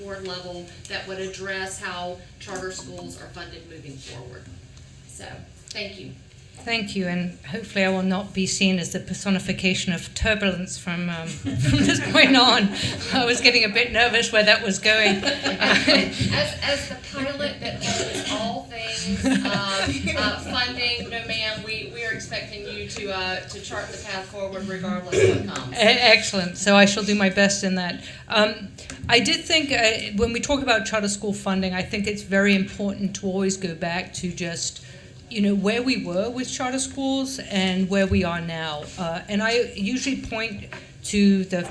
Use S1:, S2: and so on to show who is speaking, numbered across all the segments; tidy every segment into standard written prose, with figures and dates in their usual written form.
S1: board level that would address how charter schools are funded moving forward. So, thank you.
S2: Thank you, and hopefully I will not be seen as the personification of turbulence from this point on. I was getting a bit nervous where that was going.
S1: As the pilot that holds all things funding, no ma'am, we are expecting you to chart the path forward regardless of what comes.
S2: Excellent, so I shall do my best in that. I did think when we talk about charter school funding, I think it's very important to always go back to just where we were with charter schools and where we are now. And I usually point to the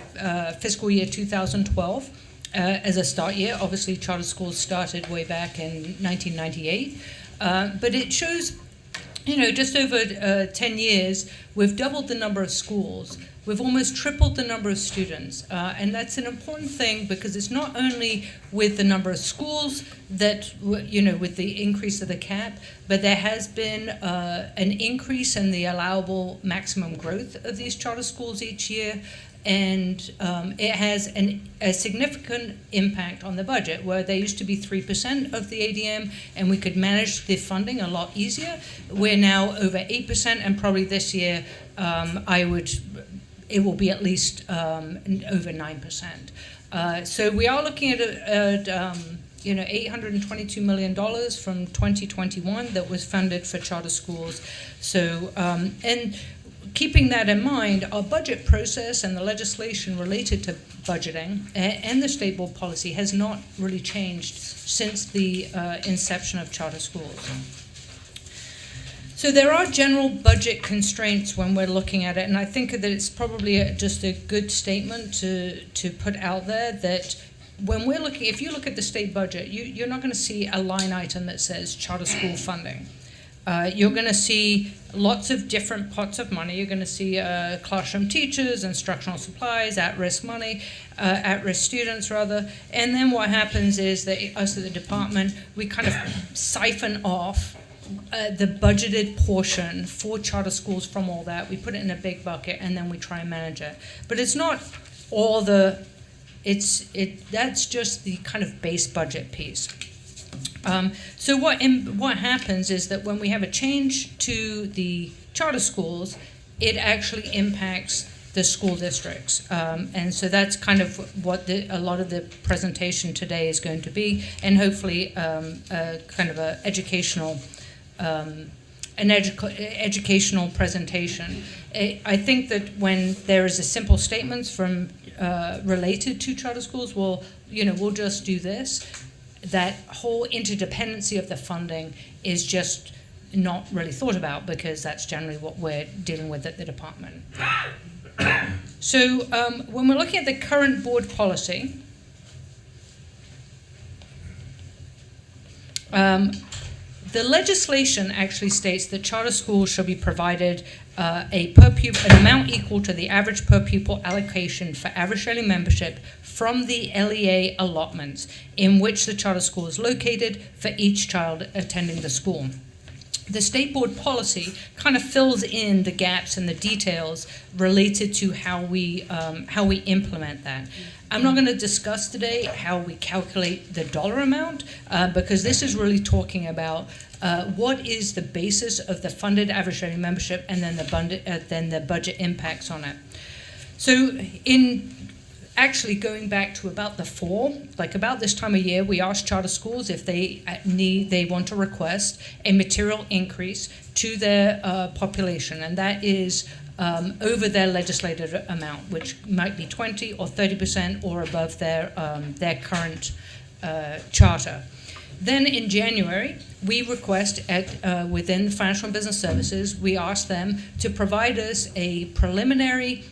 S2: fiscal year 2012 as a start year. Obviously, charter schools started way back in 1998. But it shows, just over 10 years, we've doubled the number of schools. We've almost tripled the number of students. And that's an important thing because it's not only with the number of schools that, with the increase of the cap, but there has been an increase in the allowable maximum growth of these charter schools each year. And it has a significant impact on the budget, where there used to be 3% of the ADM, and we could manage the funding a lot easier. We're now over 8%, and probably this year it will be at least over 9%. So we are looking at $822 million from 2021 that was funded for charter schools. So and keeping that in mind, our budget process and the legislation related to budgeting and the state board policy has not really changed since the inception of charter schools. So there are general budget constraints when we're looking at it, and I think that it's probably just a good statement to put out there that when we're looking, if you look at the state budget, you're not going to see a line item that says charter school funding. You're going to see lots of different pots of money. You're going to see classroom teachers, instructional supplies, at-risk money, at-risk students rather. And then what happens is that us at the department, we kind of siphon off the budgeted portion for charter schools from all that. We put it in a big bucket and then we try and manage it. But it's not all the, that's just the kind of base budget piece. So what happens is that when we have a change to the charter schools, it actually impacts the school districts. And so that's kind of what a lot of the presentation today is going to be, and hopefully kind of an educational presentation. I think that when there is a simple statement from related to charter schools, we'll just do this. That whole interdependency of the funding is just not really thought about because that's generally what we're dealing with at the department. So when we're looking at the current board policy, the legislation actually states that charter schools shall be provided an amount equal to the average per pupil allocation for average daily membership from the LEA allotments in which the charter school is located for each child attending the school. The state board policy kind of fills in the gaps and the details related to how we implement that. I'm not going to discuss today how we calculate the dollar amount because this is really talking about what is the basis of the funded average daily membership and then the budget impacts on it. So in actually going back to about the fall, like about this time of year, we asked charter schools if they want to request a material increase to their population, and that is over their legislated amount, which might be 20 or 30% or above their current charter. Then in January, we request within Financial and Business Services, we ask them to provide us a preliminary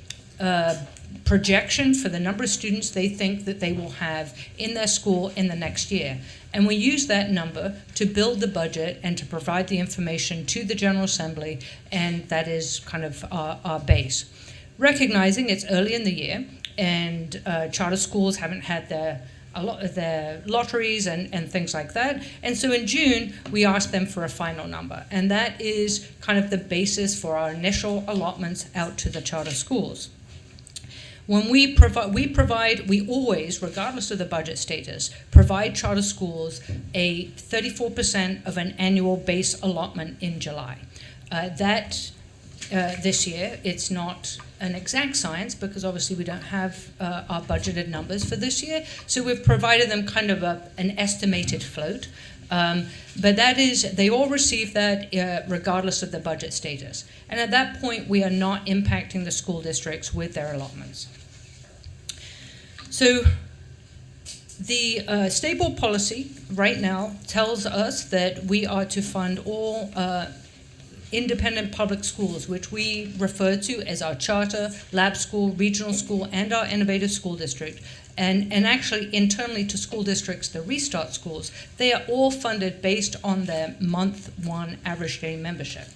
S2: projection for the number of students they think that they will have in their school in the next year. And we use that number to build the budget and to provide the information to the General Assembly, and that is kind of our base. Recognizing it's early in the year and charter schools haven't had a lot of their lotteries and things like that. And so in June, we asked them for a final number. And that is kind of the basis for our initial allotments out to the charter schools. When we always, regardless of the budget status, provide charter schools a 34% of an annual base allotment in July. This year, it's not an exact science because obviously we don't have our budgeted numbers for this year. So we've provided them kind of an estimated float. But that is, they all receive that regardless of the budget status. And at that point, we are not impacting the school districts with their allotments. So the state board policy right now tells us that we are to fund all independent public schools, which we refer to as our charter, lab school, regional school, and our innovative school district. And actually, internally to school districts, the restart schools, they are all funded based on their month one average daily membership.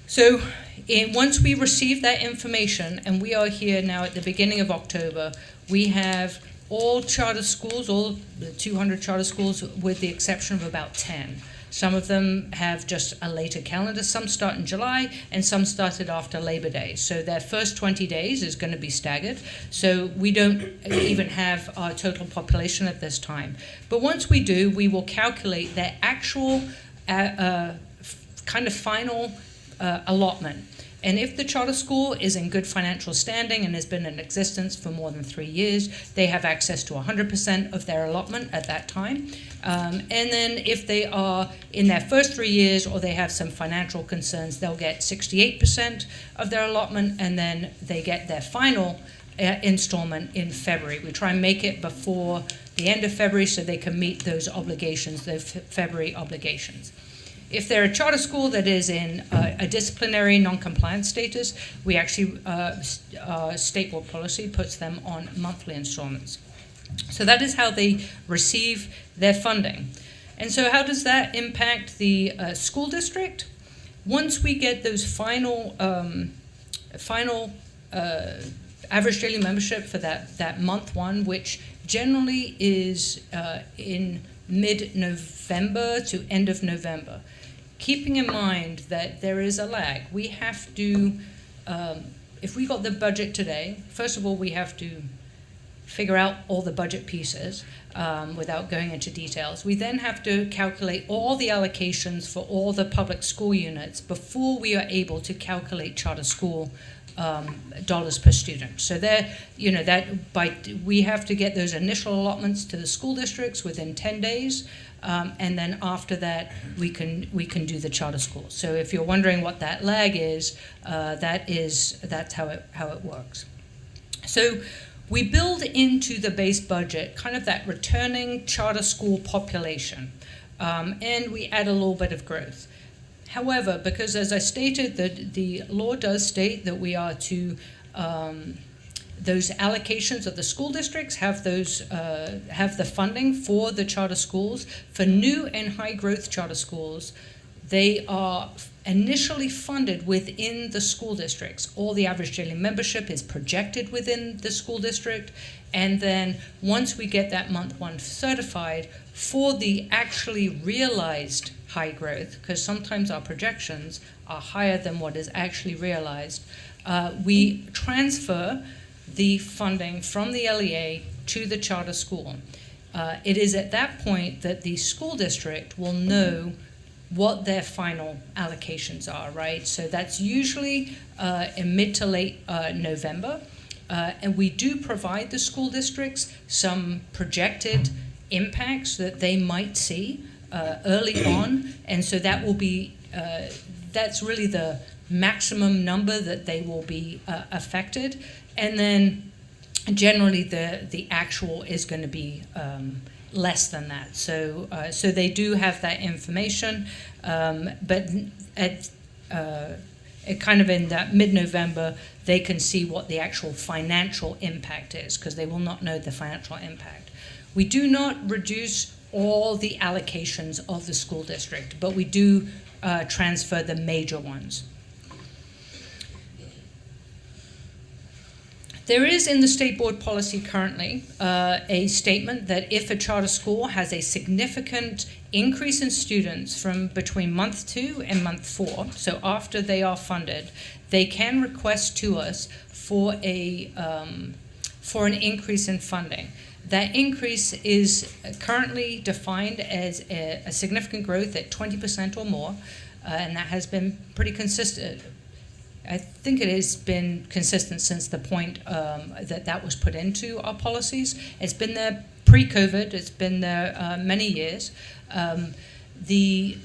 S2: So once we receive that information, and we are here now at the beginning of October, we have all charter schools, all the 200 charter schools, with the exception of about 10. Some of them have just a later calendar. Some start in July, and some started after Labor Day. So their first 20 days is going to be staggered. So we don't even have our total population at this time. But once we do, we will calculate their actual kind of final allotment. And if the charter school is in good financial standing and has been in existence for more than 3 years, they have access to 100% of their allotment at that time. And then if they are in their first 3 years or they have some financial concerns, they'll get 68% of their allotment, and then they get their final installment in February. We try and make it before the end of February so they can meet those obligations, those February obligations. If they're a charter school that is in a disciplinary non-compliance status, we actually, state board policy puts them on monthly installments. So that is how they receive their funding. And so how does that impact the school district? Once we get those final average daily membership for that month one, which generally is in mid-November to end of November, keeping in mind that there is a lag. We have to, if we got the budget today, first of all, we have to figure out all the budget pieces without going into details. We then have to calculate all the allocations for all the public school units before we are able to calculate charter school dollars per student. So we have to get those initial allotments to the school districts within 10 days. And then after that, we can do the charter school. So if you're wondering what that lag is, that's how it works. So we build into the base budget kind of that returning charter school population, and we add a little bit of growth. However, because as I stated, the law does state that we are to those allocations of the school districts have the funding for the charter schools. For new and high growth charter schools, they are initially funded within the school districts. All the average daily membership is projected within the school district, and then once we get that month one certified for the actually realized high growth, because sometimes our projections are higher than what is actually realized, we transfer the funding from the LEA to the charter school. It is at that point that the school district will know what their final allocations are, right? So that's usually in mid to late November. And we do provide the school districts some projected impacts that they might see early on. And so that will be, that's really the maximum number that they will be affected. And then generally the actual is going to be less than that. So they do have that information, but at kind of in that mid-November, they can see what the actual financial impact is, because they will not know the financial impact. We do not reduce all the allocations of the school district, but we do transfer the major ones. There is in the state board policy currently a statement that if a charter school has a significant increase in students from between month 2 and month 4, so after they are funded, they can request to us for an increase in funding. That increase is currently defined as a significant growth at 20% or more, and that has been pretty consistent. I think it has been consistent since the point that was put into our policies. It's been there pre-COVID. It's been there many years. The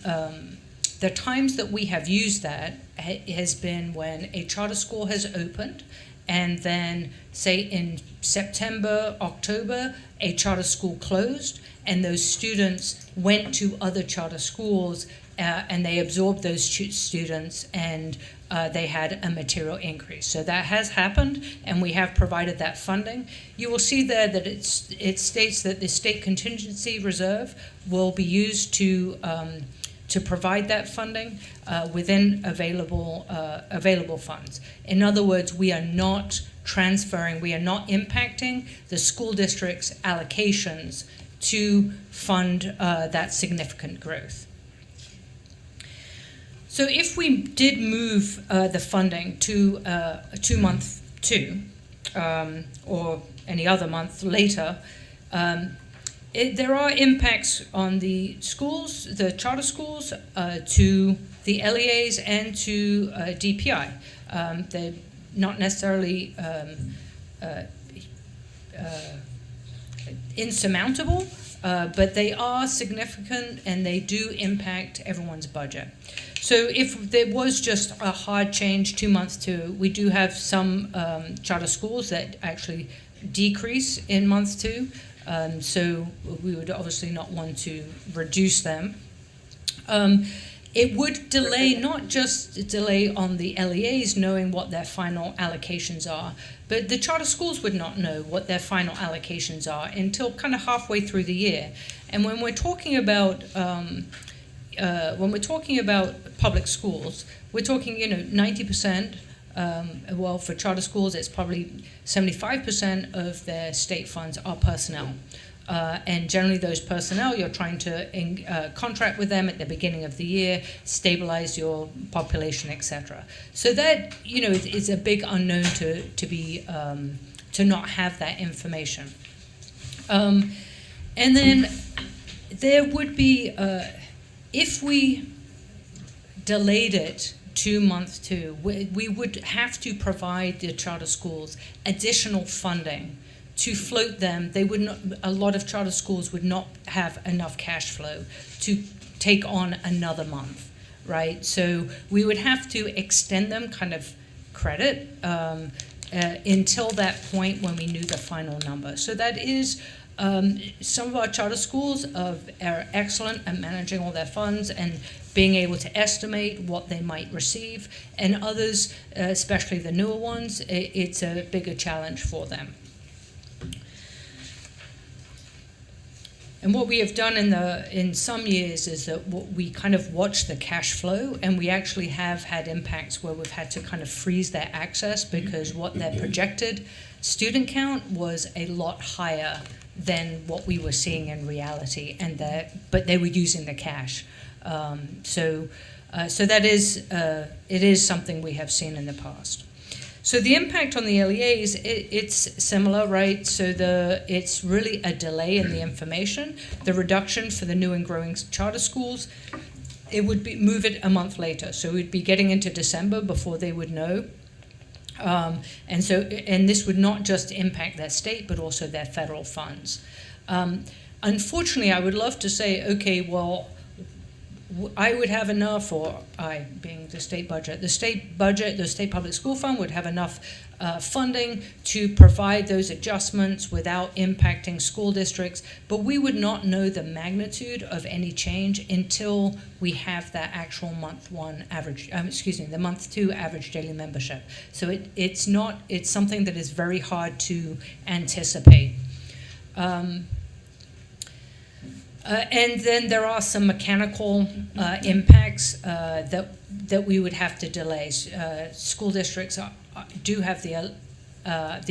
S2: times that we have used that has been when a charter school has opened, and then, say, in September, October, a charter school closed, and those students went to other charter schools, and they absorbed those students, and they had a material increase. So that has happened, and we have provided that funding. You will see there that it states that the state contingency reserve will be used to provide that funding within available funds. In other words, we are not transferring, we are not impacting the school district's allocations to fund that significant growth. So if we did move the funding to month 2, or any other month later, there are impacts on the schools, the charter schools, to the LEAs and to DPI. They're not necessarily insurmountable, but they are significant and they do impact everyone's budget. So if there was just a hard change 2 months to, we do have some charter schools that actually decrease in month 2. So we would obviously not want to reduce them. It would delay, not just a delay on the LEAs knowing what their final allocations are, but the charter schools would not know what their final allocations are until kind of halfway through the year. And when we're talking about public schools, we're talking 90%. Well, for charter schools, it's probably 75% of their state funds are personnel. And generally those personnel, you're trying to contract with them at the beginning of the year, stabilize your population, etc. So that, is a big unknown to not have that information. And then there would be, if we delayed it to month 2, we would have to provide the charter schools additional funding to float them. They would not, a lot of charter schools would not have enough cash flow to take on another month, right? So we would have to extend them kind of credit until that point when we knew the final number. So that is, some of our charter schools are excellent at managing all their funds and being able to estimate what they might receive, and others, especially the newer ones, it's a bigger challenge for them. And what we have done in some years is that we kind of watch the cash flow, and we actually have had impacts where we've had to kind of freeze their access because what their projected student count was a lot higher than what we were seeing in reality, but they were using the cash. So that is it is something we have seen in the past. So the impact on the LEAs, it's similar, right? So it's really a delay in the information. The reduction for the new and growing charter schools, it would be move it a month later. So we'd be getting into December before they would know. And this would not just impact their state, but also their federal funds. Unfortunately, I would love to say, okay, well, I would have enough, or I, being the state budget, the state public school fund would have enough funding to provide those adjustments without impacting school districts, but we would not know the magnitude of any change until we have that actual month 1 average, the month 2 average daily membership. So it's something that is very hard to anticipate. And then there are some mechanical impacts that we would have to delay. School districts do have the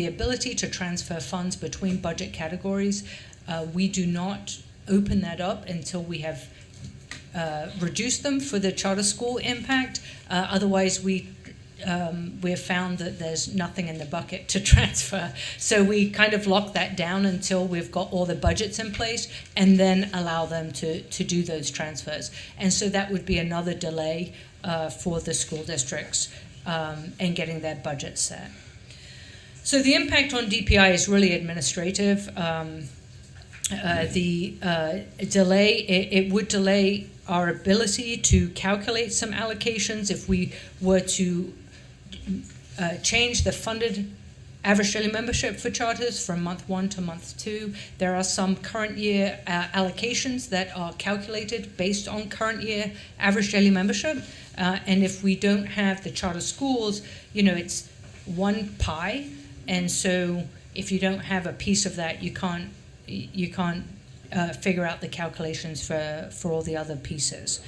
S2: ability to transfer funds between budget categories. We do not open that up until we have reduced them for the charter school impact. Otherwise, we we've found that there's nothing in the bucket to transfer. So we kind of lock that down until we've got all the budgets in place, and then allow them to do those transfers. And so that would be another delay for the school districts and getting their budget set. So the impact on DPI is really administrative. The delay, it would delay our ability to calculate some allocations if we were to change the funded average daily membership for charters from month 1 to month 2. There are some current year allocations that are calculated based on current year average daily membership. And if we don't have the charter schools, it's one pie. And so if you don't have a piece of that, you can't figure out the calculations for all the other pieces.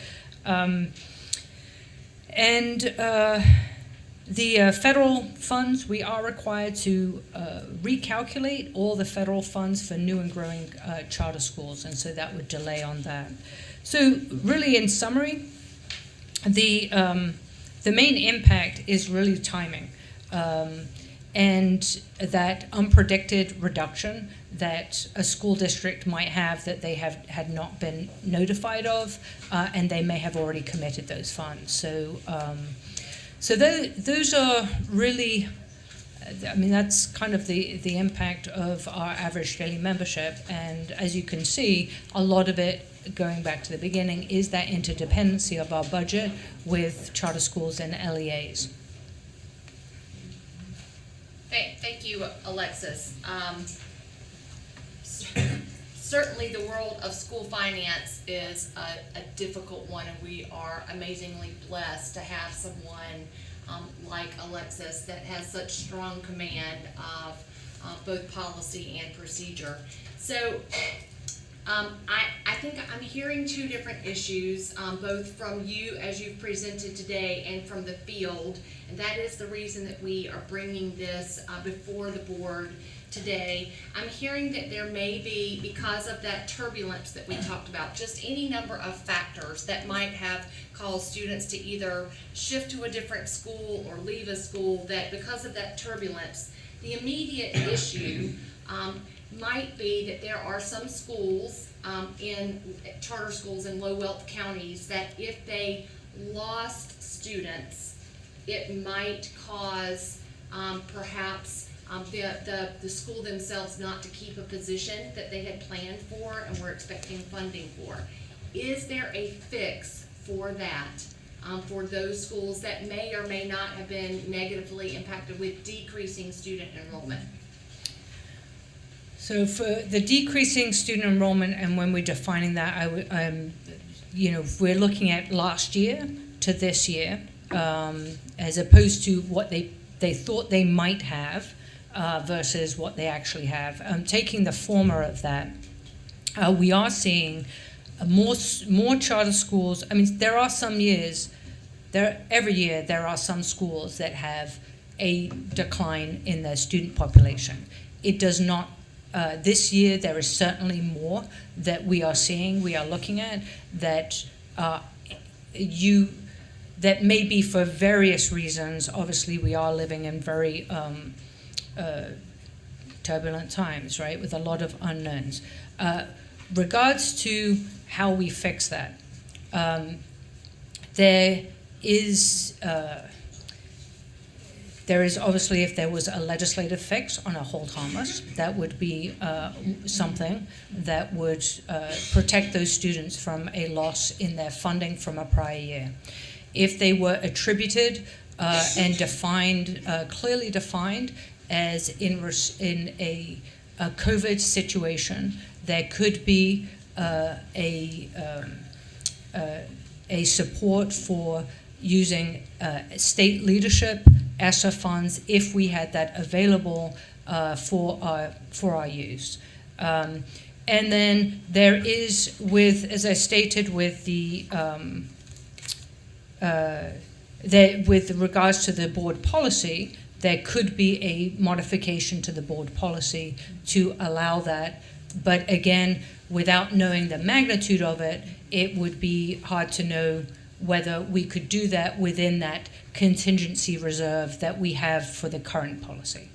S2: The federal funds, we are required to recalculate all the federal funds for new and growing charter schools, and so that would delay on that. So really, in summary, the main impact is really timing. And that unpredicted reduction that a school district might have that they had not been notified of, and they may have already committed those funds. So those are really, that's kind of the impact of our average daily membership. And as you can see, a lot of it, going back to the beginning, is that interdependency of our budget with charter schools and LEAs.
S1: Thank you, Alexis. Certainly the world of school finance is a difficult one, and we are amazingly blessed to have someone like Alexis that has such strong command of both policy and procedure. So I think I'm hearing two different issues, both from you as you've presented today and from the field, and that is the reason that we are bringing this before the board today. I'm hearing that there may be, because of that turbulence that we talked about, just any number of factors that might have caused students to either shift to a different school or leave a school, that because of that turbulence, the immediate issue might be that there are some schools in charter schools in low wealth counties that if they lost students, it might cause perhaps the school themselves not to keep a position that they had planned for and were expecting funding for. Is there a fix for that for those schools that may or may not have been negatively impacted with decreasing student enrollment?
S2: So for the decreasing student enrollment, and when we're defining that, if we're looking at last year to this year, as opposed to what they thought they might have versus what they actually have. Taking the former of that, we are seeing more charter schools. There are some years, every year there are some schools that have a decline in their student population. It does not. This year, there is certainly more that we are seeing, we are looking at, that that may be for various reasons. Obviously, we are living in very turbulent times, right, with a lot of unknowns. Regards to how we fix that, there is obviously, if there was a legislative fix on a hold harmless, that would be something that would protect those students from a loss in their funding from a prior year. If they were attributed and defined, clearly defined, as in a COVID situation, there could be a support for using state leadership ESSA funds if we had that available for our use. And then there is, as I stated, with with regards to the board policy, there could be a modification to the board policy to allow that. But again, without knowing the magnitude of it, it would be hard to know whether we could do that within that contingency reserve that we have for the current policy.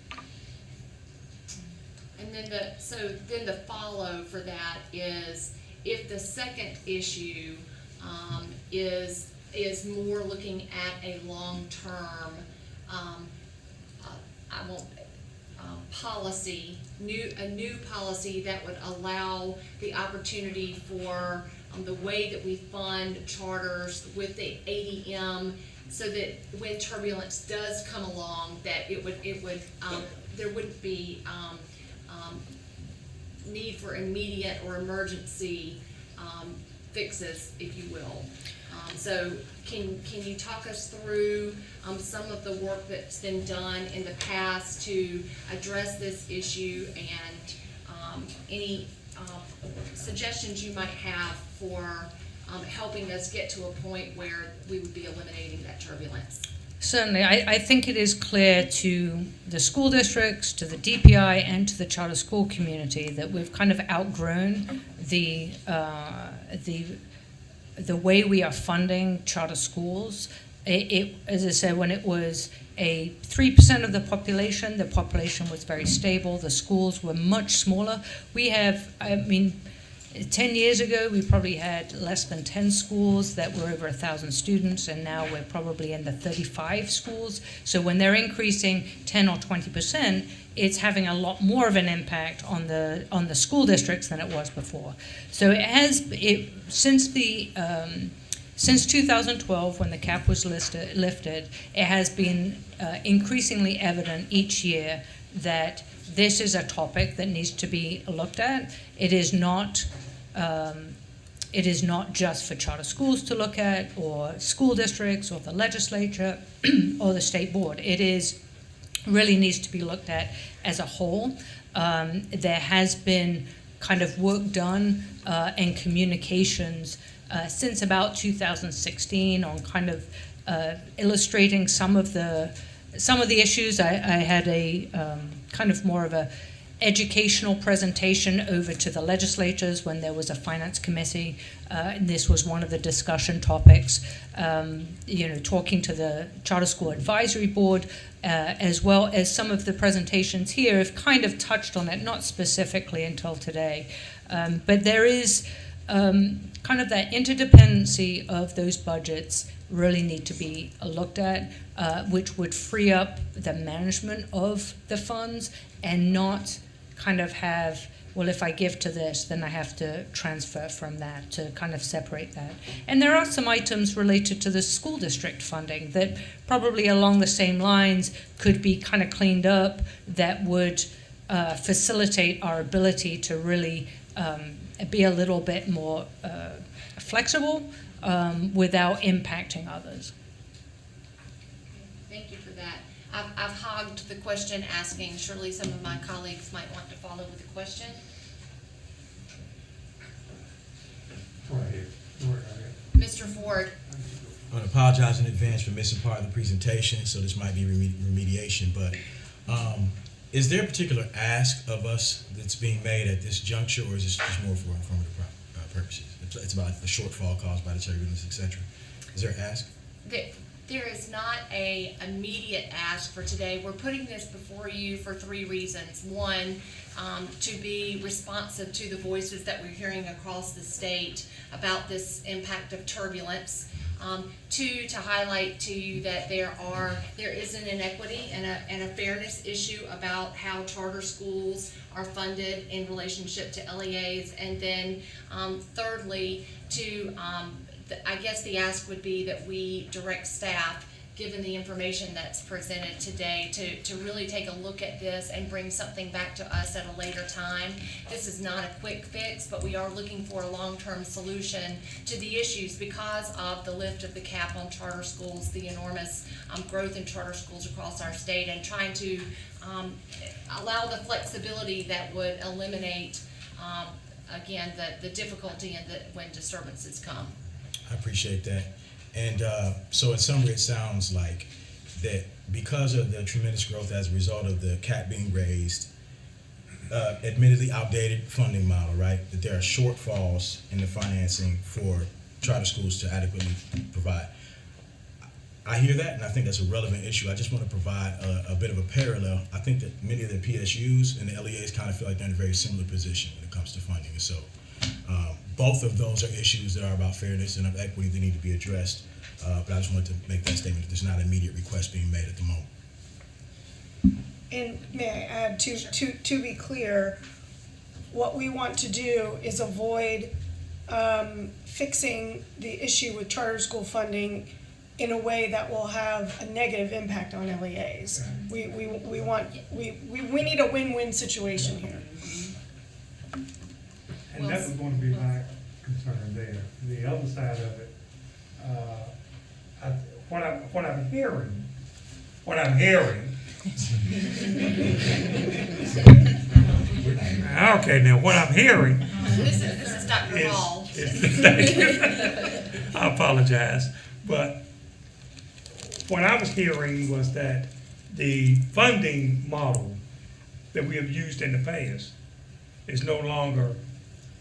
S1: And then the follow for that is if the second issue is more looking at a long-term policy, a new policy that would allow the opportunity for the way that we fund charters with the ADM, so that when turbulence does come along, that it would there wouldn't be need for immediate or emergency fixes, if you will. So can you talk us through some of the work that's been done in the past to address this issue, and any suggestions you might have for helping us get to a point where we would be eliminating that turbulence?
S2: Certainly. I think it is clear to the school districts, to the DPI, and to the charter school community that we've kind of outgrown the way we are funding charter schools. As I said, when it was a 3% of the population was very stable. The schools were much smaller. We have, 10 years ago, we probably had less than 10 schools that were over 1,000 students, and now we're probably in the 35 schools. So when they're increasing 10 or 20%, it's having a lot more of an impact on the school districts than it was before. So since 2012, when the cap was lifted, it has been increasingly evident each year that this is a topic that needs to be looked at. It is not just for charter schools to look at, or school districts, or the legislature, or the state board. It really needs to be looked at as a whole. There has been kind of work done and communications since about 2016 on kind of illustrating some of the issues. I had a kind of more of a educational presentation over to the legislatures when there was a finance committee. And this was one of the discussion topics. Talking to the Charter School Advisory Board, as well as some of the presentations here have kind of touched on it, not specifically until today. But there is kind of that interdependency of those budgets really need to be looked at, which would free up the management of the funds and not kind of have, well, if I give to this, then I have to transfer from that, to kind of separate that. And there are some items related to the school district funding that probably along the same lines could be kind of cleaned up that would facilitate our ability to really be a little bit more flexible without impacting others.
S1: Thank you for that. I've hogged the question asking. Surely some of my colleagues might want to follow with a question. Mr. Ford.
S3: I want to apologize in advance for missing part of the presentation, so this might be remediation, but is there a particular ask of us that's being made at this juncture, or is this just more for informative purposes? It's about the shortfall caused by the turbulence, etc. Is there an ask?
S1: There is not a immediate ask for today. We're putting this before you for three reasons. One, to be responsive to the voices that we're hearing across the state about this impact of turbulence. Two, to highlight to you that there is an inequity and a fairness issue about how charter schools are funded in relationship to LEAs. And then thirdly, I guess the ask would be that we direct staff, given the information that's presented today, to really take a look at this and bring something back to us at a later time. This is not a quick fix, but we are looking for a long-term solution to the issues because of the lift of the cap on charter schools, the enormous growth in charter schools across our state, and trying to allow the flexibility that would eliminate, again, the difficulty when disturbances come.
S3: I appreciate that. And so in summary, it sounds like that because of the tremendous growth as a result of the cap being raised, admittedly outdated funding model, right, that there are shortfalls in the financing for charter schools to adequately provide. I hear that, and I think that's a relevant issue. I just want to provide a bit of a parallel. I think that many of the PSUs and the LEAs kind of feel like they're in a very similar position when it comes to funding. And so both of those are issues that are about fairness and of equity that need to be addressed. But I just wanted to make that statement that there's not an immediate request being made at the moment.
S4: And may I add, to be clear, what we want to do is avoid fixing the issue with charter school funding in a way that will have a negative impact on LEAs. We need a win-win situation here.
S5: And that was going to be my concern there. The other side of it, what I'm hearing, okay, now what I'm hearing
S1: This is Dr. Hall.
S5: I apologize, but what I was hearing was that the funding model that we have used in the past is no longer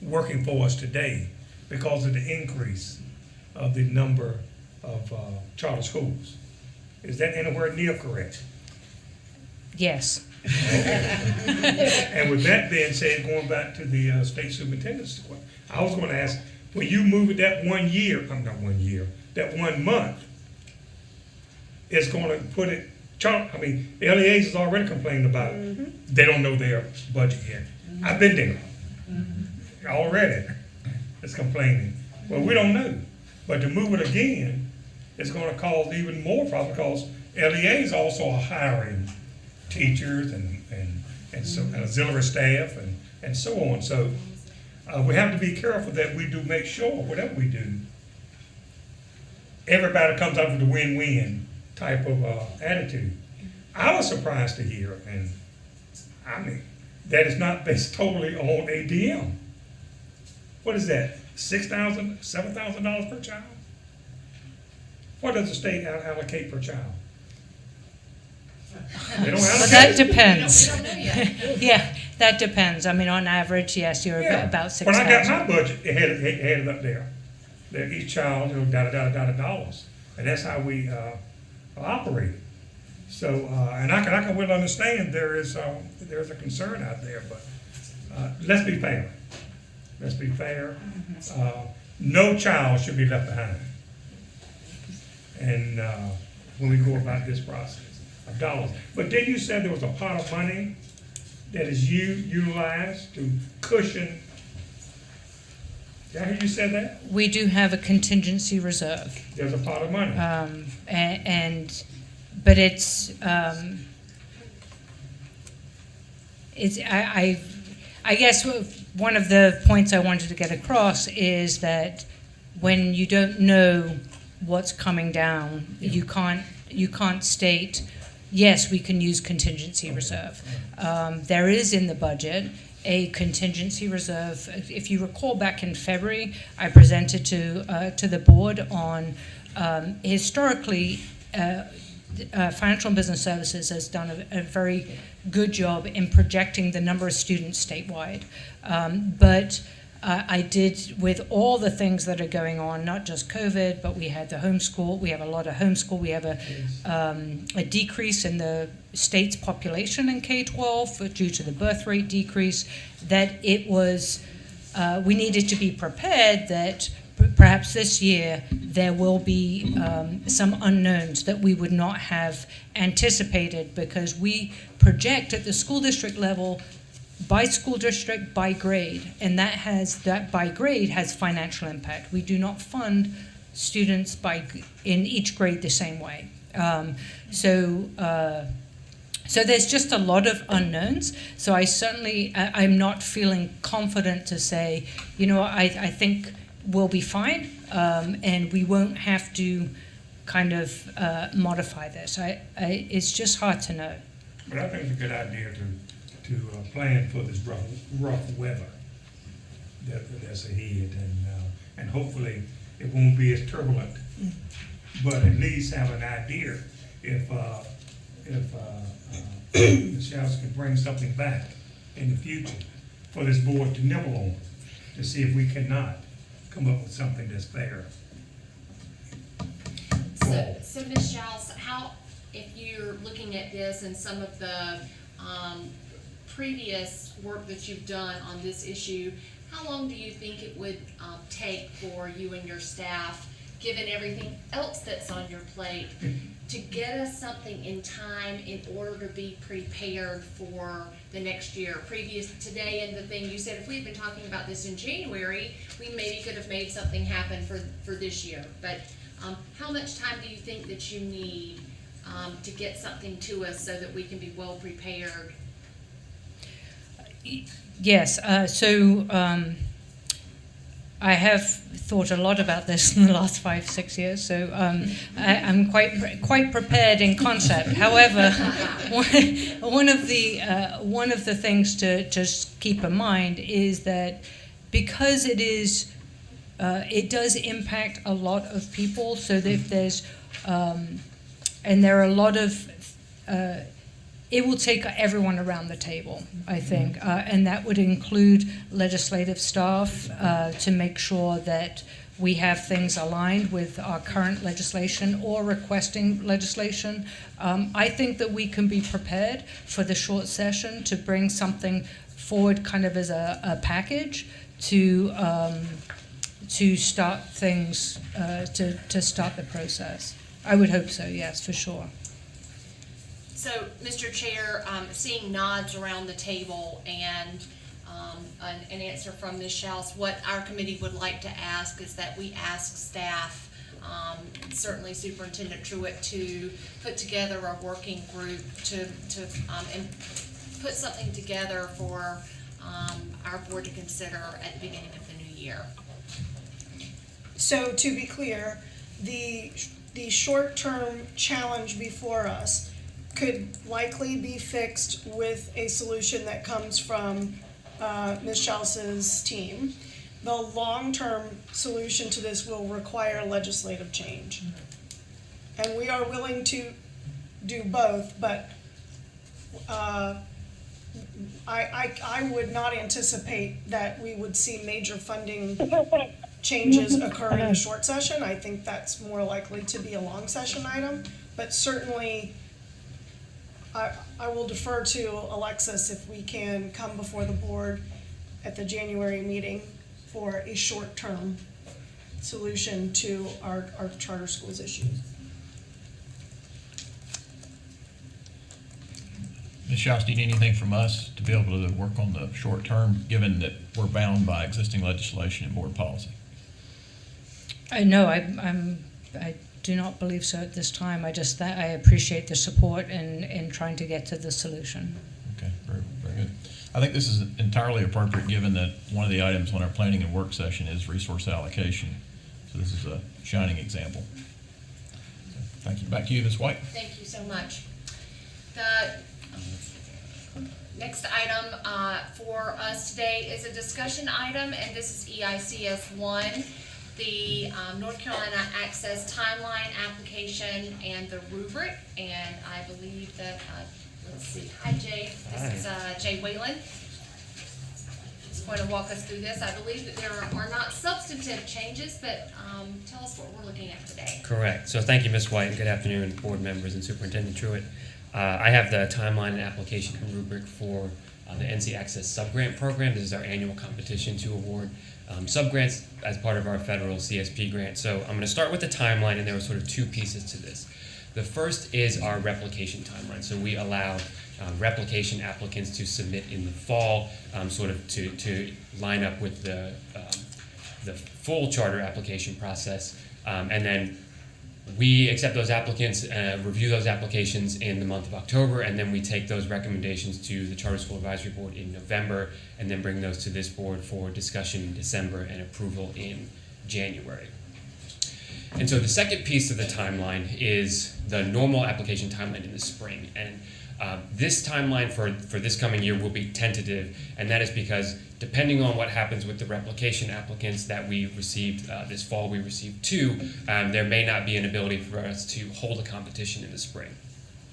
S5: working for us today because of the increase of the number of charter schools. Is that anywhere near correct?
S2: Yes.
S5: And with that being said, going back to the state superintendent's question, I was going to ask, when you move it that 1 year, that 1 month, it's going to put it, LEAs has already complained about it. They don't know their budget yet. I've been there already. It's complaining. Well, we don't know. But to move it again, it's going to cause even more problems because LEAs also are hiring teachers and auxiliary staff and so on. So we have to be careful that we do make sure whatever we do, everybody comes out with a win-win type of attitude. I was surprised to hear, and I mean, that is not based totally on ADM. What is that? $6,000, $7,000 per child? What does the state allocate per child? They don't
S2: Well,
S5: allocate.
S2: that depends.
S1: We don't know yet.
S2: Yeah, that depends. I mean, on average, yes, you're about
S5: When I got
S2: 6,000.
S5: my budget, it had it up there. That each child, dollars. And that's how we operate. So, and I can well understand there's a concern out there, but let's be fair. Let's be fair. No child should be left behind. And when we go about this process of dollars. But then you said there was a pot of money that is utilized to cushion. Did I hear you say that?
S2: We do have a contingency reserve.
S5: There's a pot of money.
S2: But it's I guess one of the points I wanted to get across is that when you don't know what's coming down, you can't state, yes, we can use contingency reserve. There is in the budget a contingency reserve. If you recall, back in February, I presented to the board on historically. Financial and Business Services has done a very good job in projecting the number of students statewide. But I did, with all the things that are going on, not just COVID, but we had the homeschool, we have a lot of homeschool, we have a decrease in the state's population in K-12 due to the birth rate decrease, that it was, we needed to be prepared that perhaps this year there will be some unknowns that we would not have anticipated, because we project at the school district level by school district, by grade, and that by grade has financial impact. We do not fund students in each grade the same way. So there's just a lot of unknowns. So I'm not feeling confident to say, I think we'll be fine, and we won't have to kind of modify this. It's just hard to know.
S5: But I think it's a good idea to plan for this rough weather that's ahead, and hopefully it won't be as turbulent. But at least have an idea if the sheriffs can bring something back in the future for this board to nibble on, to see if we cannot come up with something that's fair.
S1: So Ms. Giles, how, if you're looking at this and some of the, previous work that you've done on this issue, how long do you think it would, take for you and your staff, given everything else that's on your plate, to get us something in time in order to be prepared for the next year? Previous today and the thing you said, if we had been talking about this in January, we maybe could have made something happen for this year. But how much time do you think that you need to get something to us so that we can be well prepared?
S2: Yes, I have thought a lot about this in the last 5-6 years, so I'm quite prepared in concept. However, one of the things to just keep in mind is that because it does impact a lot of people. So that if there's and there are a lot of it will take everyone around the table, I think, and that would include legislative staff to make sure that we have things aligned with our current legislation or requesting legislation. I think that we can be prepared for the short session to bring something forward kind of as a package to start things, to start the process. I would hope so, yes, for sure.
S1: So, Mr. Chair, seeing nods around the table and an answer from Ms. Schaus, what our committee would like to ask is that we ask staff, certainly Superintendent Truitt, to put together a working group and put something together for our board to consider at the beginning of the new year.
S4: So to be clear, the short-term challenge before us could likely be fixed with a solution that comes from Ms. Schaus's team. The long-term solution to this will require legislative change. And we are willing to do both, but I would not anticipate that we would see major funding changes occur in a short session. I think that's more likely to be a long session item, but certainly I will defer to Alexis if we can come before the board at the January meeting for a short-term solution to our charter schools issues.
S6: Ms. Schaus, do you need anything from us to be able to work on the short term, given that we're bound by existing legislation and board policy?
S2: No, I do not believe so at this time. I appreciate the support in trying to get to the solution.
S6: Okay, very, very good. I think this is entirely appropriate, given that one of the items on our planning and work session is resource allocation. So this is a shining example. So, thank you. Back to you, Ms. White.
S1: Thank you so much. The next item for us today is a discussion item, and this is EICS 1. The North Carolina Access Timeline application and the rubric, and I believe that, let's see, hi Jay, this is Jay Whalen. He's going to walk us through this. I believe that there are not substantive changes, but tell us what we're looking at today.
S7: Correct. So thank you, Ms. White, and good afternoon, board members and Superintendent Truitt. I have the timeline and application and rubric for the NC Access Subgrant Program. This is our annual competition to award subgrants as part of our federal CSP grant. So I'm going to start with the timeline, and there are sort of two pieces to this. The first is our replication timeline. So we allow replication applicants to submit in the fall, sort of to line up with the full charter application process, and then we accept those applicants, review those applications in the month of October, and then we take those recommendations to the Charter School Advisory Board in November, and then bring those to this board for discussion in December and approval in January. And so the second piece of the timeline is the normal application timeline in the spring. And this timeline for this coming year will be tentative, and that is because depending on what happens with the replication applicants that we received this fall, we received 2, there may not be an ability for us to hold a competition in the spring.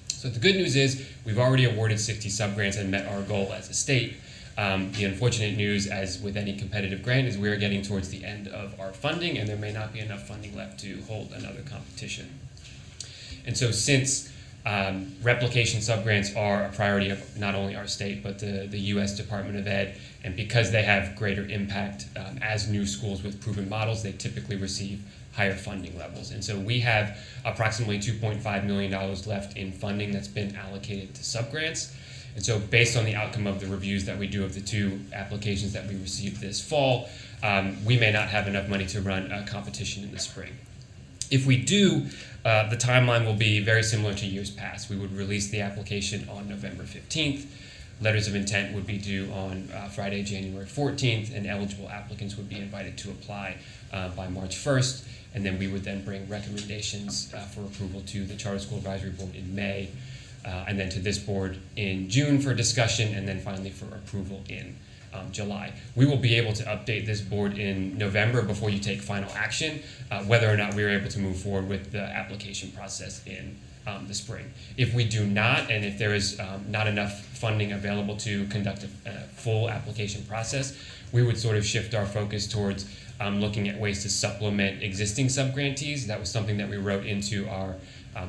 S7: So the good news is we've already awarded 60 subgrants and met our goal as a state. The unfortunate news, as with any competitive grant, is we're getting towards the end of our funding, and there may not be enough funding left to hold another competition. And so since replication subgrants are a priority of not only our state, but the U.S. Department of Ed, and because they have greater impact as new schools with proven models, they typically receive higher funding levels. And so we have approximately $2.5 million left in funding that's been allocated to subgrants. And so based on the outcome of the reviews that we do of the 2 applications that we received this fall, we may not have enough money to run a competition in the spring. If we do, the timeline will be very similar to years past. We would release the application on November 15th. Letters of intent would be due on Friday, January 14th, and eligible applicants would be invited to apply by March 1st. And then we would then bring recommendations for approval to the Charter School Advisory Board in May, and then to this board in June for discussion, and then finally for approval in July. We will be able to update this board in November before you take final action, whether or not we are able to move forward with the application process in the spring. If we do not, and if there is not enough funding available to conduct a full application process, we would sort of shift our focus towards looking at ways to supplement existing subgrantees. That was something that we wrote into our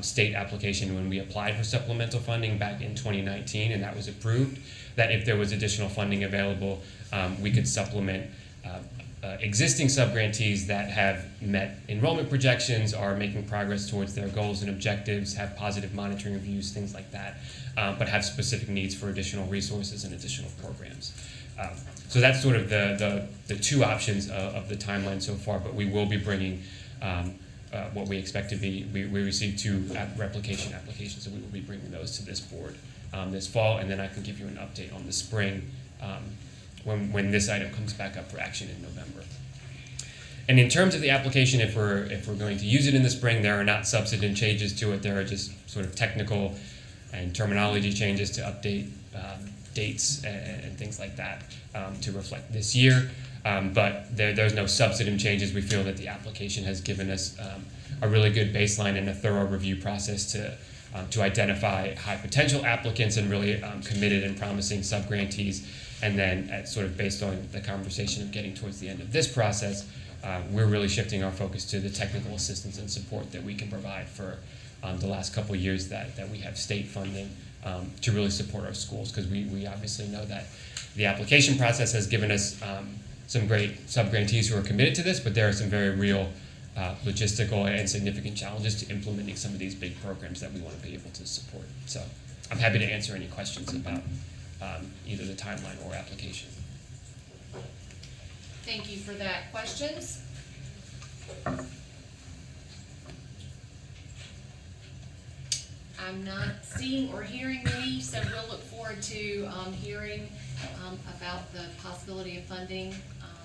S7: state application when we applied for supplemental funding back in 2019, and that was approved, that if there was additional funding available, we could supplement existing subgrantees that have met enrollment projections, are making progress towards their goals and objectives, have positive monitoring reviews, things like that, but have specific needs for additional resources and additional programs. So that's sort of the 2 options of the timeline so far, but we will be bringing what we expect to be, we received 2 replication applications, so we will be bringing those to this board this fall, and then I can give you an update on the spring when this item comes back up for action in November. And in terms of the application, if we're going to use it in the spring, there are not substantive changes to it. There are just sort of technical and terminology changes to update dates and things like that to reflect this year. But there's no substantive changes. We feel that the application has given us a really good baseline and a thorough review process to identify high potential applicants and really committed and promising subgrantees. And then sort of based on the conversation of getting towards the end of this process, we're really shifting our focus to the technical assistance and support that we can provide for the last couple of years that we have state funding to really support our schools, because we obviously know that the application process has given us some great subgrantees who are committed to this, but there are some very real logistical and significant challenges to implementing some of these big programs that we want to be able to support. So I'm happy to answer any questions about either the timeline or application.
S1: Thank you for that. Questions? I'm not seeing or hearing any, so we'll look forward to hearing about the possibility of funding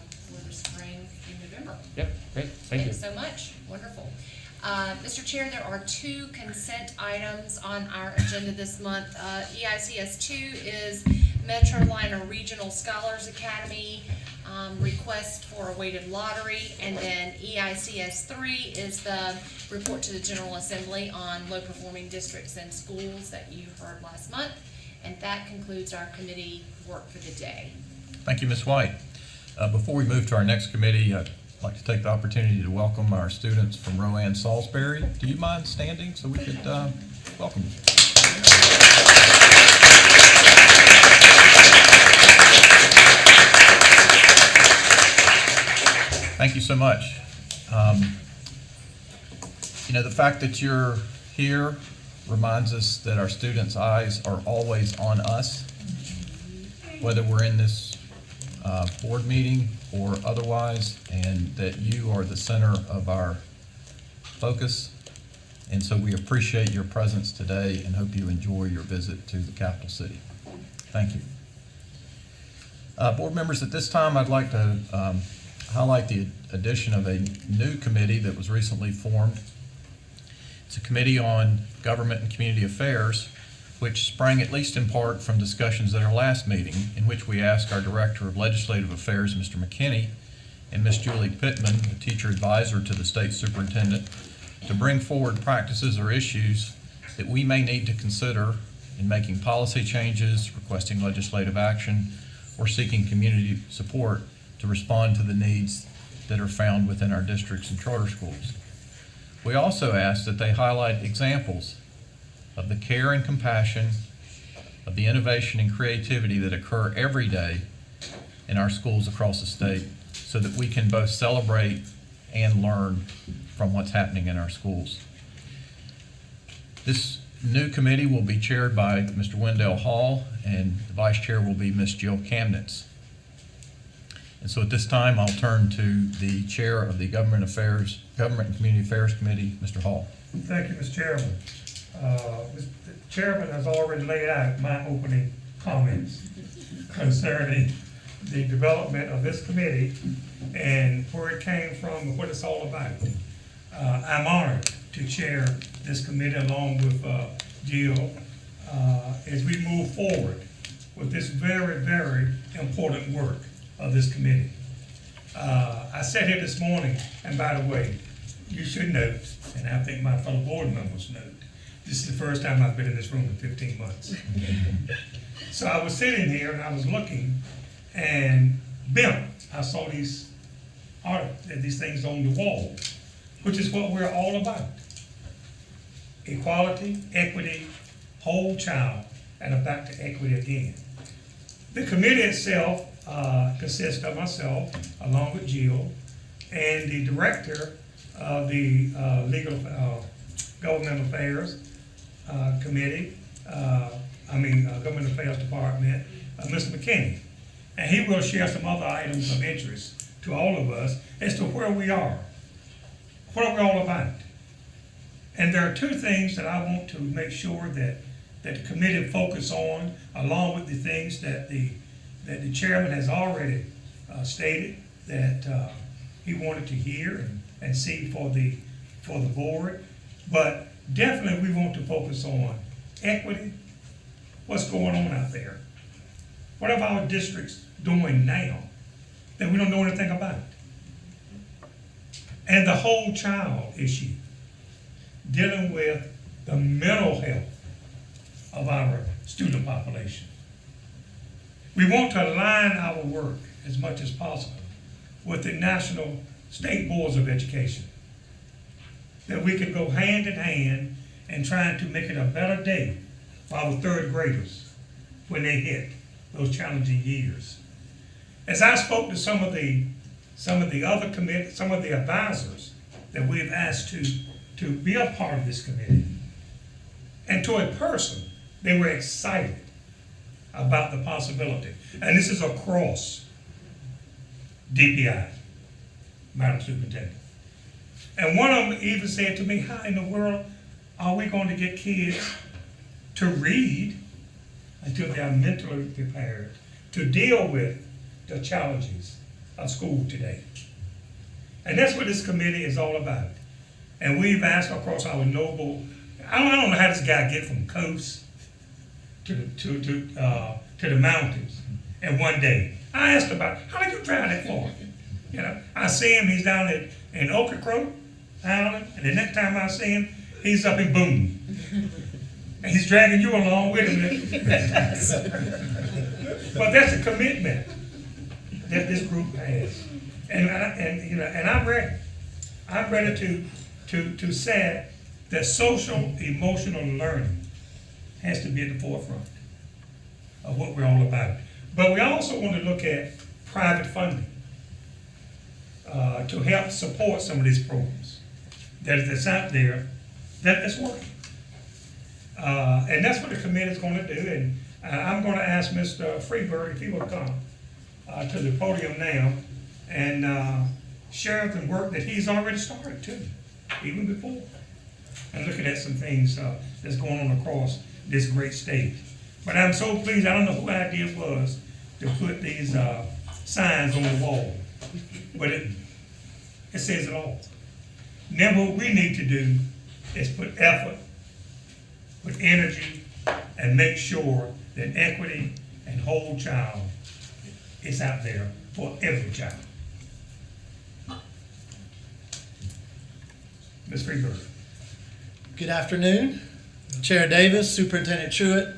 S1: for the spring in November.
S7: Yep, great, thank you.
S1: Thanks so much, wonderful. Mr. Chair, there are 2 consent items on our agenda this month. EICS 2 is Metroliner Regional Scholars Academy request for a weighted lottery, and then EICS 3 is the report to the General Assembly on low-performing districts and schools that you heard last month. And that concludes our committee work for the day.
S6: Thank you, Ms. White. Before we move to our next committee, I'd like to take the opportunity to welcome our students from Rowan Salisbury. Do you mind standing so we could welcome you? Thank you so much. The fact that you're here reminds us that our students' eyes are always on us, whether we're in this board meeting or otherwise, and that you are the center of our focus. And so we appreciate your presence today and hope you enjoy your visit to the capital city. Thank you. Board members, at this time I'd like to highlight the addition of a new committee that was recently formed. It's a committee on government and community affairs, which sprang at least in part from discussions at our last meeting, in which we asked our Director of Legislative Affairs, Mr. McKinney, and Ms. Julie Pittman, the teacher advisor to the state superintendent, to bring forward practices or issues that we may need to consider in making policy changes, requesting legislative action, or seeking community support to respond to the needs that are found within our districts and charter schools. We also ask that they highlight examples of the care and compassion, of the innovation and creativity that occur every day in our schools across the state, so that we can both celebrate and learn from what's happening in our schools. This new committee will be chaired by Mr. Wendell Hall, and the vice chair will be Ms. Jill Kamnitz. And so at this time, I'll turn to the chair of the Government and Community Affairs Committee, Mr. Hall.
S5: Thank you, Mr. Chairman. Mr. Chairman has already laid out my opening comments concerning the development of this committee and where it came from and what it's all about. I'm honored to chair this committee along with Jill as we move forward with this very, very important work of this committee. I sat here this morning, and by the way, you should note, and I think my fellow board members note, this is the first time I've been in this room in 15 months. So I was sitting here and I was looking, and bam, I saw these things on the wall, which is what we're all about. Equality, equity, whole child, and back to equity again. The committee itself consists of myself, along with Jill, and the director of the Legal Government Affairs Committee, Government Affairs Department, Mr. McKinney. And he will share some other items of interest to all of us as to where we are. What are we all about? And there are two things that I want to make sure that the committee focus on, along with the things that the chairman has already stated that he wanted to hear and see for the board. But definitely we want to focus on equity, what's going on out there. What are our districts doing now that we don't know anything about? And the whole child issue, dealing with the mental health of our student population. We want to align our work as much as possible with the national state boards of education, that we can go hand in hand in trying to make it a better day for our third graders when they hit those challenging years. As I spoke to some of the other committees, some of the advisors that we've asked to be a part of this committee, and to a person, they were excited about the possibility. And this is across DPI, Madam Superintendent. And one of them even said to me, how in the world are we going to get kids to read until they are mentally prepared to deal with the challenges of school today? And that's what this committee is all about. And we've asked across our noble, I don't know how this guy get from coast to the mountains in one day. I asked about, how did you drive that far? You know, I see him, he's down in Ocracoke Island, and the next time I see him, he's up in Boone. And he's dragging you along with him. But that's a commitment that this group has. And I'm ready. I'm ready to say that social emotional learning has to be at the forefront of what we're all about. But we also want to look at private funding to help support some of these programs that's out there that's working. And that's what the committee is going to do. And I'm going to ask Mr. Freeberg if he will come to the podium now and share the work that he's already started too, even before. And looking at some things that's going on across this great state. But I'm so pleased, I don't know who idea it was to put these signs on the wall. But it says it all. Then what we need to do is put effort, put energy, and make sure that equity and whole child is out there for every child. Ms. Freeberg.
S8: Good afternoon, Chair Davis, Superintendent Truitt,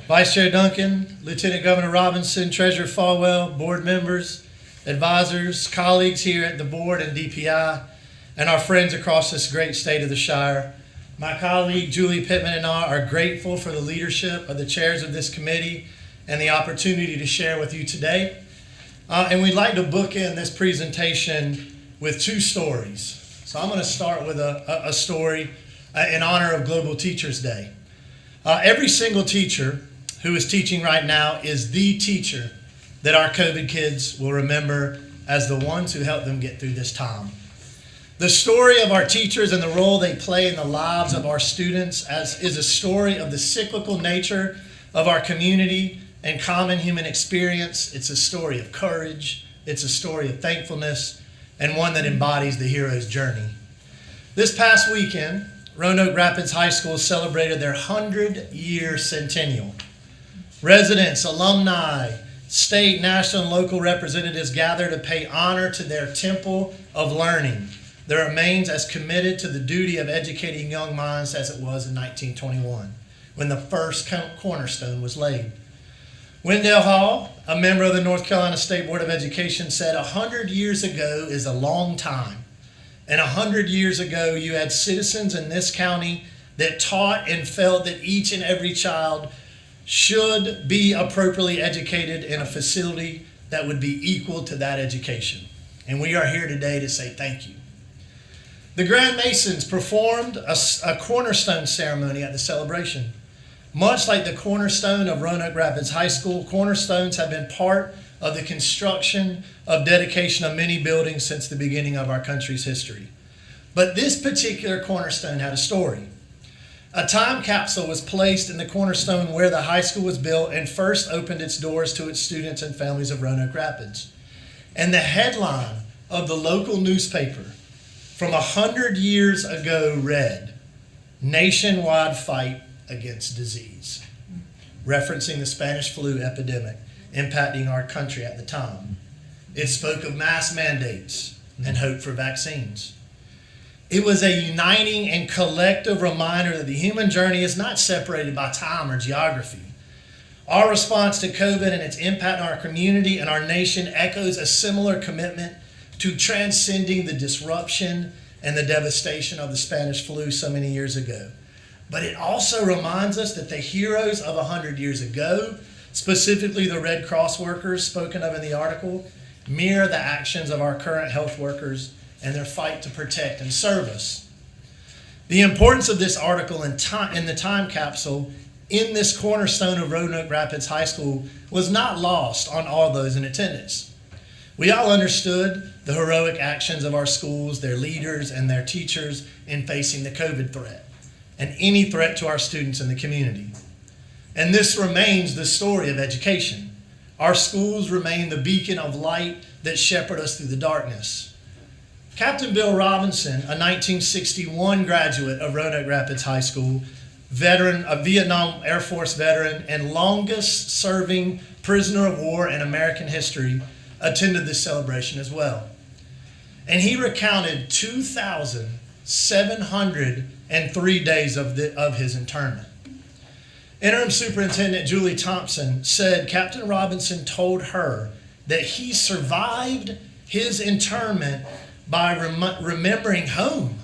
S8: Vice Chair Duncan, Lieutenant Governor Robinson, Treasurer Falwell, board members, advisors, colleagues here at the board and DPI, and our friends across this great state of the Shire. My colleague Julie Pittman and I are grateful for the leadership of the chairs of this committee and the opportunity to share with you today. And we'd like to bookend this presentation with two stories. So I'm going to start with a story in honor of Global Teachers Day. Every single teacher who is teaching right now is the teacher that our COVID kids will remember as the ones who helped them get through this time. The story of our teachers and the role they play in the lives of our students is a story of the cyclical nature of our community and common human experience. It's a story of courage, it's a story of thankfulness, and one that embodies the hero's journey. This past weekend, Roanoke Rapids High School celebrated their 100-year centennial. Residents, alumni, state, national, and local representatives gather to pay honor to their temple of learning that remains as committed to the duty of educating young minds as it was in 1921, when the first cornerstone was laid. Wendell Hall, a member of the North Carolina State Board of Education, said 100 years ago is a long time. And 100 years ago, you had citizens in this county that taught and felt that each and every child should be appropriately educated in a facility that would be equal to that education. And we are here today to say thank you. The Grand Masons performed a cornerstone ceremony at the celebration. Much like the cornerstone of Roanoke Rapids High School, cornerstones have been part of the construction of dedication of many buildings since the beginning of our country's history. But this particular cornerstone had a story. A time capsule was placed in the cornerstone where the high school was built and first opened its doors to its students and families of Roanoke Rapids. And the headline of the local newspaper from 100 years ago read, "Nationwide Fight Against Disease," referencing the Spanish flu epidemic impacting our country at the time. It spoke of mass mandates and hope for vaccines. It was a uniting and collective reminder that the human journey is not separated by time or geography. Our response to COVID and its impact on our community and our nation echoes a similar commitment to transcending the disruption and the devastation of the Spanish flu so many years ago. But it also reminds us that the heroes of 100 years ago, specifically the Red Cross workers spoken of in the article, mirror the actions of our current health workers and their fight to protect and serve us. The importance of this article in the time capsule in this cornerstone of Roanoke Rapids High School was not lost on all those in attendance. We all understood the heroic actions of our schools, their leaders, and their teachers in facing the COVID threat and any threat to our students in the community. And this remains the story of education. Our schools remain the beacon of light that shepherd us through the darkness. Captain Bill Robinson, a 1961 graduate of Roanoke Rapids High School, a Vietnam Air Force veteran and longest serving prisoner of war in American history, attended this celebration as well. And he recounted 2,703 days of his internment. Interim Superintendent Julie Thompson said Captain Robinson told her that he survived his internment by remembering home,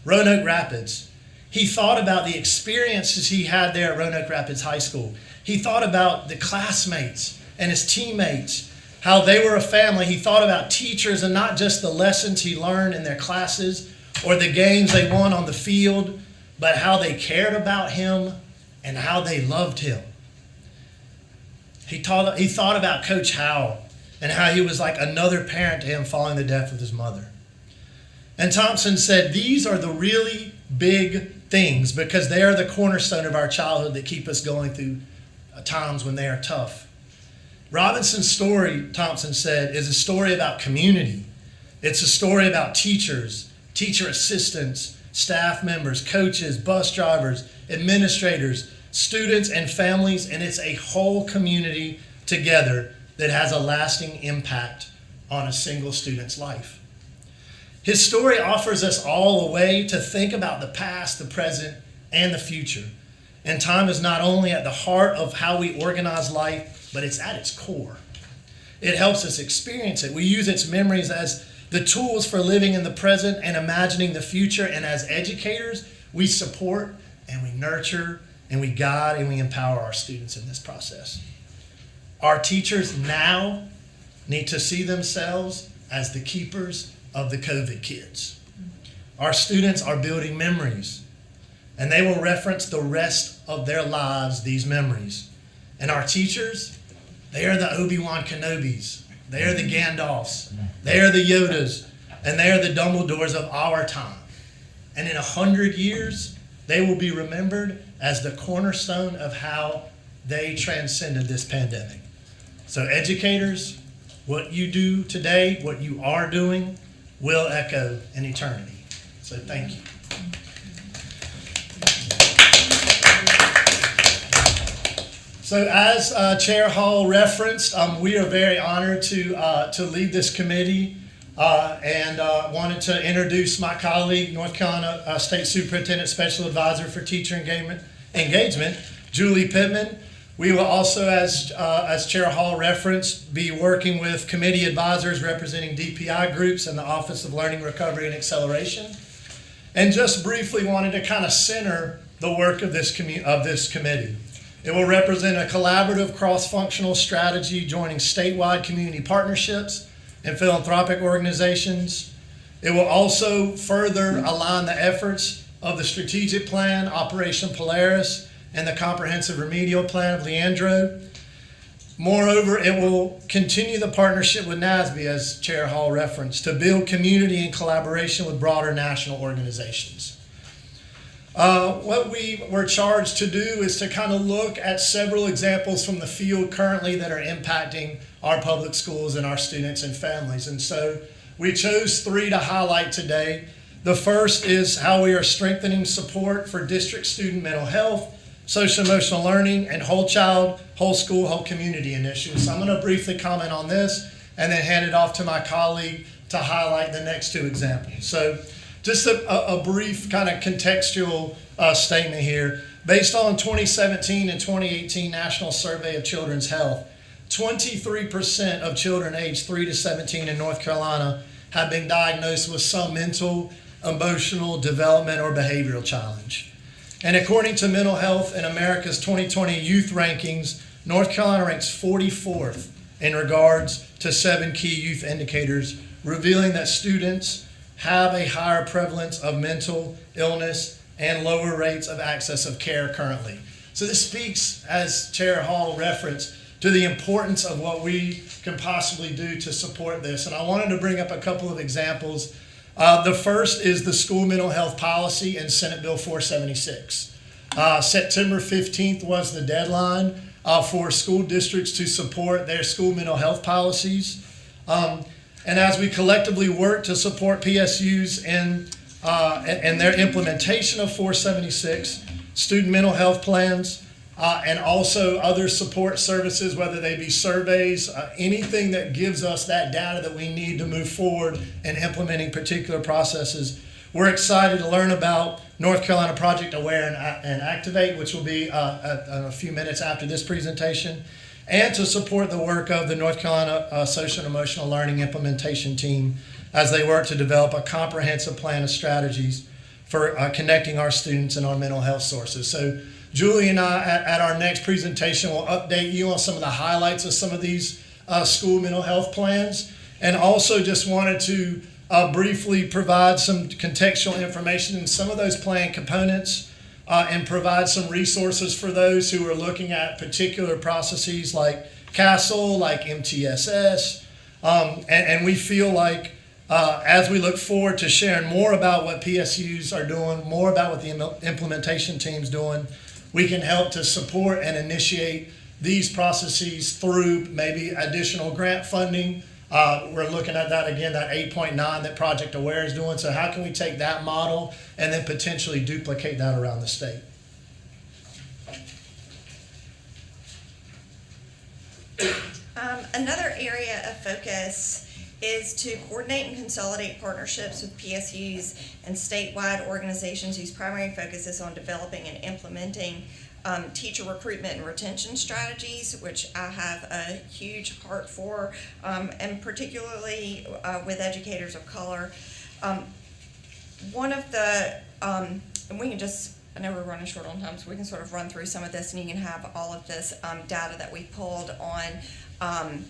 S8: Roanoke Rapids. He thought about the experiences he had there at Roanoke Rapids High School. He thought about the classmates and his teammates, how they were a family. He thought about teachers and not just the lessons he learned in their classes or the games they won on the field, but how they cared about him and how they loved him. He thought about Coach Howell and how he was like another parent to him following the death of his mother. And Thompson said, these are the really big things because they are the cornerstone of our childhood that keep us going through times when they are tough. Robinson's story, Thompson said, is a story about community. It's a story about teachers, teacher assistants, staff members, coaches, bus drivers, administrators, students, and families, and it's a whole community together that has a lasting impact on a single student's life. His story offers us all a way to think about the past, the present, and the future. And time is not only at the heart of how we organize life, but it's at its core. It helps us experience it. We use its memories as the tools for living in the present and imagining the future. And as educators, we support and we nurture and we guide and we empower our students in this process. Our teachers now need to see themselves as the keepers of the COVID kids. Our students are building memories, and they will reference the rest of their lives these memories. And our teachers, they are the Obi-Wan Kenobis, they are the Gandalfs, they are the Yodas, and they are the Dumbledores of our time. And in 100 years, they will be remembered as the cornerstone of how they transcended this pandemic. So educators, what you do today, what you are doing, will echo in eternity. So thank you. So as Chair Hall referenced, we are very honored to lead this committee and wanted to introduce my colleague, North Carolina State Superintendent Special Advisor for Teacher Engagement, Julie Pittman. We will also, as Chair Hall referenced, be working with committee advisors representing DPI groups and the Office of Learning, Recovery, and Acceleration. And just briefly wanted to kind of center the work of this committee. It will represent a collaborative cross-functional strategy joining statewide community partnerships and philanthropic organizations. It will also further align the efforts of the strategic plan, Operation Polaris, and the comprehensive remedial plan of Leandro. Moreover, it will continue the partnership with NASB, as Chair Hall referenced, to build community and collaboration with broader national organizations. What we were charged to do is to kind of look at several examples from the field currently that are impacting our public schools and our students and families. And so we chose 3 to highlight today. The first is how we are strengthening support for district student mental health, social emotional learning, and whole child, whole school, whole community initiatives. So I'm going to briefly comment on this and then hand it off to my colleague to highlight the next 2 examples. So just a brief kind of contextual statement here. Based on 2017 and 2018 National Survey of Children's Health, 23% of children aged 3 to 17 in North Carolina have been diagnosed with some mental, emotional, development, or behavioral challenge. And according to Mental Health in America's 2020 Youth Rankings, North Carolina ranks 44th in regards to 7 key youth indicators, revealing that students have a higher prevalence of mental illness and lower rates of access of care currently. So this speaks, as Chair Hall referenced, to the importance of what we can possibly do to support this. And I wanted to bring up a couple of examples. The first is the school mental health policy in Senate Bill 476. September 15th was the deadline for school districts to support their school mental health policies. And as we collectively work to support PSUs in their implementation of 476, student mental health plans, and also other support services, whether they be surveys, anything that gives us that data that we need to move forward in implementing particular processes. We're excited to learn about North Carolina Project Aware and Activate, which will be a few minutes after this presentation, and to support the work of the North Carolina Social and Emotional Learning Implementation Team as they work to develop a comprehensive plan of strategies for connecting our students and our mental health sources. So Julie and I, at our next presentation, will update you on some of the highlights of some of these school mental health plans, and also just wanted to briefly provide some contextual information in some of those plan components and provide some resources for those who are looking at particular processes like CASEL, like MTSS, and we feel like as we look forward to sharing more about what PSUs are doing, more about what the implementation team's doing, we can help to support and initiate these processes through maybe additional grant funding. We're looking at that again, that 8.9 that Project Aware is doing. So how can we take that model and then potentially duplicate that around the state?
S9: Another area of focus is to coordinate and consolidate partnerships with PSUs and statewide organizations whose primary focus is on developing and implementing teacher recruitment and retention strategies, which I have a huge heart for, and particularly with educators of color. One of the, and we can just, I know we're running short on time, so we can sort of run through some of this, and you can have all of this data that we pulled on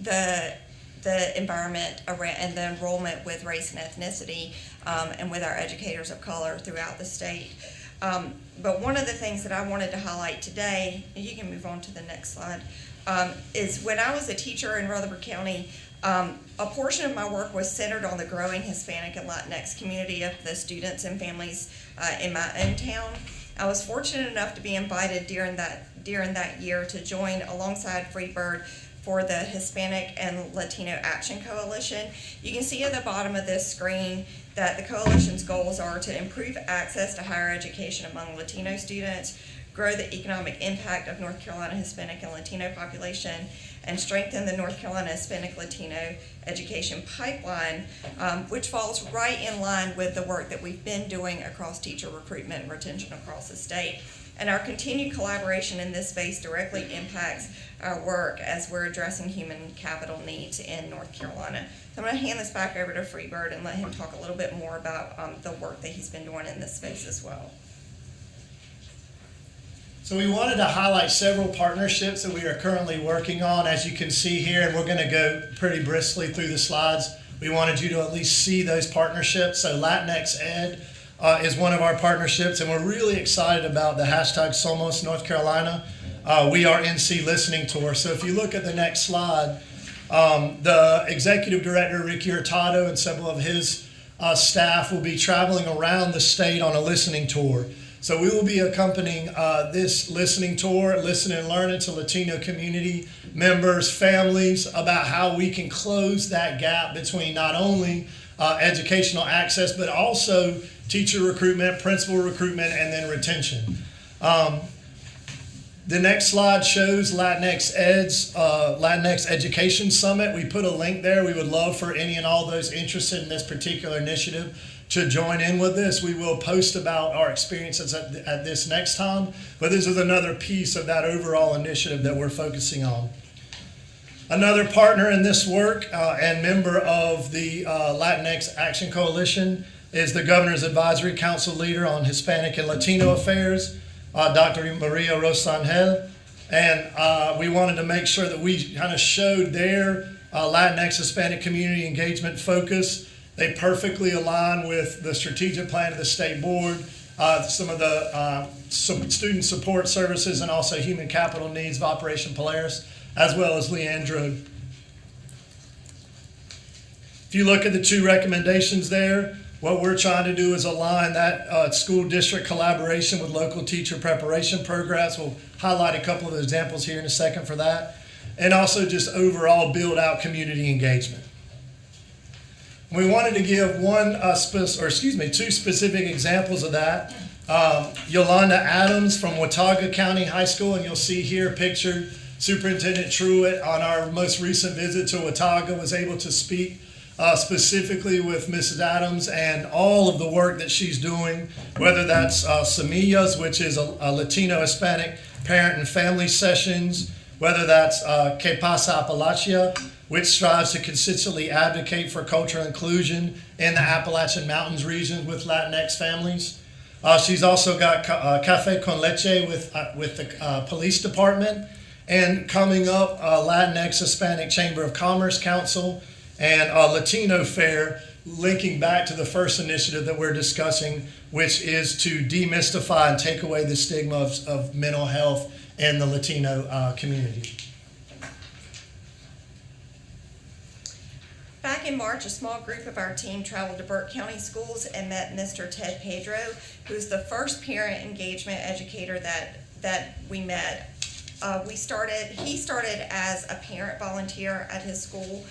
S9: the environment around, and the enrollment with race and ethnicity, and with our educators of color throughout the state. But one of the things that I wanted to highlight today, and you can move on to the next slide, is when I was a teacher in Rutherford County, a portion of my work was centered on the growing Hispanic and Latinx community of the students and families in my own town. I was fortunate enough to be invited during that year to join alongside Freebird for the Hispanic and Latino Action Coalition. You can see at the bottom of this screen that the coalition's goals are to improve access to higher education among Latino students, grow the economic impact of North Carolina Hispanic and Latino population, and strengthen the North Carolina Hispanic Latino education pipeline, which falls right in line with the work that we've been doing across teacher recruitment and retention across the state. And our continued collaboration in this space directly impacts our work as we're addressing human capital needs in North Carolina. So I'm going to hand this back over to Freebird and let him talk a little bit more about the work that he's been doing in this space as well.
S8: So we wanted to highlight several partnerships that we are currently working on. As you can see here, and we're going to go pretty briskly through the slides, we wanted you to at least see those partnerships. So Latinx Ed is one of our partnerships, and we're really excited about the hashtag Somos North Carolina. We are NC listening tour. So if you look at the next slide, the executive director, Ricky Hurtado, and several of his staff will be traveling around the state on a listening tour. So we will be accompanying this listening tour, listen and learning to Latino community members, families, about how we can close that gap between not only educational access, but also teacher recruitment, principal recruitment, and then retention. The next slide shows Latinx Ed's Latinx Education Summit. We put a link there. We would love for any and all those interested in this particular initiative to join in with this. We will post about our experiences at this next time, but this is another piece of that overall initiative that we're focusing on. Another partner in this work and member of the Latinx Action Coalition is the Governor's Advisory Council leader on Hispanic and Latino Affairs, Dr. Maria Rosangel. And we wanted to make sure that we kind of showed their Latinx Hispanic community engagement focus. They perfectly align with the strategic plan of the state board, some of the student support services, and also human capital needs of Operation Polaris, as well as Leandro. If you look at the two recommendations there, what we're trying to do is align that school district collaboration with local teacher preparation programs. We'll highlight a couple of examples here in a second for that. And also just overall build out community engagement. We wanted to give two specific examples of that. Yolanda Adams from Watauga County High School, and you'll see here pictured Superintendent Truitt on our most recent visit to Watauga was able to speak specifically with Mrs. Adams and all of the work that she's doing, whether that's Semillas, which is a Latino Hispanic parent and family sessions, whether that's Que Pasa Appalachia, which strives to consistently advocate for cultural inclusion in the Appalachian Mountains region with Latinx families. She's also got Café con Leche with the police department, and coming up, Latinx Hispanic Chamber of Commerce Council, and Latino Fair, linking back to the first initiative that we're discussing, which is to demystify and take away the stigma of mental health in the Latino community.
S9: Back in March, a small group of our team traveled to Burke County Schools and met Mr. Ted Pedro, who's the first parent engagement educator that we met. He started as a parent volunteer at his school,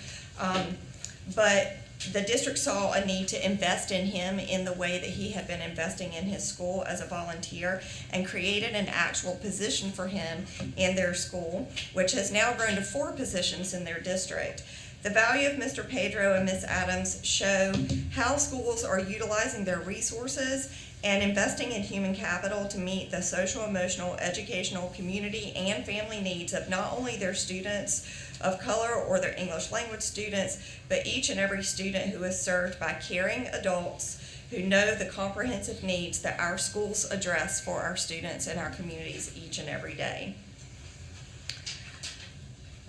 S9: but the district saw a need to invest in him in the way that he had been investing in his school as a volunteer, and created an actual position for him in their school, which has now grown to 4 positions in their district. The value of Mr. Pedro and Ms. Adams show how schools are utilizing their resources and investing in human capital to meet the social, emotional, educational, community, and family needs of not only their students of color or their English language students, but each and every student who is served by caring adults who know the comprehensive needs that our schools address for our students and our communities each and every day.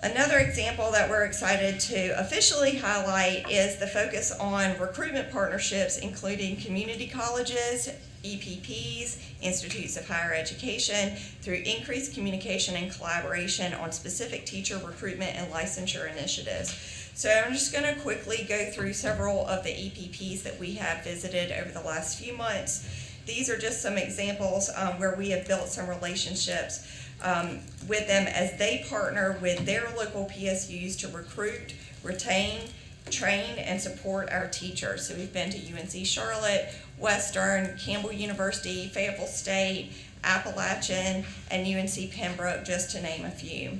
S9: Another example that we're excited to officially highlight is the focus on recruitment partnerships, including community colleges, EPPs, institutes of higher education, through increased communication and collaboration on specific teacher recruitment and licensure initiatives. So I'm just going to quickly go through several of the EPPs that we have visited over the last few months. These are just some examples where we have built some relationships with them as they partner with their local PSUs to recruit, retain, train, and support our teachers. So we've been to UNC Charlotte, Western, Campbell University, Fayetteville State, Appalachian, and UNC Pembroke, just to name a few.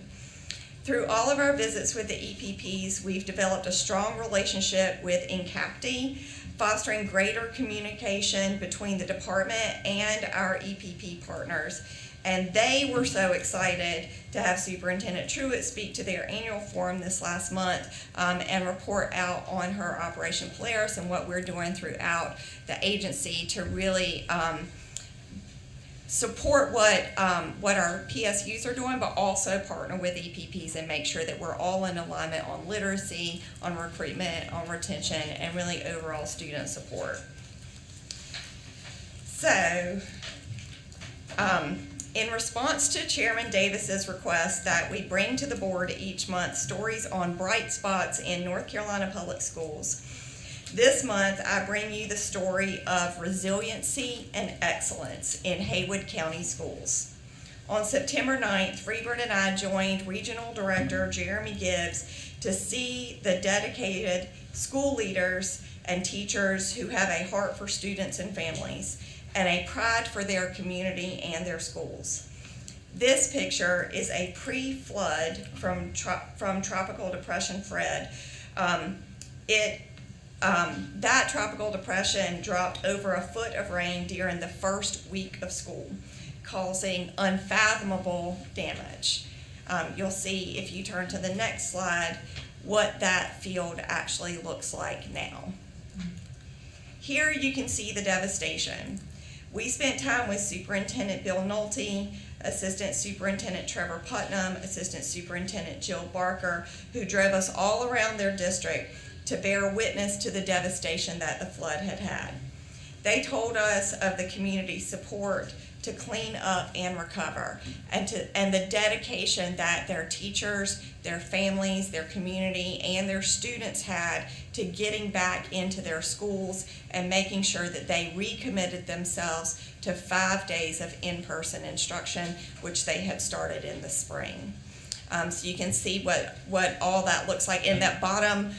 S9: Through all of our visits with the EPPs, we've developed a strong relationship with INCAPTI, fostering greater communication between the department and our EPP partners. And they were so excited to have Superintendent Truitt speak to their annual forum this last month and report out on her Operation Polaris and what we're doing throughout the agency to really support what our PSUs are doing, but also partner with EPPs and make sure that we're all in alignment on literacy, on recruitment, on retention, and really overall student support. So, in response to Chairman Davis's request that we bring to the board each month stories on bright spots in North Carolina public schools, this month I bring you the story of resiliency and excellence in Haywood County schools. On September 9th, Freeburn and I joined Regional Director Jeremy Gibbs to see the dedicated school leaders and teachers who have a heart for students and families and a pride for their community and their schools. This picture is a pre-flood from Tropical Depression Fred. That tropical depression dropped over a foot of rain during the first week of school, causing unfathomable damage. You'll see, if you turn to the next slide, what that field actually looks like now. Here you can see the devastation. We spent time with Superintendent Bill Nolte, Assistant Superintendent Trevor Putnam, Assistant Superintendent Jill Barker, who drove us all around their district to bear witness to the devastation that the flood had had. They told us of the community support to clean up and recover, and the dedication that their teachers, their families, their community, and their students had to getting back into their schools and making sure that they recommitted themselves to 5 days of in-person instruction, which they had started in the spring. So you can see what all that looks like. In that bottom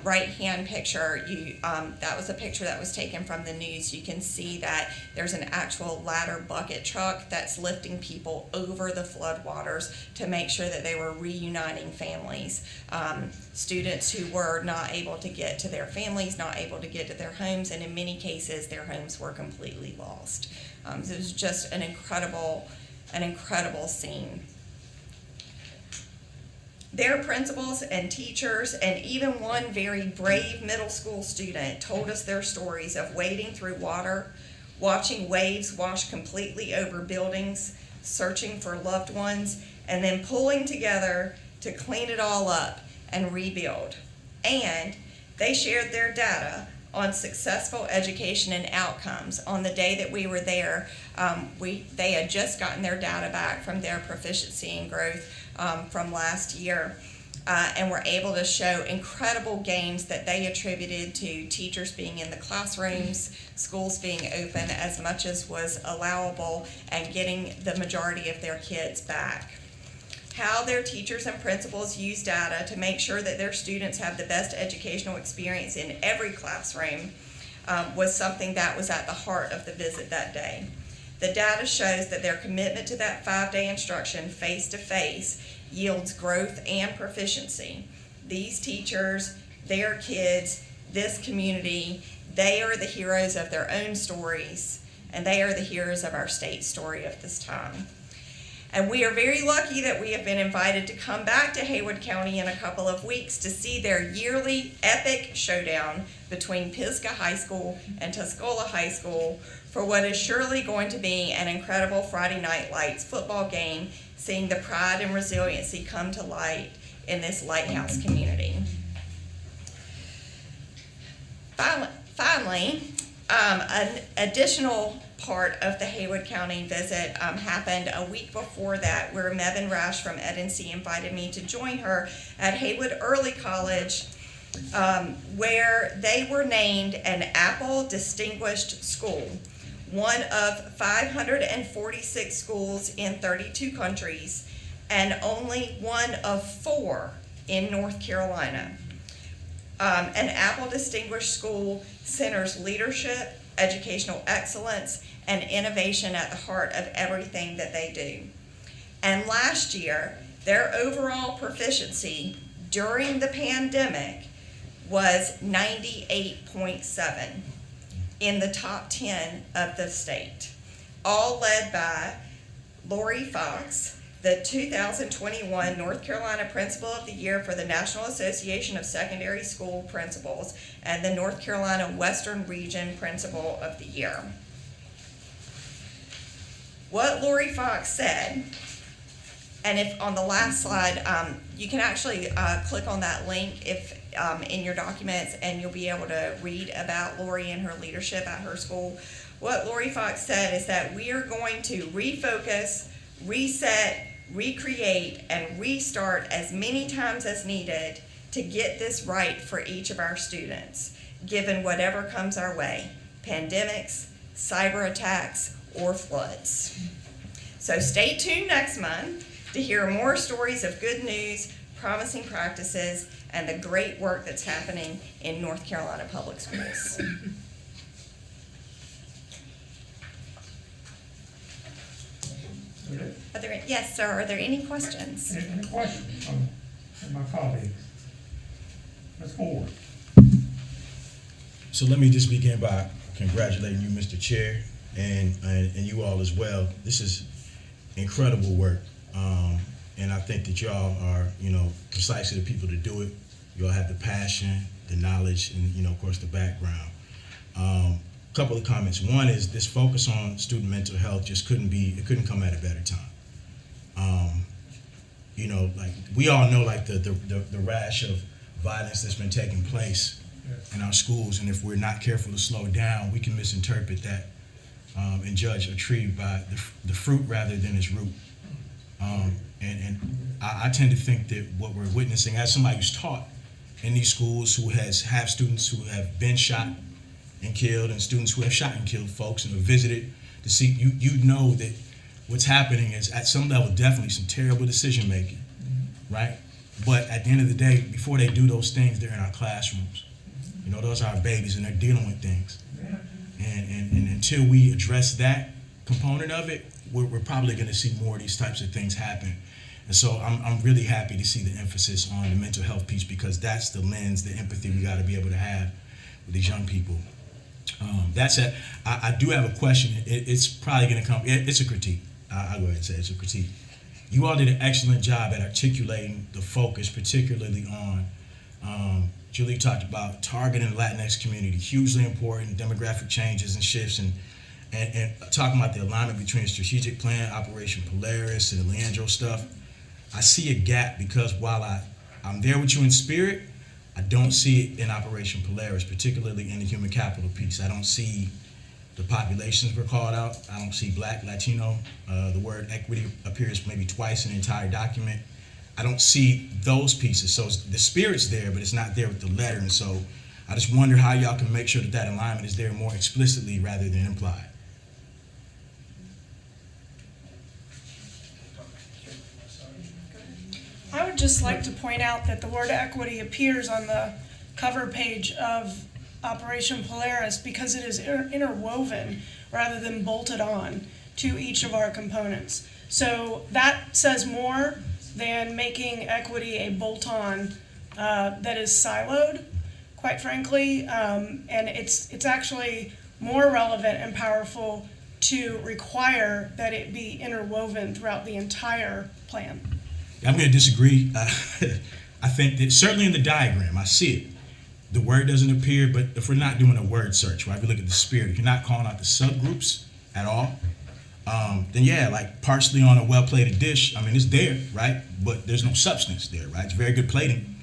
S9: right-hand picture, that was a picture that was taken from the news. You can see that there's an actual ladder bucket truck that's lifting people over the floodwaters to make sure that they were reuniting families. Students who were not able to get to their families, not able to get to their homes, and in many cases, their homes were completely lost. So it was just an incredible scene. Their principals and teachers and even one very brave middle school student told us their stories of wading through water, watching waves wash completely over buildings, searching for loved ones, and then pulling together to clean it all up and rebuild. And they shared their data on successful education and outcomes. On the day that we were there, they had just gotten their data back from their proficiency and growth from last year, and were able to show incredible gains that they attributed to teachers being in the classrooms, schools being open as much as was allowable, and getting the majority of their kids back. How their teachers and principals use data to make sure that their students have the best educational experience in every classroom was something that was at the heart of the visit that day. The data shows that their commitment to that 5-day instruction face-to-face yields growth and proficiency. these teachers, their kids, this community. They are the heroes of their own stories, and they are the heroes of our state story of this time. And we are very lucky that we have been invited to come back to Haywood County in a couple of weeks to see their yearly epic showdown between Pisgah High School and Tuscola High School for what is surely going to be an incredible Friday Night Lights football game, seeing the pride and resiliency come to light in this lighthouse community. Finally, an additional part of the Haywood County visit happened a week before that, where Mevin Rash from EDNC invited me to join her at Haywood Early College, where they were named an Apple Distinguished School, one of 546 schools in 32 countries, and only one of 4 in North Carolina. An Apple Distinguished School centers leadership, educational excellence, and innovation at the heart of everything that they do. And last year, their overall proficiency during the pandemic was 98.7 in the top 10 of the state, all led by Lori Fox, the 2021 North Carolina Principal of the Year for the National Association of Secondary School Principals, and the North Carolina Western Region Principal of the Year. What Lori Fox said, and if on the last slide, you can actually click on that link if in your documents, and you'll be able to read about Lori and her leadership at her school. What Lori Fox said is that we are going to refocus, reset, recreate, and restart as many times as needed to get this right for each of our students, given whatever comes our way, pandemics, cyber attacks, or floods. So stay tuned next month to hear more stories of good news, promising practices, and the great work that's happening in North Carolina Public Schools. Yes, sir, are there any questions?
S5: Any questions from my colleagues? Ms. Ford?
S3: So let me just begin by congratulating you, Mr. Chair, and you all as well. This is incredible work, and I think that y'all are, precisely the people to do it. Y'all have the passion, the knowledge, and of course, the background. Couple of comments. One is this focus on student mental health just couldn't come at a better time. Like we all know, like the rash of violence that's been taking place in our schools, and if we're not careful to slow down, we can misinterpret that and judge a tree by the fruit rather than its root. And I tend to think that what we're witnessing, as somebody who's taught in these schools, who have students who have been shot and killed, and students who have shot and killed folks, and have visited to see, you know that what's happening is at some level definitely some terrible decision making, right? But at the end of the day, before they do those things, they're in our classrooms. Those are our babies, and they're dealing with things. And until we address that component of it, we're probably going to see more of these types of things happen. And so I'm really happy to see the emphasis on the mental health piece, because that's the lens, the empathy we got to be able to have with these young people. That said, I do have a question. It's probably going to come. It's a critique. I'll go ahead and say it's a critique. You all did an excellent job at articulating the focus, particularly on, Julie talked about targeting the Latinx community, hugely important, demographic changes and shifts, and talking about the alignment between the strategic plan, Operation Polaris, and the Leandro stuff. I see a gap because while I'm there with you in spirit, I don't see it in Operation Polaris, particularly in the human capital piece. I don't see the populations were called out. I don't see Black, Latino. The word equity appears maybe twice in the entire document. I don't see those pieces. So the spirit's there, but it's not there with the letter. And so I just wonder how y'all can make sure that alignment is there more explicitly rather than implied.
S4: I would just like to point out that the word equity appears on the cover page of Operation Polaris because it is interwoven rather than bolted on to each of our components. So that says more than making equity a bolt-on that is siloed, quite frankly, and it's actually more relevant and powerful to require that it be interwoven throughout the entire plan.
S3: I'm going to disagree. I think that certainly in the diagram, I see it. The word doesn't appear, but if we're not doing a word search, right, we look at the spirit. If you're not calling out the subgroups at all, then yeah, like parsley on a well-plated dish, I mean, it's there, right? But there's no substance there, right? It's very good plating.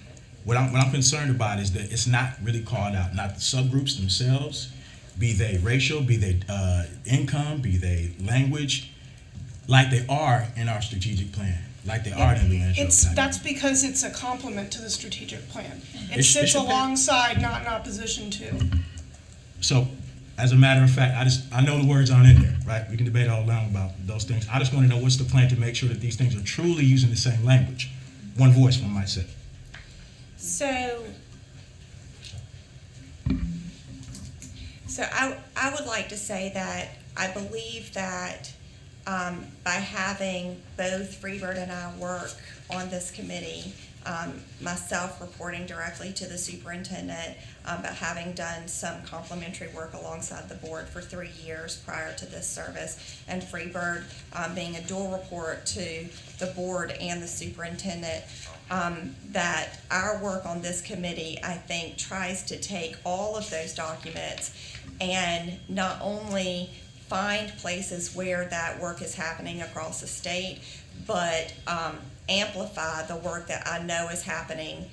S3: What I'm concerned about is that it's not really called out, not the subgroups themselves, be they racial, be they income, be they language, like they are in our strategic plan, like they are in the NGO.
S4: That's because it's a complement to the strategic plan. It
S3: It
S4: sits
S3: should be.
S4: alongside, not in opposition to.
S3: So, as a matter of fact, I know the words aren't in there, right? We can debate all along about those things. I just want to know what's the plan to make sure that these things are truly using the same language. One voice, one might say.
S9: So I would like to say that I believe that by having both Freebird and I work on this committee, myself reporting directly to the superintendent, but having done some complementary work alongside the board for 3 years prior to this service, and Freebird being a dual report to the board and the superintendent, that our work on this committee, I think, tries to take all of those documents and not only find places where that work is happening across the state, but amplify the work that I know is happening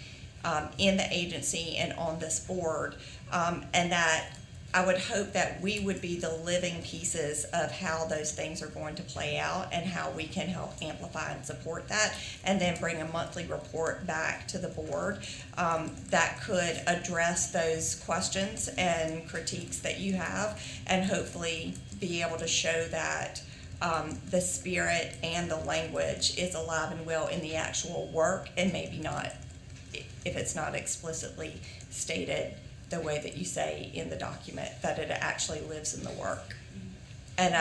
S9: in the agency and on this board, and that I would hope that we would be the living pieces of how those things are going to play out and how we can help amplify and support that, and then bring a monthly report back to the board that could address those questions and critiques that you have, and hopefully be able to show that the spirit and the language is alive and well in the actual work, and maybe not, if it's not explicitly stated the way that you say in the document, that it actually lives in the work. And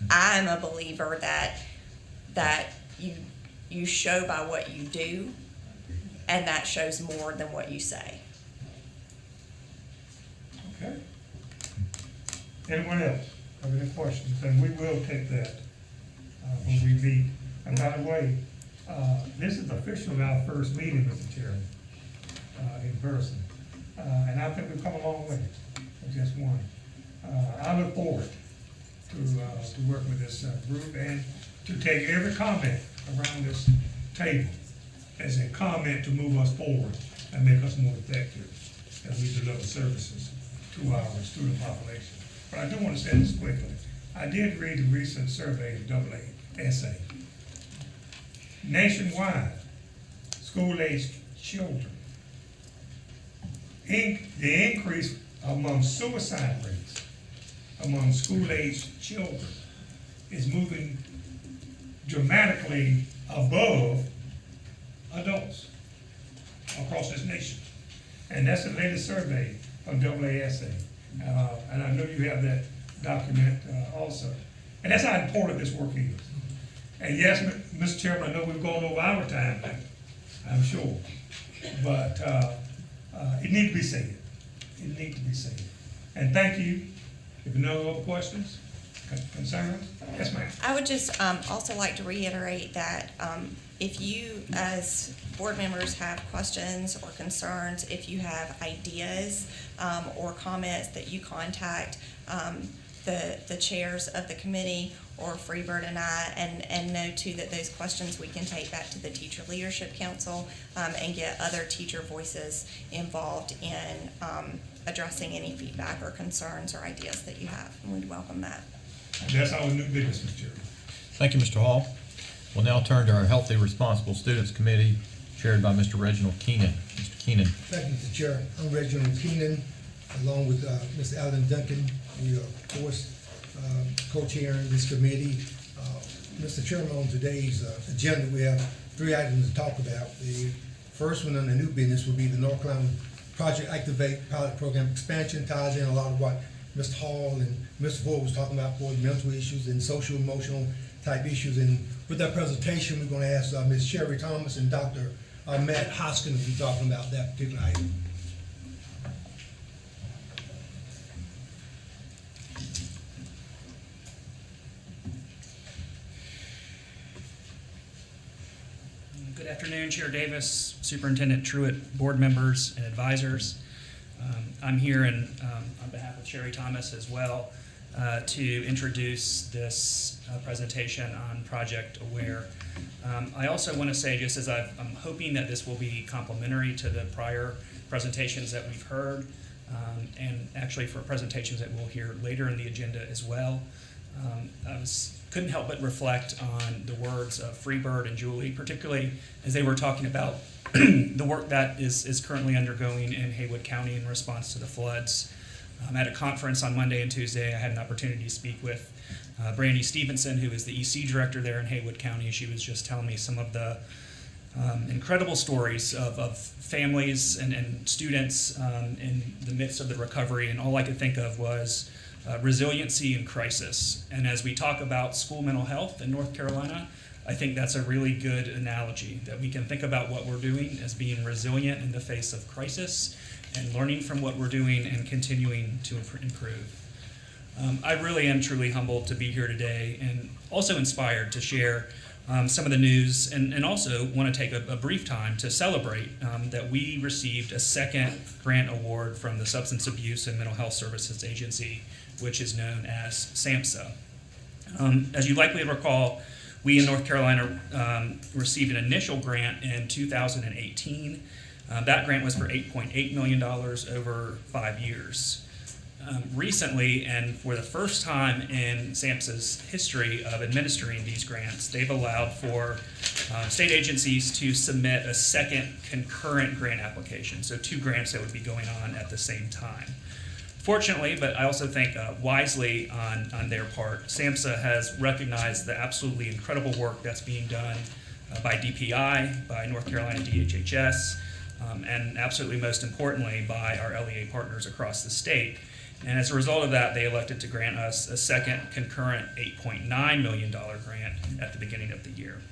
S9: I'm a believer that you show by what you do, and that shows more than what you say.
S5: Okay. Anyone else have any questions? And we will take that when we meet. And by the way, this is officially our first meeting, Mr. Chairman, in person. And I think we've come a long way, just one. I look forward to working with this group and to take every comment around this table as a comment to move us forward and make us more effective as we deliver services to our student population. But I do want to say this quickly. I did read the recent survey of AASA. Nationwide, school-aged children, the increase among suicide rates among school-aged children is moving dramatically above adults across this nation. And that's the latest survey of AASA. And I know you have that document also. And that's how important this work is. And yes, Mr. Chairman, I know we've gone over our time now, I'm sure. But it needs to be said. It needs to be said. And thank you. If you have no other questions, concerns? Yes, ma'am.
S9: I would just also like to reiterate that if you, as board members, have questions or concerns, if you have ideas or comments, that you contact the chairs of the committee or Freebird and I, and know too that those questions we can take back to the Teacher Leadership Council and get other teacher voices involved in addressing any feedback or concerns or ideas that you have, and we'd welcome that.
S5: And that's our new business, Mr. Chairman.
S6: Thank you, Mr. Hall. We'll now turn to our Healthy Responsible Students Committee, chaired by Mr. Reginald Keenan. Mr. Keenan.
S10: Thank you, Mr. Chair. I'm Reginald Keenan, along with Mr. Allen Duncan. We are, of course, co-chairing this committee. Mr. Chairman, on today's agenda, we have 3 items to talk about. The first one on the new business will be the North Carolina Project Activate Pilot Program expansion. Ties in a lot of what Mr. Hall and Mr. Ford was talking about for mental issues and social emotional type issues. And with that presentation, we're going to ask Ms. Sherry Thomas and Dr. Matt Hoskins will be talking about that particular item.
S11: Good afternoon, Chair Davis, Superintendent Truitt, board members and advisors. I'm here on behalf of Sherry Thomas as well to introduce this presentation on Project Aware. I also want to say, just as I'm hoping that this will be complementary to the prior presentations that we've heard, and actually for presentations that we'll hear later in the agenda as well. Couldn't help but reflect on the words of Freebird and Julie, particularly as they were talking about the work that is currently undergoing in Haywood County in response to the floods. At a conference on Monday and Tuesday, I had an opportunity to speak with Brandy Stevenson, who is the EC director there in Haywood County. She was just telling me some of the incredible stories of families and students in the midst of the recovery, and all I could think of was resiliency and crisis. And as we talk about school mental health in North Carolina, I think that's a really good analogy, that we can think about what we're doing as being resilient in the face of crisis and learning from what we're doing and continuing to improve. I really am truly humbled to be here today and also inspired to share some of the news, and also want to take a brief time to celebrate that we received a second grant award from the Substance Abuse and Mental Health Services Agency, which is known as SAMHSA. As you likely recall, we in North Carolina received an initial grant in 2018. That grant was for $8.8 million over 5 years. Recently, and for the first time in SAMHSA's history of administering these grants, they've allowed for state agencies to submit a second concurrent grant application, so 2 grants that would be going on at the same time. Fortunately, but I also think wisely on their part, SAMHSA has recognized the absolutely incredible work that's being done by DPI, by North Carolina DHHS, and absolutely most importantly by our LEA partners across the state. And as a result of that, they elected to grant us a second concurrent $8.9 million grant at the beginning of the year.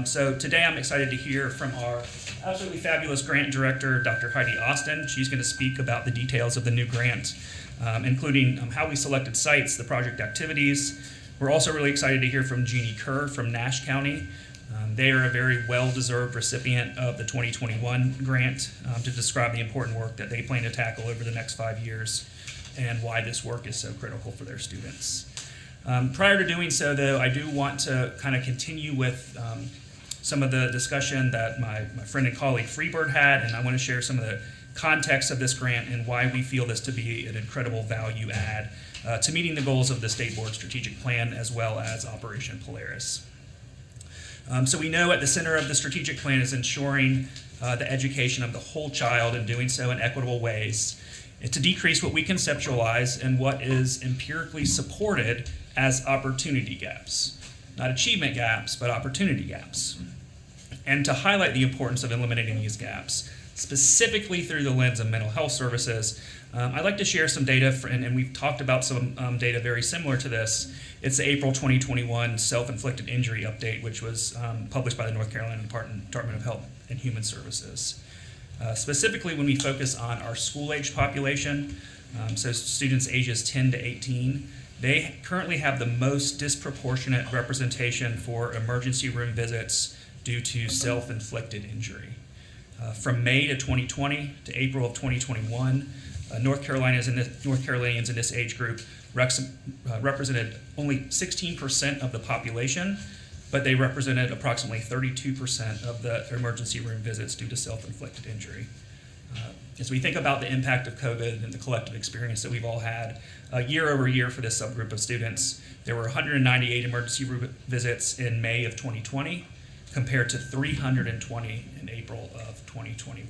S11: So today I'm excited to hear from our absolutely fabulous grant director, Dr. Heidi Austin. She's going to speak about the details of the new grant, including how we selected sites, the project activities. We're also really excited to hear from Jeannie Kerr from Nash County. They are a very well-deserved recipient of the 2021 grant to describe the important work that they plan to tackle over the next 5 years and why this work is so critical for their students. Prior to doing so, though, I do want to kind of continue with some of the discussion that my friend and colleague Freebird had, and I want to share some of the context of this grant and why we feel this to be an incredible value add to meeting the goals of the State Board Strategic Plan as well as Operation Polaris. So we know at the center of the strategic plan is ensuring the education of the whole child and doing so in equitable ways, and to decrease what we conceptualize and what is empirically supported as opportunity gaps. Not achievement gaps, but opportunity gaps. And to highlight the importance of eliminating these gaps, specifically through the lens of mental health services, I'd like to share some data, and we've talked about some data very similar to this. It's the April 2021 Self-Inflicted Injury Update, which was published by the North Carolina Department of Health and Human Services. Specifically, when we focus on our school-age population, so students ages 10 to 18, they currently have the most disproportionate representation for emergency room visits due to self-inflicted injury. From May to 2020 to April of 2021, North Carolinians in this age group represented only 16% of the population, but they represented approximately 32% of the emergency room visits due to self-inflicted injury. As we think about the impact of COVID and the collective experience that we've all had, year over year for this subgroup of students, there were 198 emergency room visits in May of 2020 compared to 320 in April of 2021.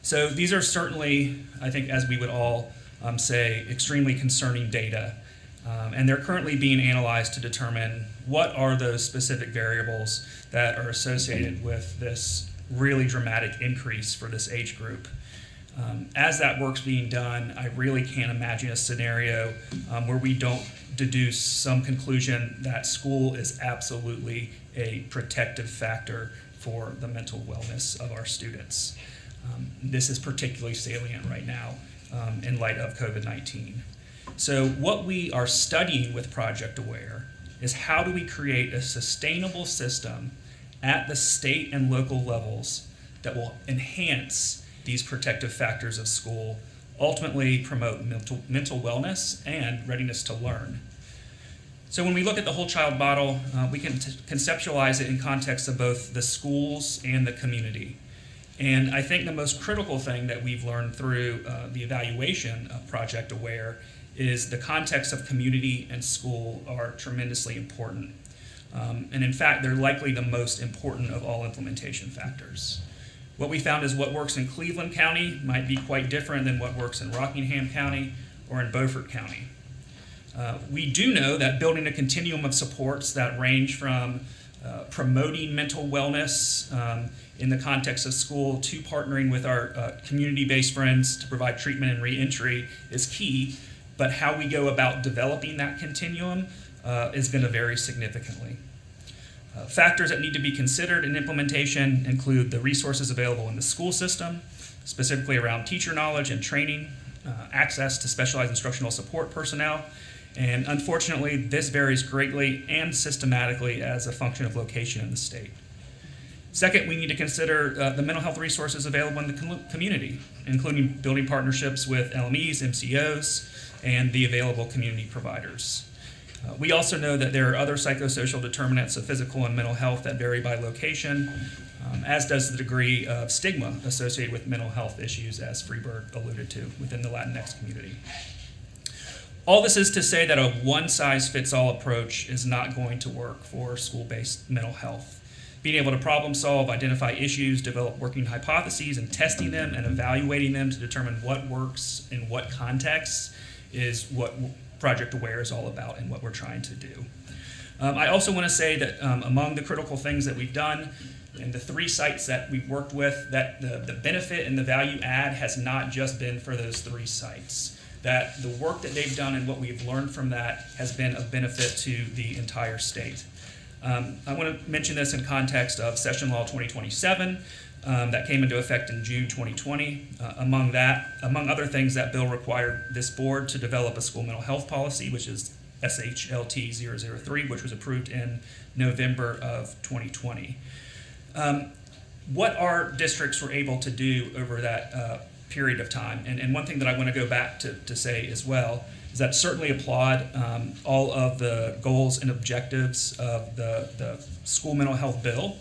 S11: So these are certainly, I think, as we would all say, extremely concerning data. And they're currently being analyzed to determine what are those specific variables that are associated with this really dramatic increase for this age group. As that work's being done, I really can't imagine a scenario where we don't deduce some conclusion that school is absolutely a protective factor for the mental wellness of our students. This is particularly salient right now in light of COVID-19. So what we are studying with Project Aware is how do we create a sustainable system at the state and local levels that will enhance these protective factors of school, ultimately promote mental wellness and readiness to learn. So when we look at the whole child model, we can conceptualize it in context of both the schools and the community. And I think the most critical thing that we've learned through the evaluation of Project Aware is the context of community and school are tremendously important. And in fact, they're likely the most important of all implementation factors. What we found is what works in Cleveland County might be quite different than what works in Rockingham County or in Beaufort County. We do know that building a continuum of supports that range from promoting mental wellness in the context of school to partnering with our community-based friends to provide treatment and reentry is key, but how we go about developing that continuum is going to vary significantly. Factors that need to be considered in implementation include the resources available in the school system, specifically around teacher knowledge and training, access to specialized instructional support personnel, and unfortunately, this varies greatly and systematically as a function of location in the state. Second, we need to consider the mental health resources available in the community, including building partnerships with LMEs, MCOs, and the available community providers. We also know that there are other psychosocial determinants of physical and mental health that vary by location, as does the degree of stigma associated with mental health issues, as Freeberg alluded to, within the Latinx community. All this is to say that a one-size-fits-all approach is not going to work for school-based mental health. Being able to problem solve, identify issues, develop working hypotheses, and testing them and evaluating them to determine what works in what contexts is what Project Aware is all about and what we're trying to do. I also want to say that among the critical things that we've done and the 3 sites that we've worked with, that the benefit and the value add has not just been for those 3 sites. That the work that they've done and what we've learned from that has been of benefit to the entire state. I want to mention this in context of Session Law 2027 that came into effect in June 2020. Among other things, that bill required this board to develop a school mental health policy, which is SHLT 003, which was approved in November of 2020. What our districts were able to do over that period of time. And one thing that I want to go back to say as well is that certainly applaud all of the goals and objectives of the school mental health bill.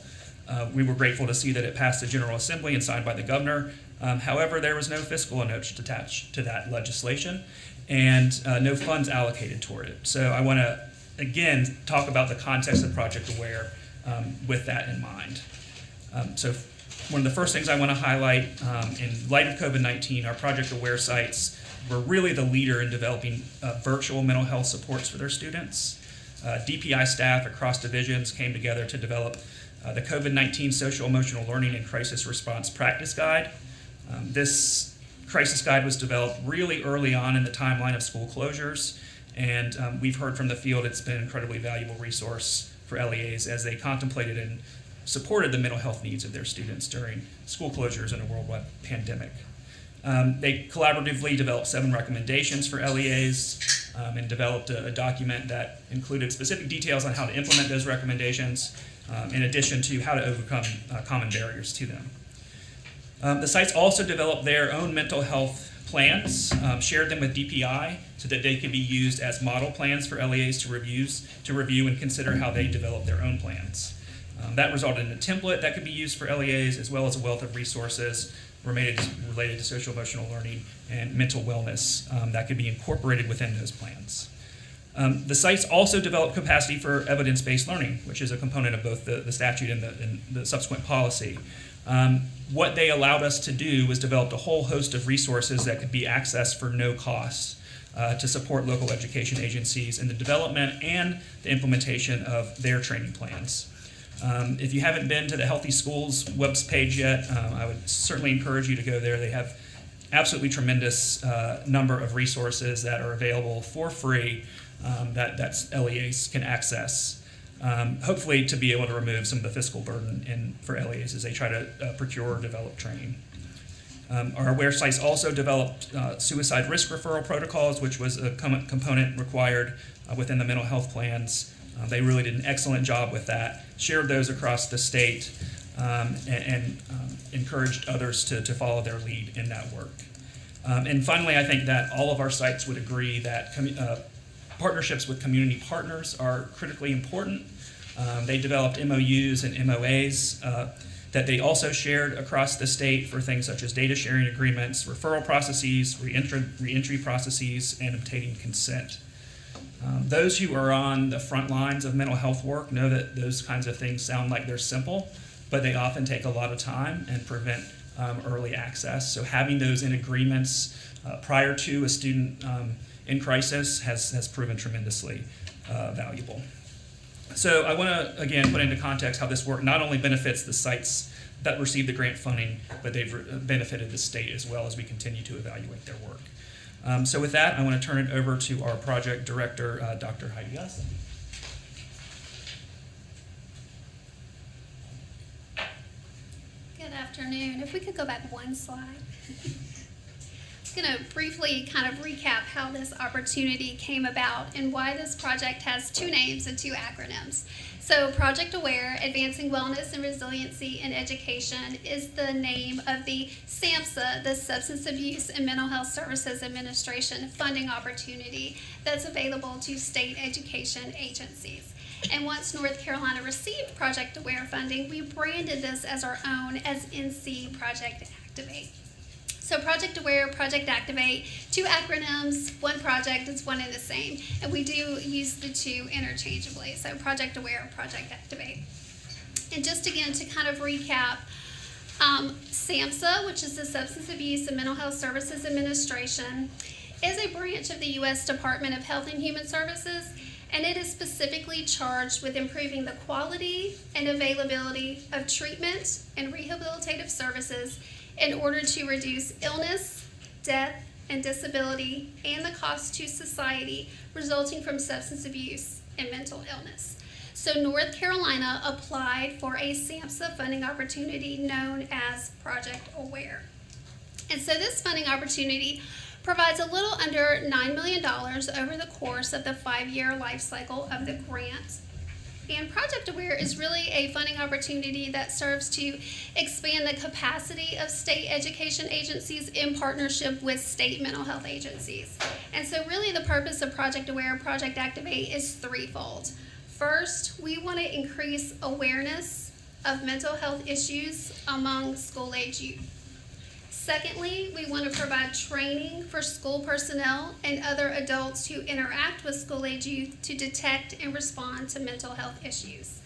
S11: We were grateful to see that it passed the General Assembly and signed by the governor. However, there was no fiscal note attached to that legislation and no funds allocated toward it. So I want to, again, talk about the context of Project Aware with that in mind. So one of the first things I want to highlight, in light of COVID-19, our Project Aware sites were really the leader in developing virtual mental health supports for their students. DPI staff across divisions came together to develop the COVID-19 Social Emotional Learning and Crisis Response Practice Guide. This crisis guide was developed really early on in the timeline of school closures, and we've heard from the field it's been an incredibly valuable resource for LEAs as they contemplated and supported the mental health needs of their students during school closures and a worldwide pandemic. They collaboratively developed 7 recommendations for LEAs and developed a document that included specific details on how to implement those recommendations, in addition to how to overcome common barriers to them. The sites also developed their own mental health plans, shared them with DPI so that they could be used as model plans for LEAs to review and consider how they develop their own plans. That resulted in a template that could be used for LEAs, as well as a wealth of resources related to social emotional learning and mental wellness that could be incorporated within those plans. The sites also developed capacity for evidence-based learning, which is a component of both the statute and the subsequent policy. What they allowed us to do was develop a whole host of resources that could be accessed for no cost to support local education agencies in the development and the implementation of their training plans. If you haven't been to the Healthy Schools web page yet, I would certainly encourage you to go there. They have absolutely tremendous number of resources that are available for free that LEAs can access. hopefully to be able to remove some of the fiscal burden for LEAs as they try to procure or develop training. Our AWARE sites also developed suicide risk referral protocols, which was a component required within the mental health plans. They really did an excellent job with that, shared those across the state, and encouraged others to follow their lead in that work. And finally, I think that all of our sites would agree that partnerships with community partners are critically important. They developed MOUs and MOAs that they also shared across the state for things such as data sharing agreements, referral processes, reentry processes, and obtaining consent. Those who are on the front lines of mental health work know that those kinds of things sound like they're simple, but they often take a lot of time and prevent early access. So having those in agreements prior to a student in crisis has proven tremendously valuable. So I want to, again, put into context how this work not only benefits the sites that receive the grant funding, but they've benefited the state as well as we continue to evaluate their work. So with that, I want to turn it over to our project director, Dr. Heidi Yassin.
S12: Good afternoon. If we could go back one slide. I'm going to briefly kind of recap how this opportunity came about and why this project has two names and two acronyms. So Project Aware, Advancing Wellness and Resiliency in Education, is the name of the SAMHSA, the Substance Abuse and Mental Health Services Administration funding opportunity that's available to state education agencies. And once North Carolina received Project Aware funding, we branded this as our own as NC Project Activate. So Project Aware, Project Activate, two acronyms, one project, it's one and the same. And we do use the two interchangeably. So Project Aware, Project Activate. And just again to kind of recap, SAMHSA, which is the Substance Abuse and Mental Health Services Administration, is a branch of the U.S. Department of Health and Human Services, and it is specifically charged with improving the quality and availability of treatment and rehabilitative services in order to reduce illness, death, and disability, and the cost to society resulting from substance abuse and mental illness. So North Carolina applied for a SAMHSA funding opportunity known as Project Aware. And so this funding opportunity provides a little under $9 million over the course of the 5-year life cycle of the grant. And Project Aware is really a funding opportunity that serves to expand the capacity of state education agencies in partnership with state mental health agencies. And so really the purpose of Project Aware, Project Activate is threefold. First, we want to increase awareness of mental health issues among school-age youth. Secondly, we want to provide training for school personnel and other adults who interact with school-age youth to detect and respond to mental health issues.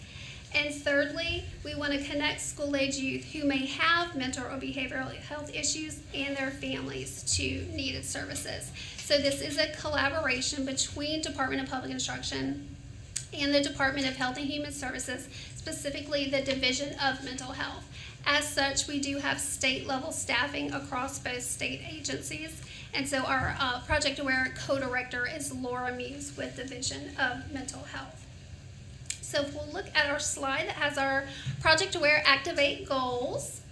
S12: And thirdly, we want to connect school-age youth who may have mental or behavioral health issues and their families to needed services. So this is a collaboration between Department of Public Instruction and the Department of Health and Human Services, specifically the Division of Mental Health. As such, we do have state-level staffing across both state agencies. And so our Project Aware co-director is Laura Muse with Division of Mental Health. So if we'll look at our slide that has our Project Aware Activate goals.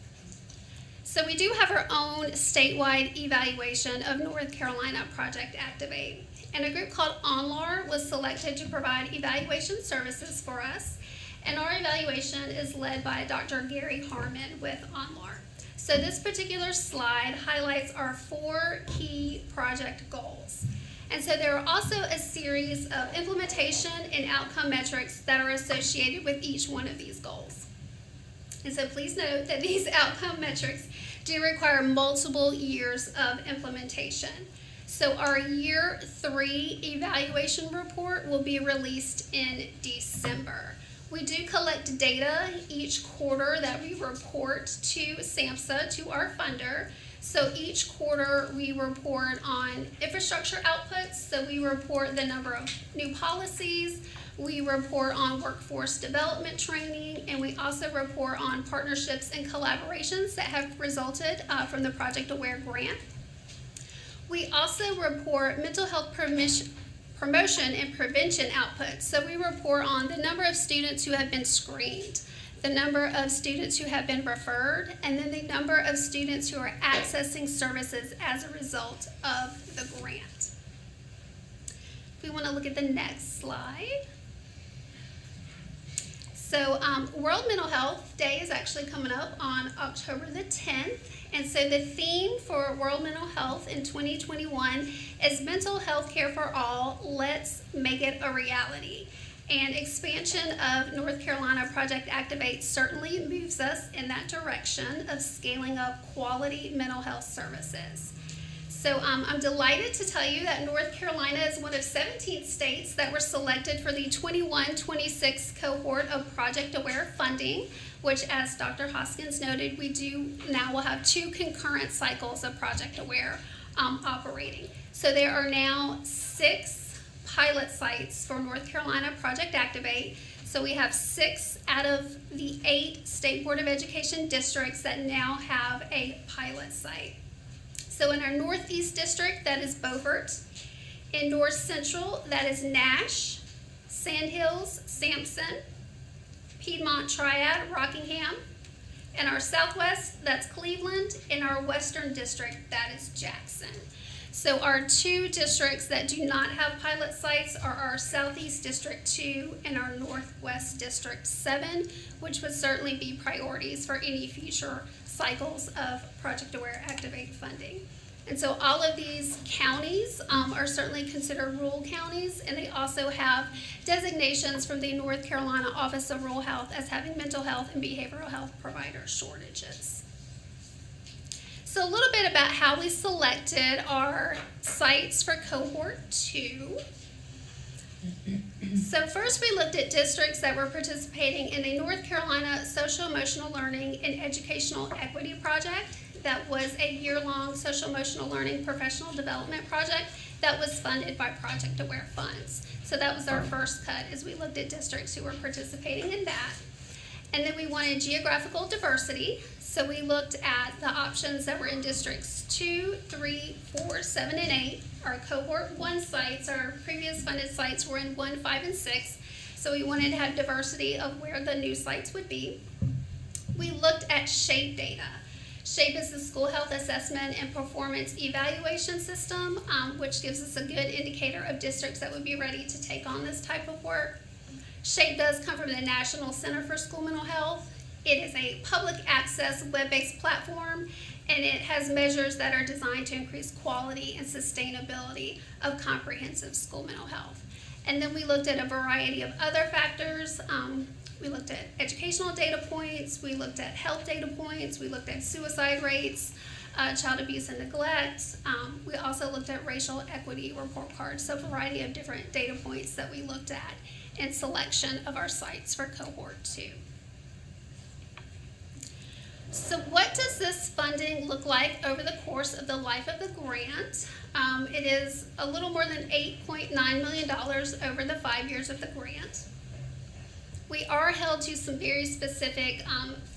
S12: So we do have our own statewide evaluation of North Carolina Project Activate. And a group called ONLAR was selected to provide evaluation services for us. And our evaluation is led by Dr. Gary Harmon with ONLAR. So this particular slide highlights our 4 key project goals. And so there are also a series of implementation and outcome metrics that are associated with each one of these goals. And so please note that these outcome metrics do require multiple years of implementation. So our year 3 evaluation report will be released in December. We do collect data each quarter that we report to SAMHSA, to our funder. So each quarter we report on infrastructure outputs. So we report the number of new policies, we report on workforce development training, and we also report on partnerships and collaborations that have resulted from the Project Aware grant. We also report mental health promotion and prevention output. So we report on the number of students who have been screened, the number of students who have been referred, and then the number of students who are accessing services as a result of the grant. We want to look at the next slide. So World Mental Health Day is actually coming up on October the 10th. And so the theme for World Mental Health in 2021 is Mental Health Care for All, Let's Make It a Reality. And expansion of North Carolina Project Activate certainly moves us in that direction of scaling up quality mental health services. So I'm delighted to tell you that North Carolina is one of 17 states that were selected for the 21-26 cohort of Project Aware funding, which, as Dr. Hoskins noted, we will have 2 concurrent cycles of Project Aware operating. So there are now 6 pilot sites for North Carolina Project Activate. So we have 6 out of the 8 State Board of Education districts that now have a pilot site. So in our Northeast District, that is Beaufort. In North Central, that is Nash, Sandhills, Sampson, Piedmont Triad, Rockingham. In our Southwest, that's Cleveland. In our Western District, that is Jackson. So our 2 districts that do not have pilot sites are our Southeast District 2 and our Northwest District 7, which would certainly be priorities for any future cycles of Project Aware Activate funding. And so all of these counties are certainly considered rural counties, and they also have designations from the North Carolina Office of Rural Health as having mental health and behavioral health provider shortages. So a little bit about how we selected our sites for cohort 2. So first we looked at districts that were participating in the North Carolina Social Emotional Learning and Educational Equity Project. That was a year-long social emotional learning professional development project that was funded by Project Aware funds. So that was our first cut as we looked at districts who were participating in that. And then we wanted geographical diversity. So we looked at the options that were in districts 2, 3, 4, 7, and 8. Our cohort 1 sites, our previous funded sites were in 1, 5, and 6. So we wanted to have diversity of where the new sites would be. We looked at SHAPE data. SHAPE is the School Health Assessment and Performance Evaluation System, which gives us a good indicator of districts that would be ready to take on this type of work. SHAPE does come from the National Center for School Mental Health. It is a public access web-based platform, and it has measures that are designed to increase quality and sustainability of comprehensive school mental health. And then we looked at a variety of other factors. We looked at educational data points, we looked at health data points, we looked at suicide rates, child abuse and neglect. We also looked at racial equity report cards, so a variety of different data points that we looked at in selection of our sites for cohort 2. So what does this funding look like over the course of the life of the grant? It is a little more than $8.9 million over the 5 years of the grant. We are held to some very specific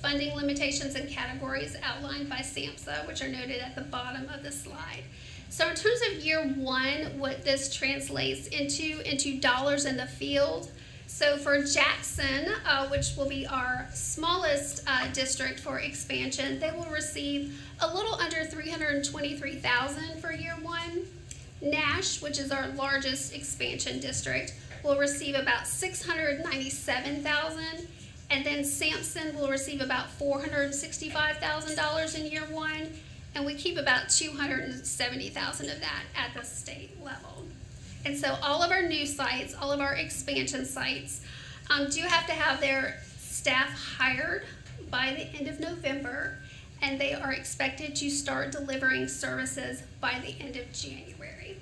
S12: funding limitations and categories outlined by SAMHSA, which are noted at the bottom of the slide. So in terms of year 1, what this translates into dollars in the field. So for Jackson, which will be our smallest district for expansion, they will receive a little under $323,000 for year 1. Nash, which is our largest expansion district, will receive about $697,000, and then Sampson will receive about $465,000 in year 1, and we keep about $270,000 of that at the state level. And so all of our new sites, all of our expansion sites, do have to have their staff hired by the end of November, and they are expected to start delivering services by the end of January.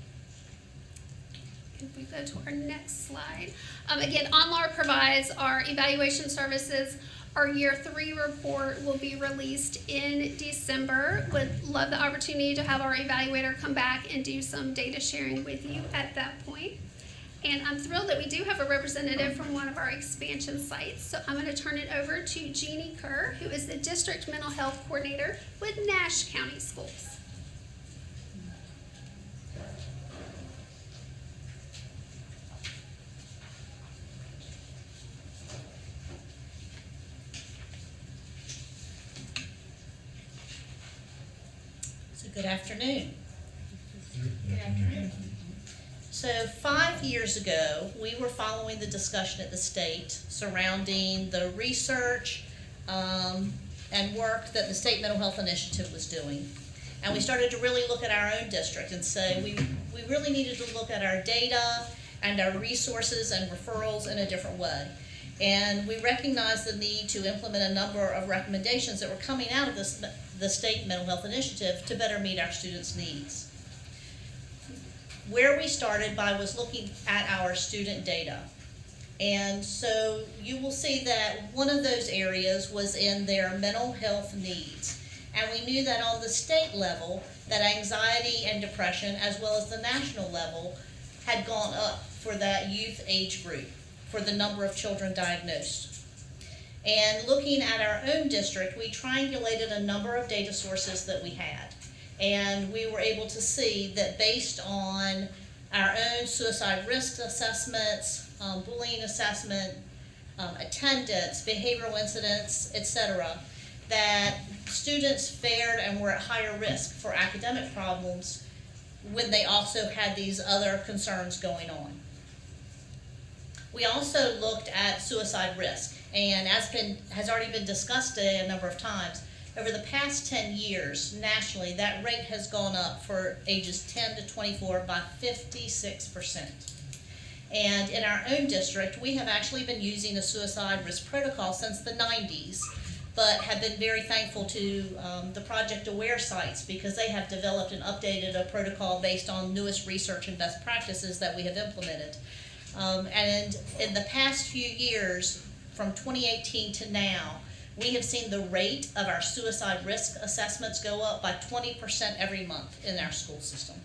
S12: If we go to our next slide. Again, ONLAR provides our evaluation services. Our year 3 report will be released in December. Would love the opportunity to have our evaluator come back and do some data sharing with you at that point. And I'm thrilled that we do have a representative from one of our expansion sites. So I'm going to turn it over to Jeannie Kerr, who is the District Mental Health Coordinator with Nash County Schools.
S13: Good afternoon. Good afternoon. So 5 years ago, we were following the discussion at the state surrounding the research and work that the State Mental Health Initiative was doing. And we started to really look at our own district and say we really needed to look at our data and our resources and referrals in a different way. And we recognized the need to implement a number of recommendations that were coming out of the State Mental Health Initiative to better meet our students' needs. Where we started by was looking at our student data. And so you will see that one of those areas was in their mental health needs. And we knew that on the state level, that anxiety and depression, as well as the national level, had gone up for that youth age group, for the number of children diagnosed. And looking at our own district, we triangulated a number of data sources that we had. And we were able to see that based on our own suicide risk assessments, bullying assessment, attendance, behavioral incidents, etc., that students fared and were at higher risk for academic problems when they also had these other concerns going on. We also looked at suicide risk, and as has already been discussed today a number of times, over the past 10 years, nationally, that rate has gone up for ages 10 to 24 by 56%. And in our own district, we have actually been using a suicide risk protocol since the 90s, but have been very thankful to the Project Aware sites because they have developed and updated a protocol based on newest research and best practices that we have implemented. And in the past few years, from 2018 to now, we have seen the rate of our suicide risk assessments go up by 20% every month in our school system.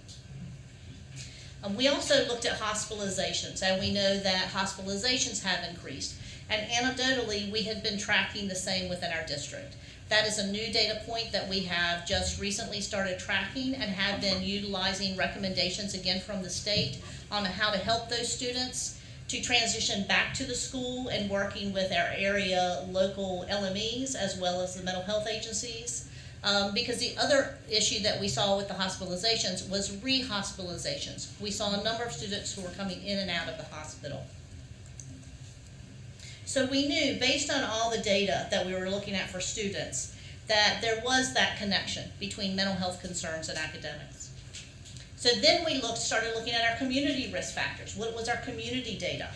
S13: We also looked at hospitalizations, and we know that hospitalizations have increased. And anecdotally, we have been tracking the same within our district. That is a new data point that we have just recently started tracking and have been utilizing recommendations again from the state on how to help those students to transition back to the school and working with our area local LMEs as well as the mental health agencies. Because the other issue that we saw with the hospitalizations was rehospitalizations. We saw a number of students who were coming in and out of the hospital. So we knew, based on all the data that we were looking at for students, that there was that connection between mental health concerns and academics. So then we started looking at our community risk factors. What was our community data?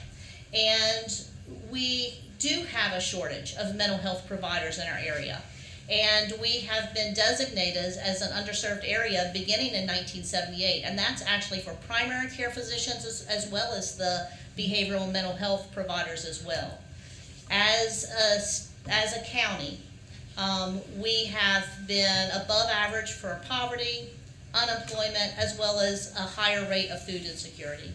S13: And we do have a shortage of mental health providers in our area. And we have been designated as an underserved area beginning in 1978. And that's actually for primary care physicians as well as the behavioral and mental health providers as well. As a county, we have been above average for poverty, unemployment, as well as a higher rate of food insecurity.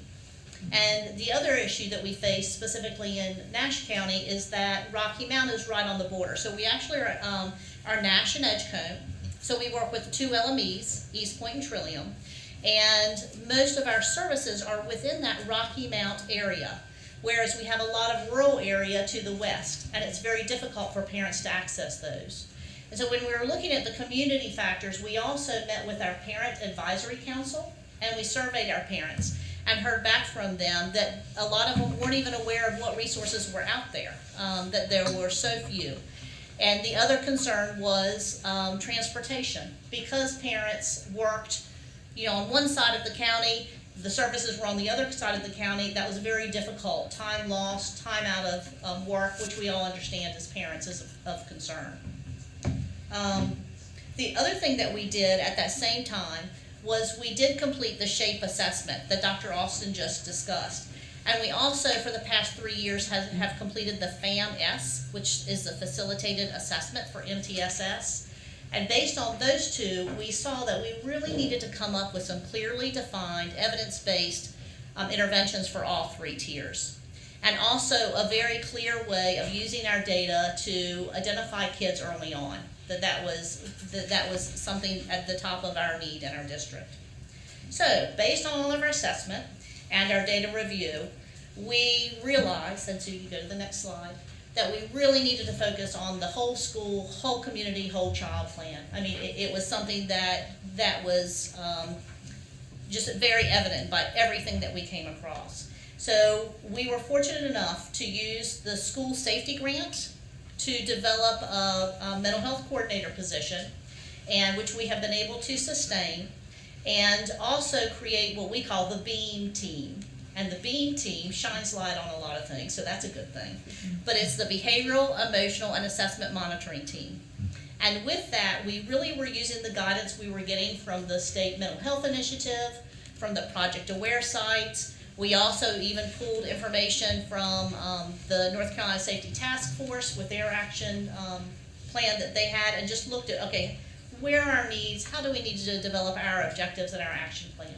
S13: And the other issue that we face specifically in Nash County is that Rocky Mount is right on the border. So we actually are Nash and Edgecombe. So we work with 2 LMEs, East Point and Trillium. And most of our services are within that Rocky Mount area, whereas we have a lot of rural area to the west, and it's very difficult for parents to access those. And so when we were looking at the community factors, we also met with our Parent Advisory Council, and we surveyed our parents and heard back from them that a lot of them weren't even aware of what resources were out there, that there were so few. And the other concern was transportation. Because parents worked, on one side of the county, the services were on the other side of the county, that was very difficult. Time lost, time out of work, which we all understand as parents is of concern. The other thing that we did at that same time was we did complete the SHAPE assessment that Dr. Austin just discussed. And we also, for the past 3 years, have completed the FAM-S, which is the Facilitated Assessment for MTSS. And based on those two, we saw that we really needed to come up with some clearly defined, evidence-based interventions for all 3 tiers. And also a very clear way of using our data to identify kids early on, that was something at the top of our need in our district. So based on all of our assessment and our data review, we realized, and so you can go to the next slide, that we really needed to focus on the whole school, whole community, whole child plan. I mean, it was something that was just very evident by everything that we came across. So we were fortunate enough to use the school safety grant to develop a mental health coordinator position, and which we have been able to sustain, and also create what we call the BEAM team. And the BEAM team shines light on a lot of things, so that's a good thing. But it's the Behavioral, Emotional, and Assessment Monitoring Team. And with that, we really were using the guidance we were getting from the State Mental Health Initiative, from the Project Aware sites. We also even pulled information from the North Carolina Safety Task Force with their action plan that they had, and just looked at, okay, where are our needs, how do we need to develop our objectives and our action plan?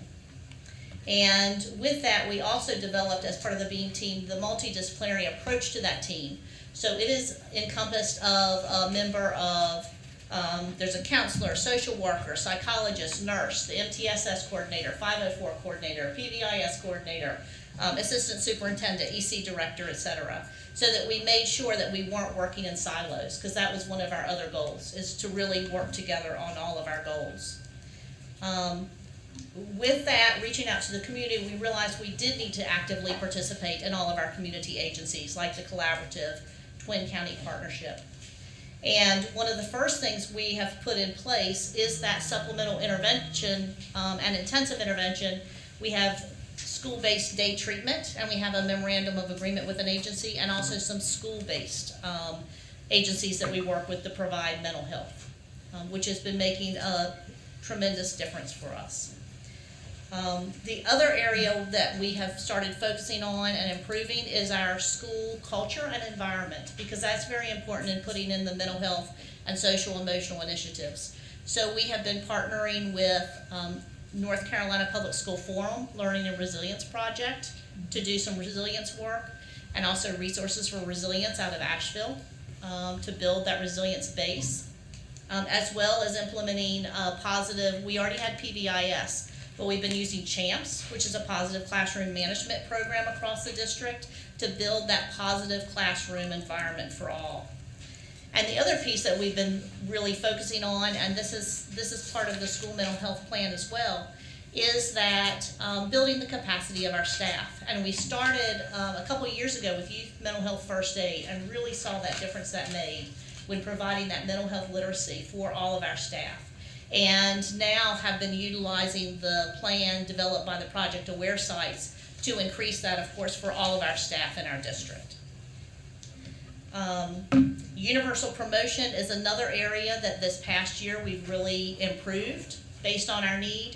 S13: And with that, we also developed, as part of the BEAM team, the multidisciplinary approach to that team. So it is encompassed of a member of, there's a counselor, social worker, psychologist, nurse, the MTSS coordinator, 504 coordinator, PBIS coordinator, assistant superintendent, EC director, etc. So that we made sure that we weren't working in silos, because that was one of our other goals, is to really work together on all of our goals. With that, reaching out to the community, we realized we did need to actively participate in all of our community agencies, like the Collaborative, Twin County Partnership. And one of the first things we have put in place is that supplemental intervention and intensive intervention. We have school-based day treatment, and we have a memorandum of agreement with an agency, and also some school-based agencies that we work with to provide mental health, which has been making a tremendous difference for us. The other area that we have started focusing on and improving is our school culture and environment, because that's very important in putting in the mental health and social emotional initiatives. So we have been partnering with North Carolina Public School Forum Learning and Resilience Project to do some resilience work, and also Resources for Resilience out of Asheville to build that resilience base, as well as implementing positive, we already had PBIS, but we've been using CHAMPS, which is a positive classroom management program across the district, to build that positive classroom environment for all. And the other piece that we've been really focusing on, and this is part of the school mental health plan as well, is that building the capacity of our staff. And we started a couple of years ago with Youth Mental Health First Aid, and really saw that difference that made when providing that mental health literacy for all of our staff. And now have been utilizing the plan developed by the Project Aware sites to increase that, of course, for all of our staff in our district. Universal promotion is another area that this past year we've really improved based on our need.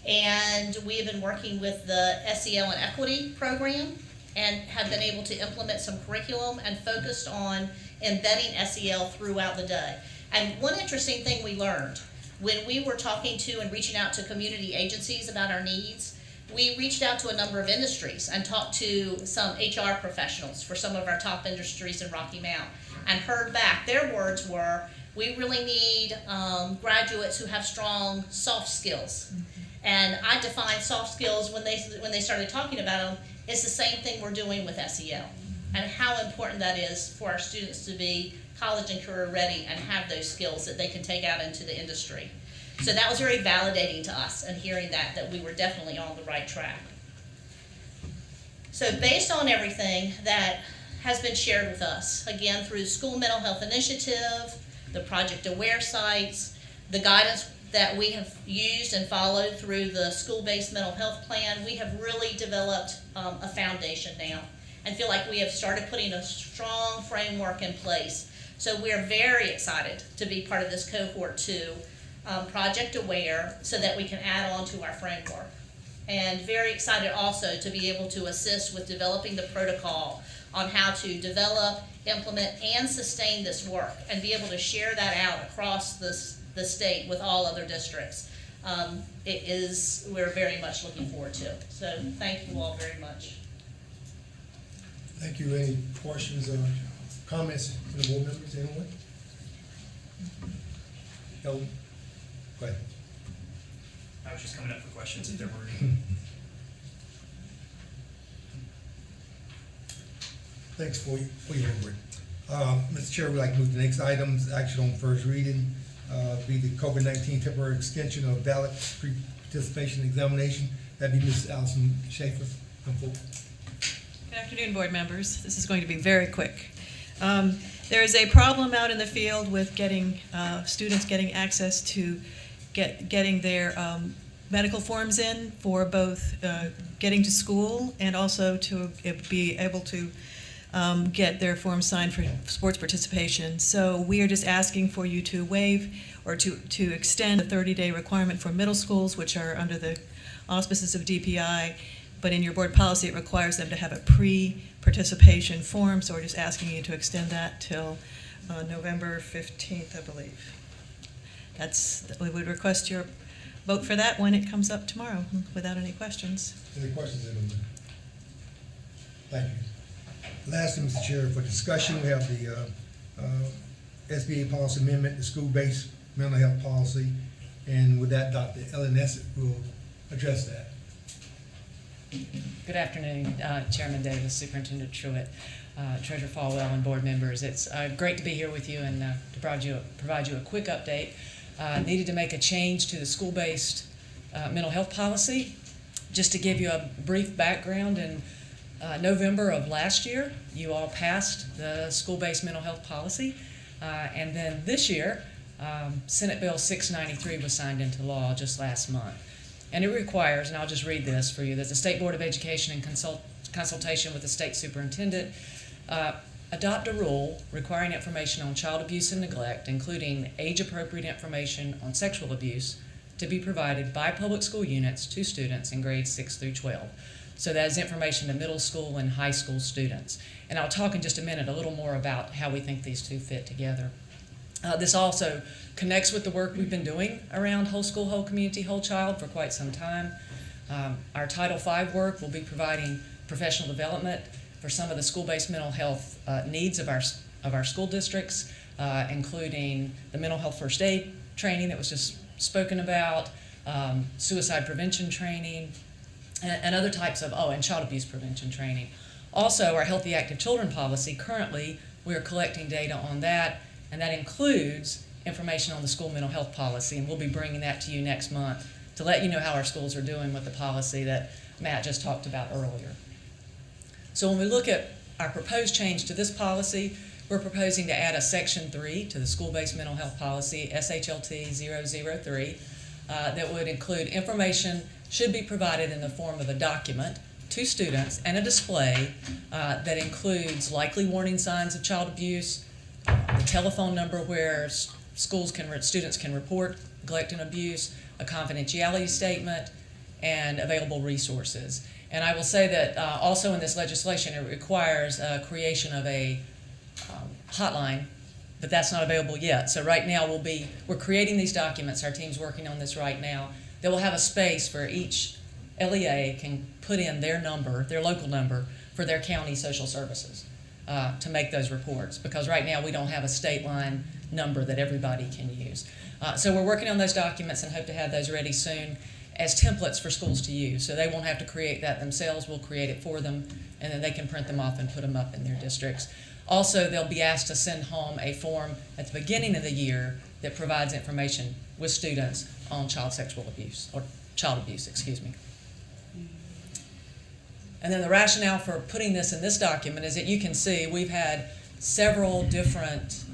S13: And we have been working with the SEL and Equity program, and have been able to implement some curriculum and focused on embedding SEL throughout the day. And one interesting thing we learned, when we were talking to and reaching out to community agencies about our needs, we reached out to a number of industries and talked to some HR professionals for some of our top industries in Rocky Mount, and heard back, their words were, we really need graduates who have strong soft skills. And I defined soft skills when they started talking about them, it's the same thing we're doing with SEL, and how important that is for our students to be college and career ready and have those skills that they can take out into the industry. So that was very validating to us, and hearing that we were definitely on the right track. So based on everything that has been shared with us, again, through the School Mental Health Initiative, the Project Aware sites, the guidance that we have used and followed through the school-based mental health plan, we have really developed a foundation now, and feel like we have started putting a strong framework in place. So we're very excited to be part of this cohort 2, Project Aware, so that we can add on to our framework. And very excited also to be able to assist with developing the protocol on how to develop, implement, and sustain this work, and be able to share that out across the state with all other districts. We're very much looking forward to it. So thank you all very much.
S10: Thank you. Any questions or comments from the board members, anyone? No? Go ahead.
S11: I was just coming up for questions if there were.
S10: Thanks for your work. Mr. Chair, we'd like to move to the next item, action on first reading, be the COVID-19 temporary extension of ballot pre-participation examination. That'd be Ms. Allison Schaefer. Come forward.
S14: Good afternoon, board members. This is going to be very quick. There is a problem out in the field with getting students getting access to getting their medical forms in for both getting to school and also to be able to get their forms signed for sports participation. So we are just asking for you to waive or to extend the 30-day requirement for middle schools, which are under the auspices of DPI, but in your board policy it requires them to have a pre-participation form, so we're just asking you to extend that till November 15th, I believe. We would request your vote for that when it comes up tomorrow, without any questions.
S10: Any questions, gentlemen? Thank you. Lastly, Mr. Chair, for discussion, we have the SBA policy amendment, the school-based mental health policy, and with that, Dr. ELLIS will address that.
S15: Good afternoon, Chairman Davis, Superintendent Truitt, Treasurer Falwell, and board members. It's great to be here with you and to provide you a quick update. Needed to make a change to the school-based mental health policy. Just to give you a brief background, in November of last year, you all passed the school-based mental health policy, and then this year, Senate Bill 693 was signed into law just last month. And it requires, and I'll just read this for you, that the State Board of Education, in consultation with the state superintendent, adopt a rule requiring information on child abuse and neglect, including age-appropriate information on sexual abuse, to be provided by public school units to students in grades 6 through 12. So that is information to middle school and high school students. And I'll talk in just a minute a little more about how we think these two fit together. This also connects with the work we've been doing around whole school, whole community, whole child for quite some time. Our Title V work will be providing professional development for some of the school-based mental health needs of our school districts, including the mental health first aid training that was just spoken about, suicide prevention training, and other types of, and child abuse prevention training. Also, our Healthy Active Children policy, currently we are collecting data on that, and that includes information on the school mental health policy, and we'll be bringing that to you next month to let you know how our schools are doing with the policy that Matt just talked about earlier. So when we look at our proposed change to this policy, we're proposing to add a Section 3 to the school-based mental health policy, SHLT 003, that would include information should be provided in the form of a document to students and a display that includes likely warning signs of child abuse, the telephone number where students can report neglect and abuse, a confidentiality statement, and available resources. And I will say that also in this legislation, it requires creation of a hotline, but that's not available yet. So right now we're creating these documents. Our team's working on this right now. That will have a space where each LEA can put in their number, their local number, for their county social services to make those reports. Because right now we don't have a state line number that everybody can use. So we're working on those documents and hope to have those ready soon as templates for schools to use. So they won't have to create that themselves. We'll create it for them, and then they can print them off and put them up in their districts. Also, they'll be asked to send home a form at the beginning of the year that provides information with students on child sexual abuse, or child abuse, excuse me. And then the rationale for putting this in this document is that you can see we've had several different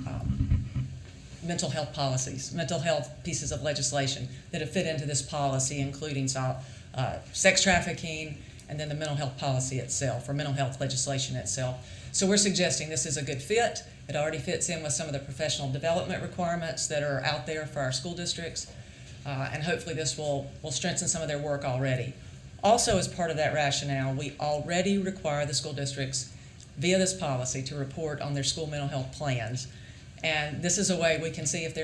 S15: mental health policies, mental health pieces of legislation that have fit into this policy, including sex trafficking, and then the mental health policy itself, or mental health legislation itself. So we're suggesting this is a good fit. It already fits in with some of the professional development requirements that are out there for our school districts, and hopefully this will strengthen some of their work already. Also, as part of that rationale, we already require the school districts via this policy to report on their school mental health plans. And this is a way we can see if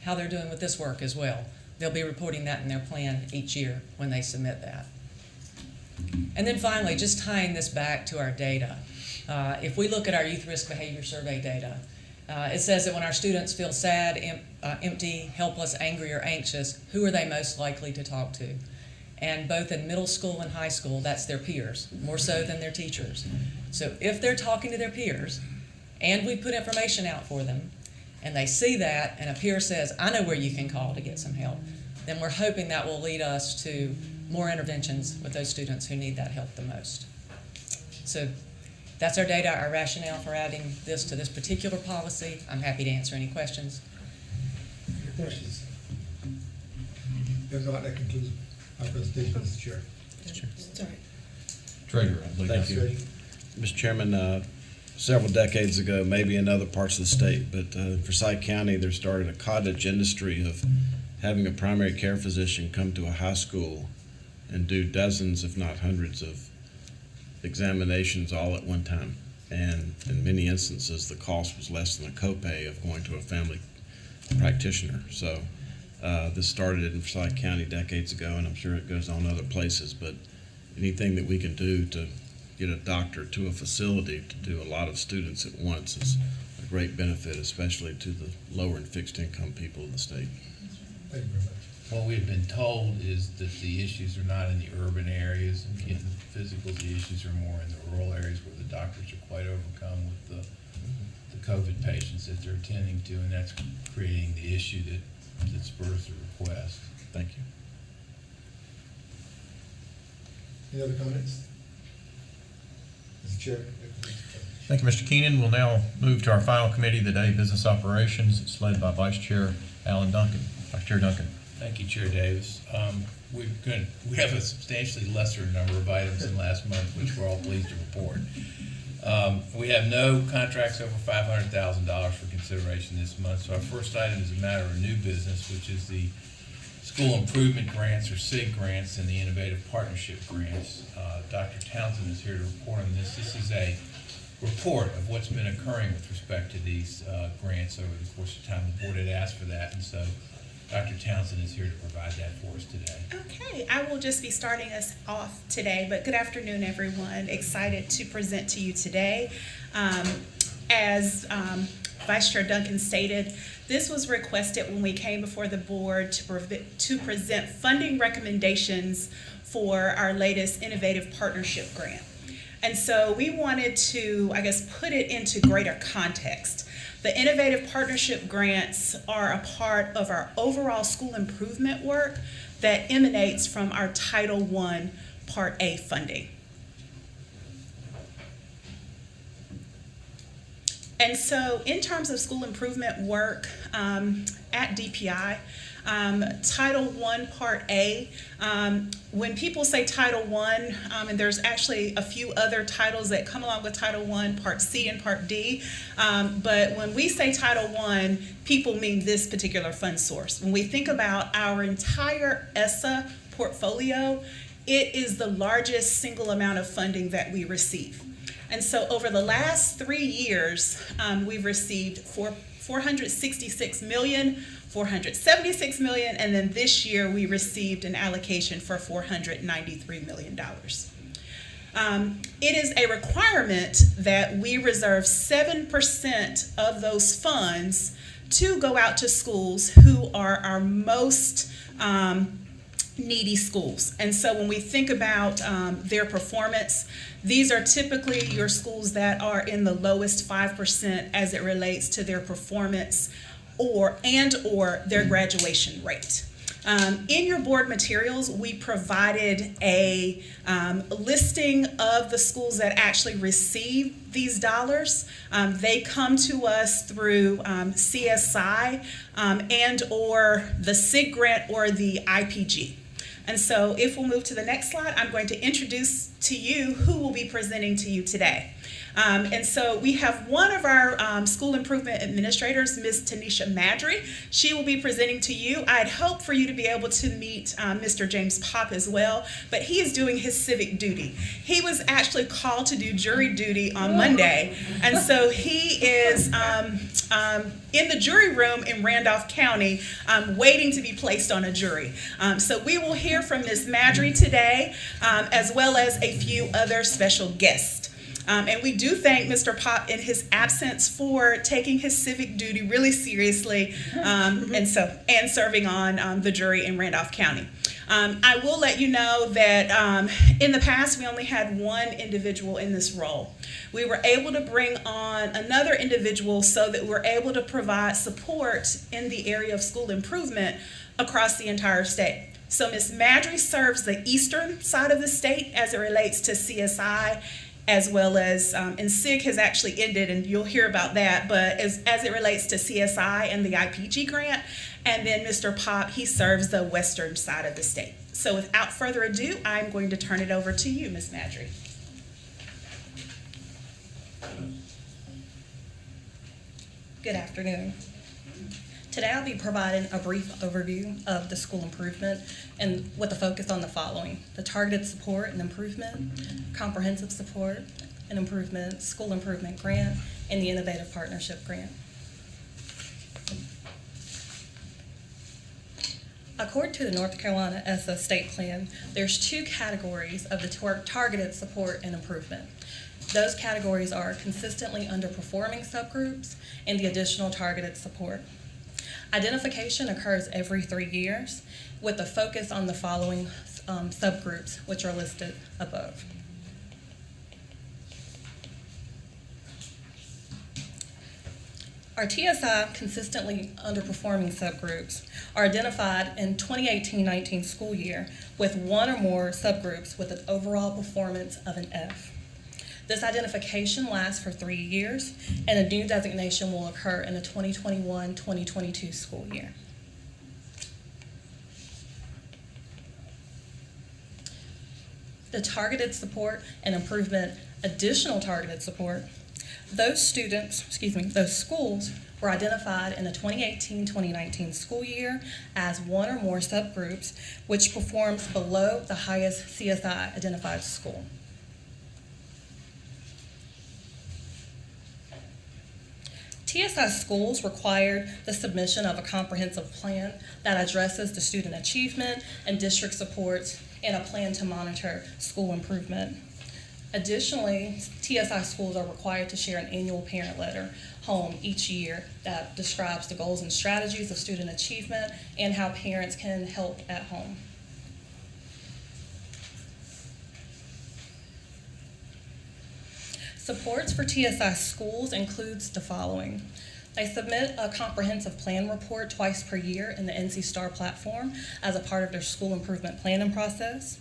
S15: how they're doing with this work as well. They'll be reporting that in their plan each year when they submit that. And then finally, just tying this back to our data. If we look at our youth risk behavior survey data, it says that when our students feel sad, empty, helpless, angry, or anxious, who are they most likely to talk to? And both in middle school and high school, that's their peers, more so than their teachers. So if they're talking to their peers, and we put information out for them, and they see that, and a peer says, I know where you can call to get some help, then we're hoping that will lead us to more interventions with those students who need that help the most. So that's our data, our rationale for adding this to this particular policy. I'm happy to answer any questions.
S10: Any questions? If not, that concludes our presentation, Mr. Chair.
S4: Sorry.
S6: Treasurer, I believe.
S16: Thank you. Mr. Chairman, several decades ago, maybe in other parts of the state, but in Forsyth County, there started a cottage industry of having a primary care physician come to a high school and do dozens, if not hundreds, of examinations all at one time. And in many instances, the cost was less than a copay of going to a family practitioner. So this started in Forsyth County decades ago, and I'm sure it goes on other places, but anything that we can do to get a doctor to a facility to do a lot of students at once is a great benefit, especially to the lower and fixed income people of the state.
S10: Thank you very much.
S17: What we've been told is that the issues are not in the urban areas and getting the physicals, the issues are more in the rural areas where the doctors are quite overcome with the COVID patients that they're attending to, and that's creating the issue that spurs the request.
S16: Thank you.
S10: Any other comments? Mr. Chair.
S6: Thank you, Mr. Keenan. We'll now move to our final committee of the day, Business Operations. It's led by Vice Chair Alan Duncan. Vice Chair Duncan.
S17: Thank you, Chair Davis. We have a substantially lesser number of items than last month, which we're all pleased to report. We have no contracts over $500,000 for consideration this month. So our first item is a matter of new business, which is the School Improvement Grants, or SIG grants, and the Innovative Partnership grants. Dr. Townsend is here to report on this. This is a report of what's been occurring with respect to these grants over the course of time. The board had asked for that, and so Dr. Townsend is here to provide that for us today.
S18: Okay, I will just be starting us off today, but good afternoon, everyone. Excited to present to you today. As Vice Chair Duncan stated, this was requested when we came before the board to present funding recommendations for our latest Innovative Partnership grant. And so we wanted to, put it into greater context. The Innovative Partnership grants are a part of our overall school improvement work that emanates from our Title I Part A funding. And so in terms of school improvement work at DPI, Title I Part A, when people say Title I, and there's actually a few other titles that come along with Title I, Part C and Part D, but when we say Title I, people mean this particular fund source. When we think about our entire ESSA portfolio, it is the largest single amount of funding that we receive. And so over the last 3 years, we've received $466 million, $476 million, and then this year we received an allocation for $493 million. It is a requirement that we reserve 7% of those funds to go out to schools who are our most needy schools. And so when we think about their performance, these are typically your schools that are in the lowest 5% as it relates to their performance or their graduation rate. In your board materials, we provided a listing of the schools that actually receive these dollars. They come to us through CSI and or the SIG grant or the IPG. And so if we'll move to the next slide, I'm going to introduce to you who will be presenting to you today. And so we have one of our school improvement administrators, Ms. Tanisha Madry. She will be presenting to you. I'd hope for you to be able to meet Mr. James Pop as well, but he is doing his civic duty. He was actually called to do jury duty on Monday, and so he is in the jury room in Randolph County waiting to be placed on a jury. So we will hear from Ms. Madry today, as well as a few other special guests. And we do thank Mr. Pop in his absence for taking his civic duty really seriously and serving on the jury in Randolph County. I will let you know that in the past, we only had one individual in this role. We were able to bring on another individual so that we're able to provide support in the area of school improvement across the entire state. So Ms. Madry serves the eastern side of the state as it relates to CSI, as well as, and SIG has actually ended, and you'll hear about that, but as it relates to CSI and the IPG grant, and then Mr. Pop, he serves the western side of the state. So without further ado, I'm going to turn it over to you, Ms. Madry.
S19: Good afternoon. Today I'll be providing a brief overview of the school improvement and with a focus on the following: the targeted support and improvement, comprehensive support and improvement, school improvement grant, and the innovative partnership grant. According to the North Carolina ESSA state plan, there's two categories of the targeted support and improvement. Those categories are consistently underperforming subgroups and the additional targeted support. Identification occurs every 3 years with a focus on the following subgroups, which are listed above. Our TSI consistently underperforming subgroups are identified in 2018-19 school year with one or more subgroups with an overall performance of an F. This identification lasts for 3 years, and a new designation will occur in the 2021-2022 school year. The targeted support and improvement, additional targeted support, those schools were identified in the 2018-2019 school year as one or more subgroups which performs below the highest CSI identified school. TSI schools required the submission of a comprehensive plan that addresses the student achievement and district supports and a plan to monitor school improvement. Additionally, TSI schools are required to share an annual parent letter home each year that describes the goals and strategies of student achievement and how parents can help at home. Supports for TSI schools includes the following. They submit a comprehensive plan report twice per year in the NC STAR platform as a part of their school improvement planning process.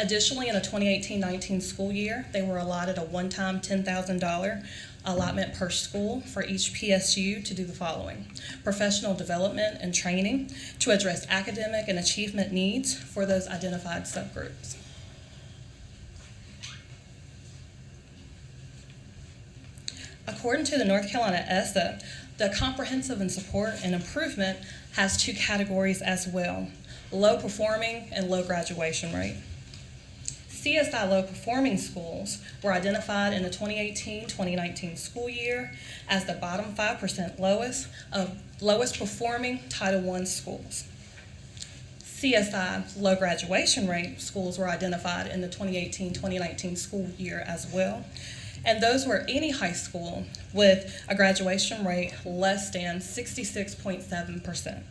S19: Additionally, in the 2018-19 school year, they were allotted a one-time $10,000 allotment per school for each PSU to do the following: professional development and training to address academic and achievement needs for those identified subgroups. According to the North Carolina ESSA, the comprehensive and support and improvement has two categories as well: low performing and low graduation rate. CSI low performing schools were identified in the 2018-2019 school year as the bottom 5% lowest performing Title I schools. CSI low graduation rate schools were identified in the 2018-2019 school year as well. And those were any high school with a graduation rate less than 66.7%.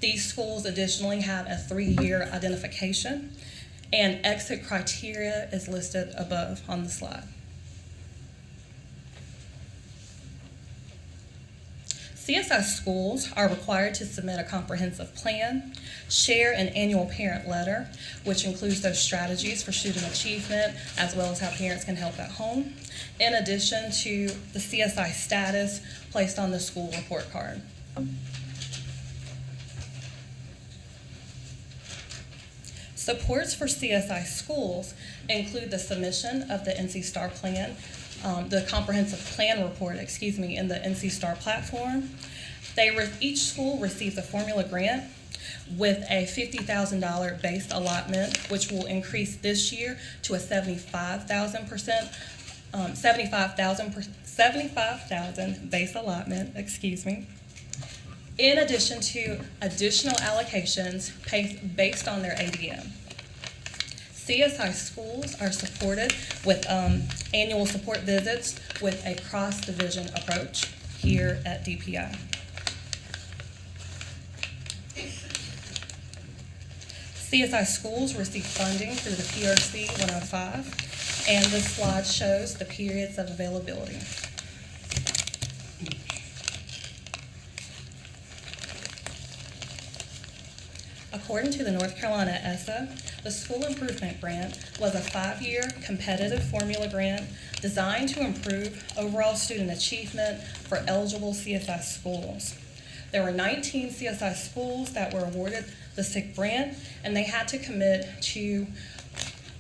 S19: These schools additionally have a 3-year identification, and exit criteria is listed above on the slide. CSI schools are required to submit a comprehensive plan, share an annual parent letter, which includes those strategies for student achievement, as well as how parents can help at home, in addition to the CSI status placed on the school report card. Supports for CSI schools include the submission of the NC STAR plan, the comprehensive plan report, in the NC STAR platform. Each school receives a formula grant with a $50,000 base allotment, which will increase this year to a $75,000 base allotment, in addition to additional allocations based on their ADM. CSI schools are supported with annual support visits with a cross-division approach here at DPI. CSI schools receive funding through the PRC 105, and this slide shows the periods of availability. According to the North Carolina ESSA, the School Improvement Grant was a 5-year competitive formula grant designed to improve overall student achievement for eligible CSI schools. There were 19 CSI schools that were awarded the SIG grant, and they had to commit to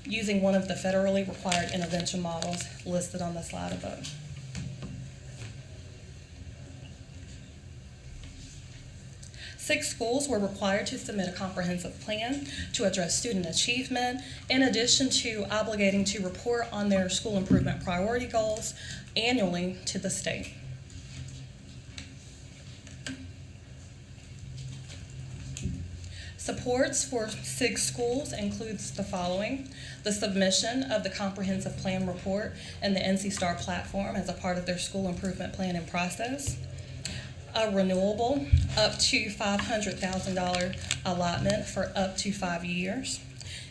S19: using one of the federally required intervention models listed on the slide above. Six schools were required to submit a comprehensive plan to address student achievement, in addition to obligating to report on their school improvement priority goals annually to the state. Supports for 6 schools includes the following: the submission of the comprehensive plan report and the NC STAR platform as a part of their school improvement planning process, a renewable up to $500,000 allotment for up to 5 years,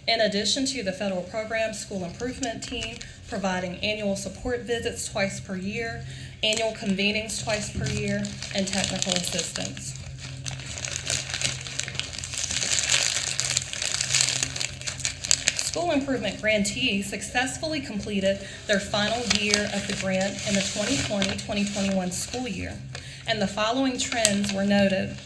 S19: in addition to the federal program school improvement team providing annual support visits twice per year, annual convenings twice per year, and technical assistance. School improvement grantees successfully completed their final year of the grant in the 2020-2021 school year, and the following trends were noted.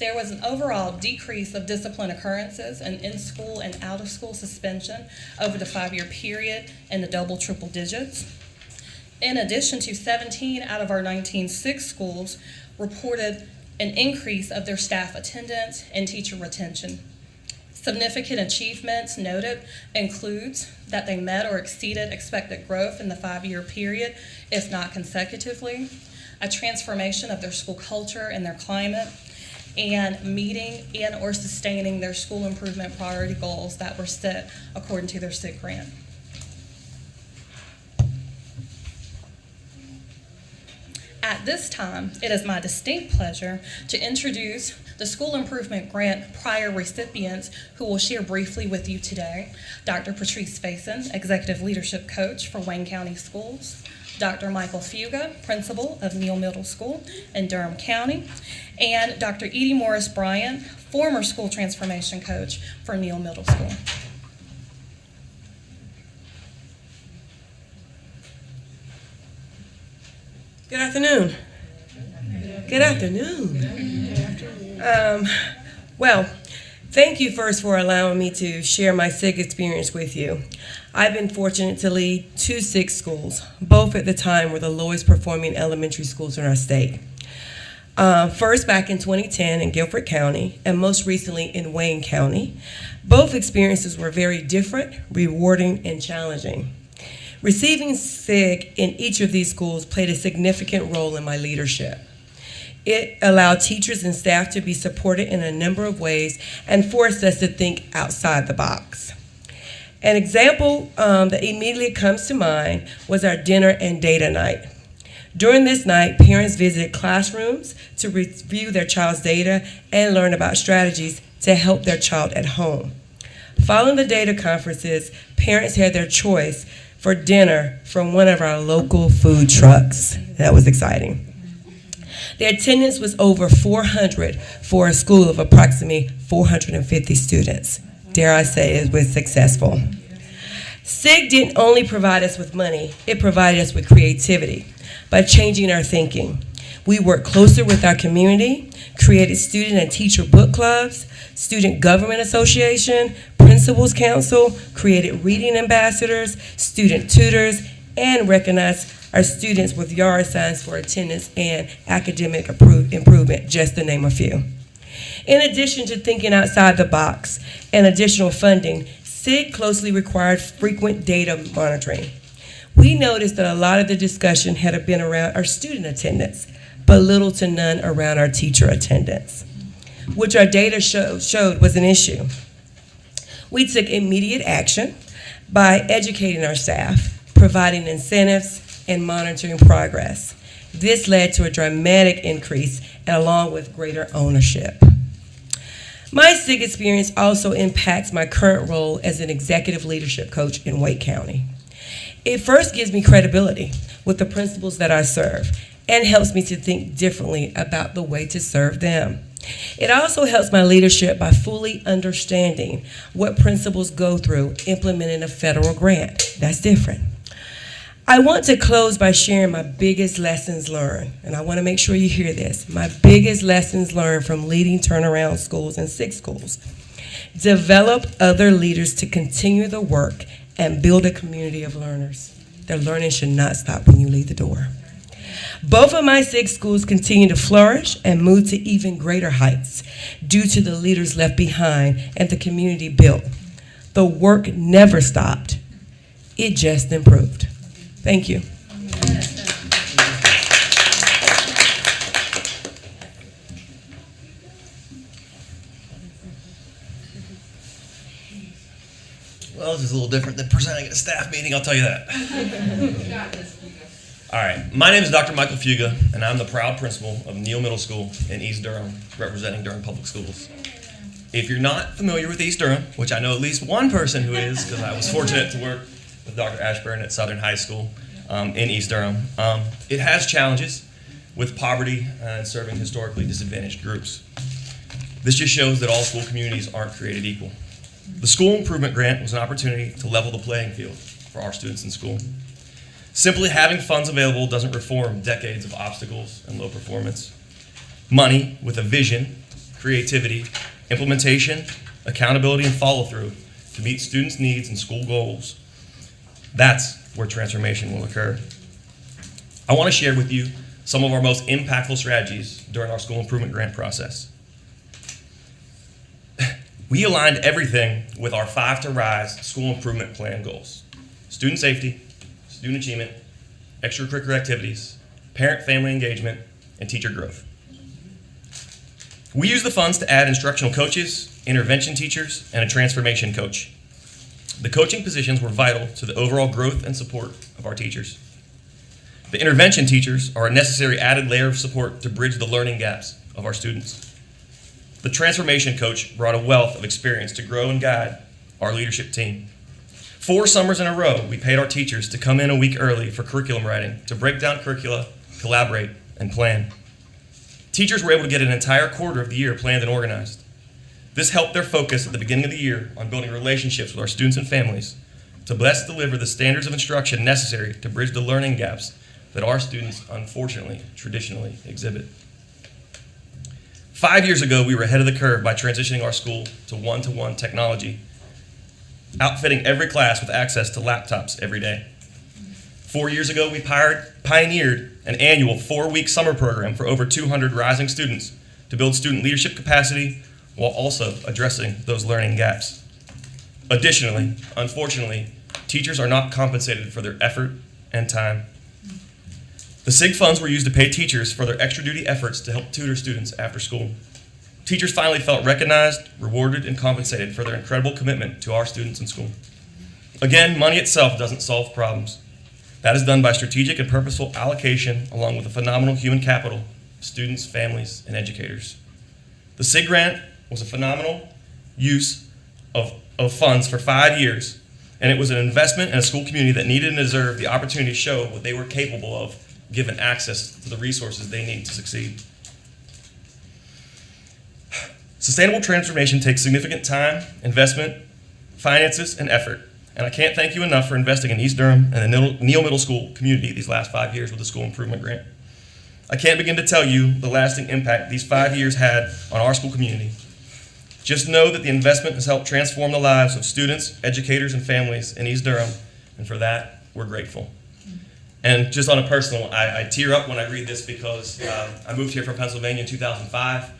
S19: There was an overall decrease of discipline occurrences and in-school and out-of-school suspension over the 5-year period in the double-triple digits. In addition to 17 out of our 19 SIG schools reported an increase of their staff attendance and teacher retention. Significant achievements noted includes that they met or exceeded expected growth in the 5-year period, if not consecutively, a transformation of their school culture and their climate, and meeting and or sustaining their school improvement priority goals that were set according to their SIG grant. At this time, it is my distinct pleasure to introduce the School Improvement Grant prior recipients who will share briefly with you today. Dr. Patrice Faison, Executive Leadership Coach for Wayne County Schools, Dr. Michael Fuga, Principal of Neal Middle School in Durham County, and Dr. Edie Morris Bryant, former School Transformation Coach for Neal Middle School.
S20: Good afternoon. Good afternoon. Well, thank you first for allowing me to share my SIG experience with you. I've been fortunate to lead 2 SIG schools. Both at the time were the lowest performing elementary schools in our state. First back in 2010 in Guilford County, and most recently in Wayne County. Both experiences were very different, rewarding, and challenging. Receiving SIG in each of these schools played a significant role in my leadership. It allowed teachers and staff to be supported in a number of ways and forced us to think outside the box. An example that immediately comes to mind was our dinner and data night. During this night, parents visited classrooms to review their child's data and learn about strategies to help their child at home. Following the data conferences, parents had their choice for dinner from one of our local food trucks. That was exciting. The attendance was over 400 for a school of approximately 450 students. Dare I say it was successful. SIG didn't only provide us with money, it provided us with creativity by changing our thinking. We worked closer with our community, created student and teacher book clubs, student government association, principals council, created reading ambassadors, student tutors, and recognized our students with yard signs for attendance and academic improvement, just to name a few. In addition to thinking outside the box and additional funding, SIG closely required frequent data monitoring. We noticed that a lot of the discussion had been around our student attendance, but little to none around our teacher attendance, which our data showed was an issue. We took immediate action by educating our staff, providing incentives, and monitoring progress. This led to a dramatic increase and along with greater ownership. My SIG experience also impacts my current role as an executive leadership coach in Wake County. It first gives me credibility with the principals that I serve and helps me to think differently about the way to serve them. It also helps my leadership by fully understanding what principals go through implementing a federal grant. That's different. I want to close by sharing my biggest lessons learned, and I want to make sure you hear this. My biggest lessons learned from leading turnaround schools and SIG schools. Develop other leaders to continue the work and build a community of learners. Their learning should not stop when you leave the door. Both of my SIG schools continue to flourish and move to even greater heights due to the leaders left behind and the community built. The work never stopped. It just improved. Thank you.
S21: Well, this is a little different than presenting at a staff meeting, I'll tell you that. All right, my name is Dr. Michael Fuga, and I'm the proud principal of Neal Middle School in East Durham, representing Durham Public Schools. If you're not familiar with East Durham, which I know at least one person who is, because I was fortunate to work with Dr. Ashburn at Southern High School in East Durham, it has challenges with poverty and serving historically disadvantaged groups. This just shows that all school communities aren't created equal. The School Improvement Grant was an opportunity to level the playing field for our students in school. Simply having funds available doesn't reform decades of obstacles and low performance. Money with a vision, creativity, implementation, accountability, and follow-through to meet students' needs and school goals, that's where transformation will occur. I want to share with you some of our most impactful strategies during our School Improvement Grant process. We aligned everything with our 5 to Rise School Improvement Plan goals: student safety, student achievement, extracurricular activities, parent-family engagement, and teacher growth. We use the funds to add instructional coaches, intervention teachers, and a transformation coach. The coaching positions were vital to the overall growth and support of our teachers. The intervention teachers are a necessary added layer of support to bridge the learning gaps of our students. The transformation coach brought a wealth of experience to grow and guide our leadership team. 4 summers in a row, we paid our teachers to come in a week early for curriculum writing, to break down curricula, collaborate, and plan. Teachers were able to get an entire quarter of the year planned and organized. This helped their focus at the beginning of the year on building relationships with our students and families to best deliver the standards of instruction necessary to bridge the learning gaps that our students, unfortunately, traditionally exhibit. 5 years ago, we were ahead of the curve by transitioning our school to one-to-one technology, outfitting every class with access to laptops every day. 4 years ago, we pioneered an annual 4-week summer program for over 200 rising students to build student leadership capacity while also addressing those learning gaps. Additionally, unfortunately, teachers are not compensated for their effort and time. The SIG funds were used to pay teachers for their extra duty efforts to help tutor students after school. Teachers finally felt recognized, rewarded, and compensated for their incredible commitment to our students in school. Again, money itself doesn't solve problems. That is done by strategic and purposeful allocation along with a phenomenal human capital of students, families, and educators. The SIG grant was a phenomenal use of funds for 5 years, and it was an investment in a school community that needed and deserved the opportunity to show what they were capable of given access to the resources they need to succeed. Sustainable transformation takes significant time, investment, finances, and effort. And I can't thank you enough for investing in East Durham and the Neal Middle School community these last 5 years with the School Improvement Grant. I can't begin to tell you the lasting impact these 5 years had on our school community. Just know that the investment has helped transform the lives of students, educators, and families in East Durham, and for that, we're grateful. And just on a personal, I tear up when I read this because I moved here from Pennsylvania in 2005,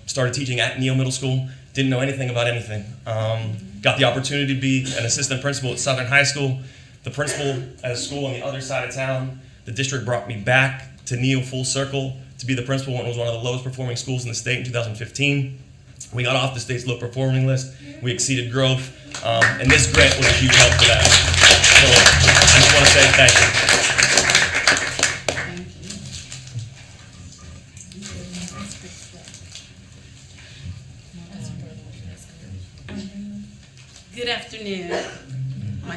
S21: started teaching at Neal Middle School, didn't know anything about anything. Got the opportunity to be an assistant principal at Southern High School, the principal at a school on the other side of town. The district brought me back to Neal full circle to be the principal when it was one of the lowest performing schools in the state in 2015. We got off the state's low performing list. We exceeded growth, and this grant was a huge help for that. So I just want to say thank you.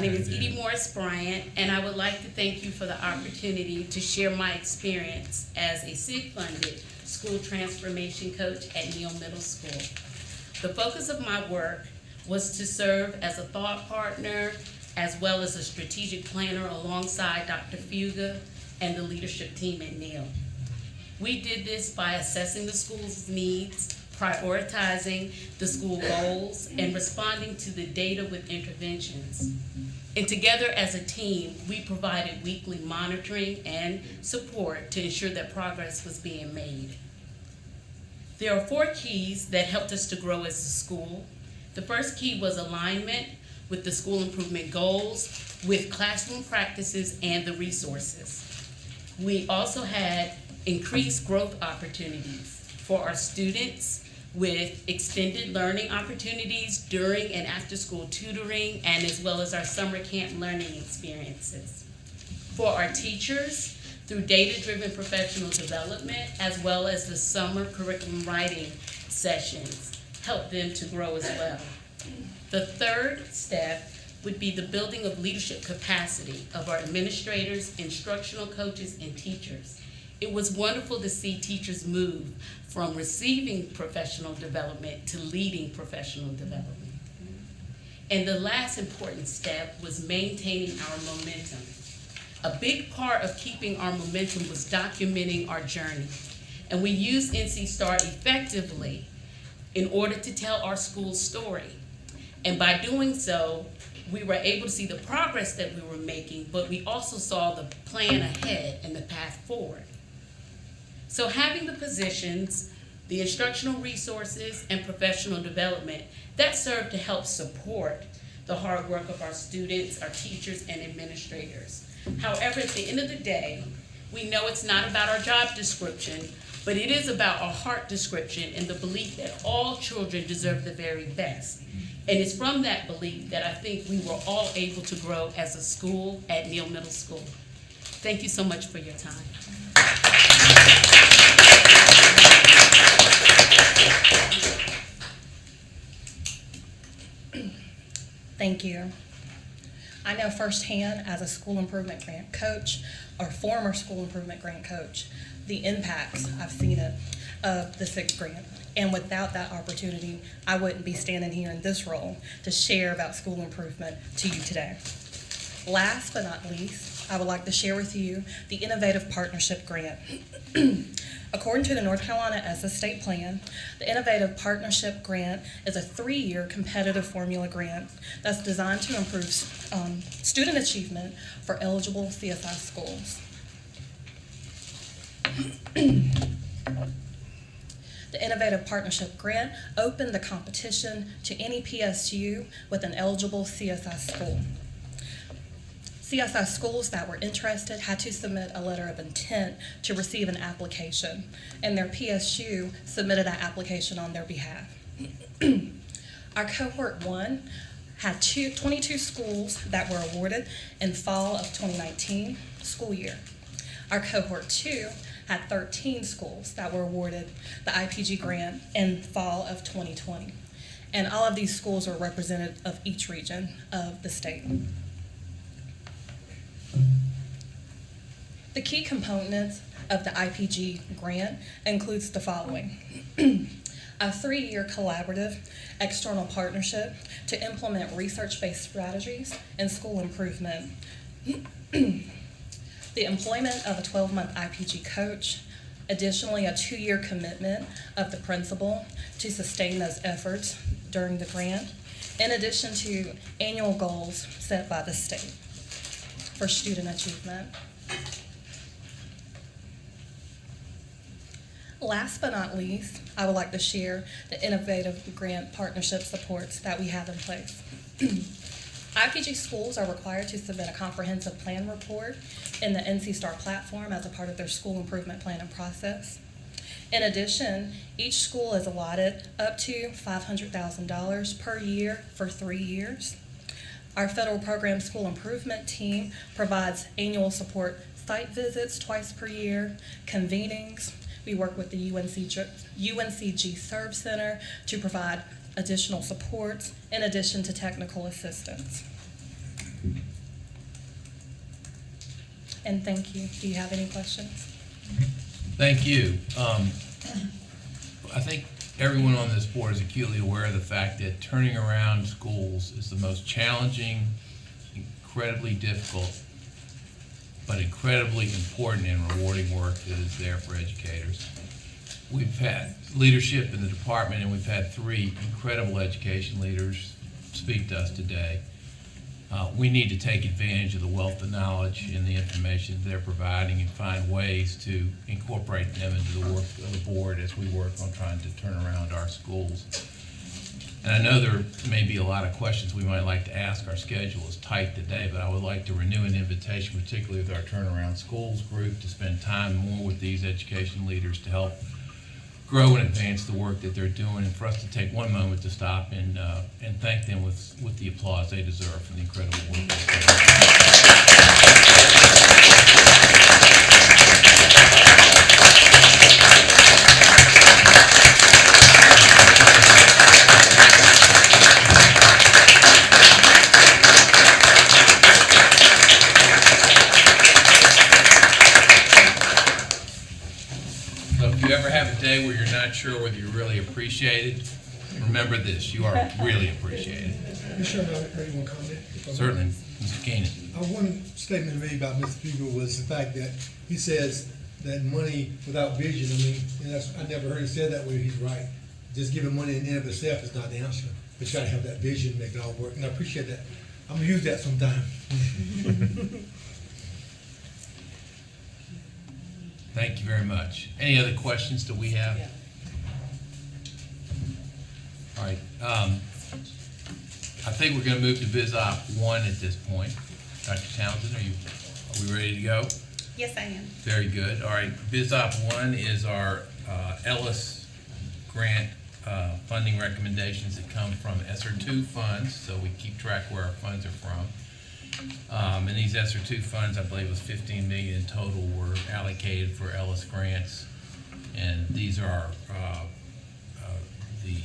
S2: name is Edie Morris Bryant, and I would like to thank you for the opportunity to share my experience as a SIG-funded school transformation coach at Neal Middle School. The focus of my work was to serve as a thought partner as well as a strategic planner alongside Dr. Fuga and the leadership team at Neal. We did this by assessing the school's needs, prioritizing the school goals, and responding to the data with interventions. And together as a team, we provided weekly monitoring and support to ensure that progress was being made. There are 4 keys that helped us to grow as a school. The first key was alignment with the school improvement goals, with classroom practices and the resources. We also had increased growth opportunities for our students with extended learning opportunities during and after school tutoring, and as well as our summer camp learning experiences. For our teachers, through data-driven professional development, as well as the summer curriculum writing sessions, help them to grow as well. The third step would be the building of leadership capacity of our administrators, instructional coaches, and teachers. It was wonderful to see teachers move from receiving professional development to leading professional development. And the last important step was maintaining our momentum. A big part of keeping our momentum was documenting our journey. And we used NC STAR effectively in order to tell our school's story. And by doing so, we were able to see the progress that we were making, but we also saw the plan ahead and the path forward. So having the positions, the instructional resources, and professional development, that served to help support the hard work of our students, our teachers, and administrators. However, at the end of the day, we know it's not about our job description, but it is about our heart description and the belief that all children deserve the very best. And it's from that belief that I think we were all able to grow as a school at Neal Middle School. Thank you so much for your time.
S19: Thank you. I know firsthand as a school improvement grant coach, or former school improvement grant coach, the impacts I've seen it of the SIG grant. And without that opportunity, I wouldn't be standing here in this role to share about school improvement to you today. Last but not least, I would like to share with you the Innovative Partnership Grant. According to the North Carolina ESSA State Plan, the Innovative Partnership Grant is a 3-year competitive formula grant that's designed to improve student achievement for eligible CSI schools. The Innovative Partnership Grant opened the competition to any PSU with an eligible CSI school. CSI schools that were interested had to submit a letter of intent to receive an application, and their PSU submitted that application on their behalf. Our cohort 1 had 22 schools that were awarded in fall of 2019 school year. Our cohort 2 had 13 schools that were awarded the IPG grant in fall of 2020. And all of these schools were representative of each region of the state. The key components of the IPG grant includes the following. A 3-year collaborative external partnership to implement research-based strategies and school improvement. The employment of a 12-month IPG coach. Additionally, a 2-year commitment of the principal to sustain those efforts during the grant, in addition to annual goals set by the state for student achievement. Last but not least, I would like to share the innovative grant partnership supports that we have in place. IPG schools are required to submit a comprehensive plan report in the NC STAR platform as a part of their school improvement planning process. In addition, each school is allotted up to $500,000 per year for 3 years. Our federal program school improvement team provides annual support site visits twice per year, convenings. We work with the UNCG Serve Center to provide additional supports in addition to technical assistance. And thank you. Do you have any questions?
S17: Thank you. I think everyone on this board is acutely aware of the fact that turning around schools is the most challenging, incredibly difficult, but incredibly important and rewarding work that is there for educators. We've had leadership in the department, and we've had 3 incredible education leaders speak to us today. We need to take advantage of the wealth of knowledge and the information they're providing and find ways to incorporate them into the work of the board as we work on trying to turn around our schools. And I know there may be a lot of questions we might like to ask. Our schedule is tight today, but I would like to renew an invitation, particularly with our Turnaround Schools group, to spend time more with these education leaders to help grow and advance the work that they're doing, and for us to take one moment to stop and thank them with the applause they deserve for the incredible work they're If you ever have a day where you're not sure whether you're really appreciated, remember this: you are really appreciated.
S10: Mr. Chairman, I heard one comment.
S17: Certainly, Mr. Keenan.
S10: One statement made by Mr. Fugel was the fact that he says that money without vision, I mean, and that's, I never heard it said that way. He's right. Just giving money in and of itself is not the answer. But you gotta have that vision to make it all work, and I appreciate that. I'm gonna use that sometime.
S17: Thank you very much. Any other questions that we have?
S15: Yeah.
S17: All right. I think we're going to move to Biz Op 1 at this point. Dr. Townsend, are we ready to go?
S18: Yes, I am.
S17: Very good. All right. Biz Op 1 is our ELLIS grant funding recommendations that come from ESSER 2 funds, so we keep track where our funds are from. And these ESSER 2 funds, I believe, was $15 million in total, were allocated for ELLIS grants, and these are the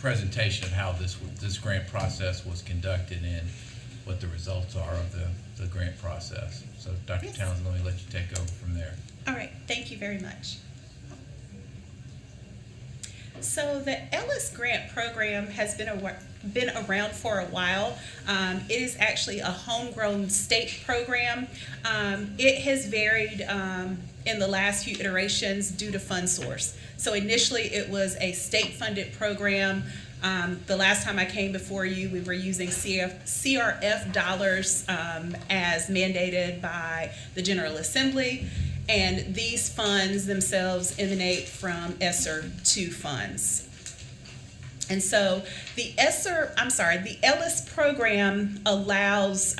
S17: presentation of how this grant process was conducted and what the results are of the grant process. So, Dr.
S18: Yes.
S17: Townsend, let me let you take over from there.
S18: All right, thank you very much. So the ELLIS grant program has been around for a while. It is actually a homegrown state program. It has varied in the last few iterations due to fund source. So initially it was a state-funded program. The last time I came before you, we were using CRF dollars as mandated by the General Assembly. And these funds themselves emanate from ESSER 2 funds. And so the ELLIS program allows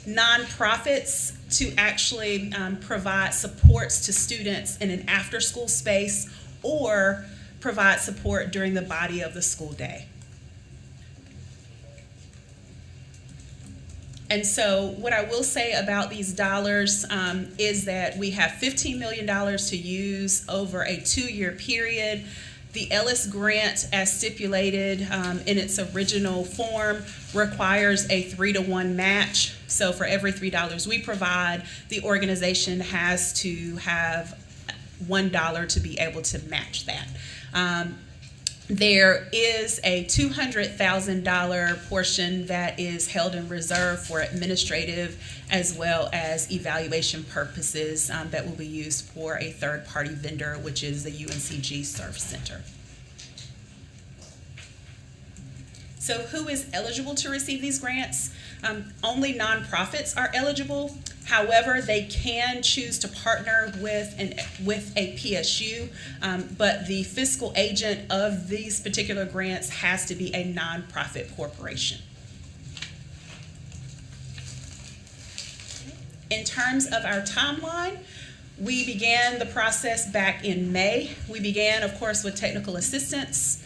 S18: nonprofits to actually provide supports to students in an after-school space or provide support during the body of the school day. And so what I will say about these dollars is that we have $15 million to use over a 2-year period. The ELLIS grant, as stipulated in its original form, requires a 3-to-1 match. So for every $3 we provide, the organization has to have $1 to be able to match that. There is a $200,000 portion that is held in reserve for administrative as well as evaluation purposes that will be used for a third-party vendor, which is the UNCG Service Center. So who is eligible to receive these grants? Only nonprofits are eligible. However, they can choose to partner with a PSU, but the fiscal agent of these particular grants has to be a nonprofit corporation. In terms of our timeline, we began the process back in May. We began, of course, with technical assistance.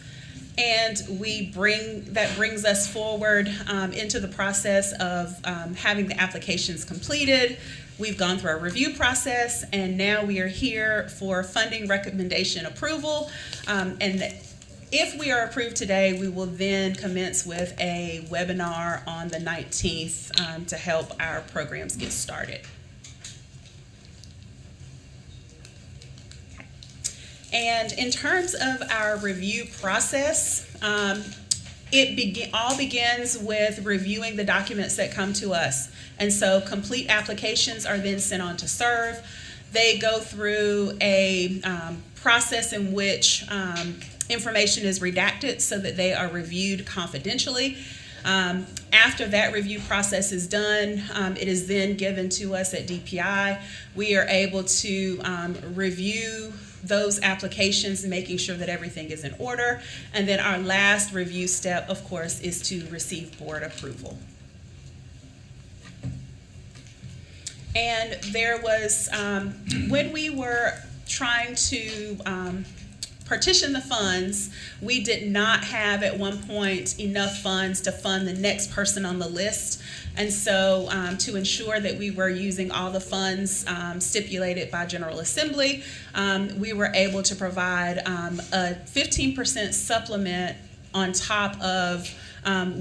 S18: And that brings us forward into the process of having the applications completed. We've gone through our review process, and now we are here for funding recommendation approval. And If we are approved today, we will then commence with a webinar on the 19th to help our programs get started. And in terms of our review process, it all begins with reviewing the documents that come to us. And so complete applications are then sent on to SERV. They go through a process in which information is redacted so that they are reviewed confidentially. After that review process is done, it is then given to us at DPI. We are able to review those applications, making sure that everything is in order. And then our last review step, of course, is to receive board approval. And there was, when we were trying to partition the funds, we did not have at one point enough funds to fund the next person on the list. And so to ensure that we were using all the funds stipulated by General Assembly, we were able to provide a 15% supplement on top of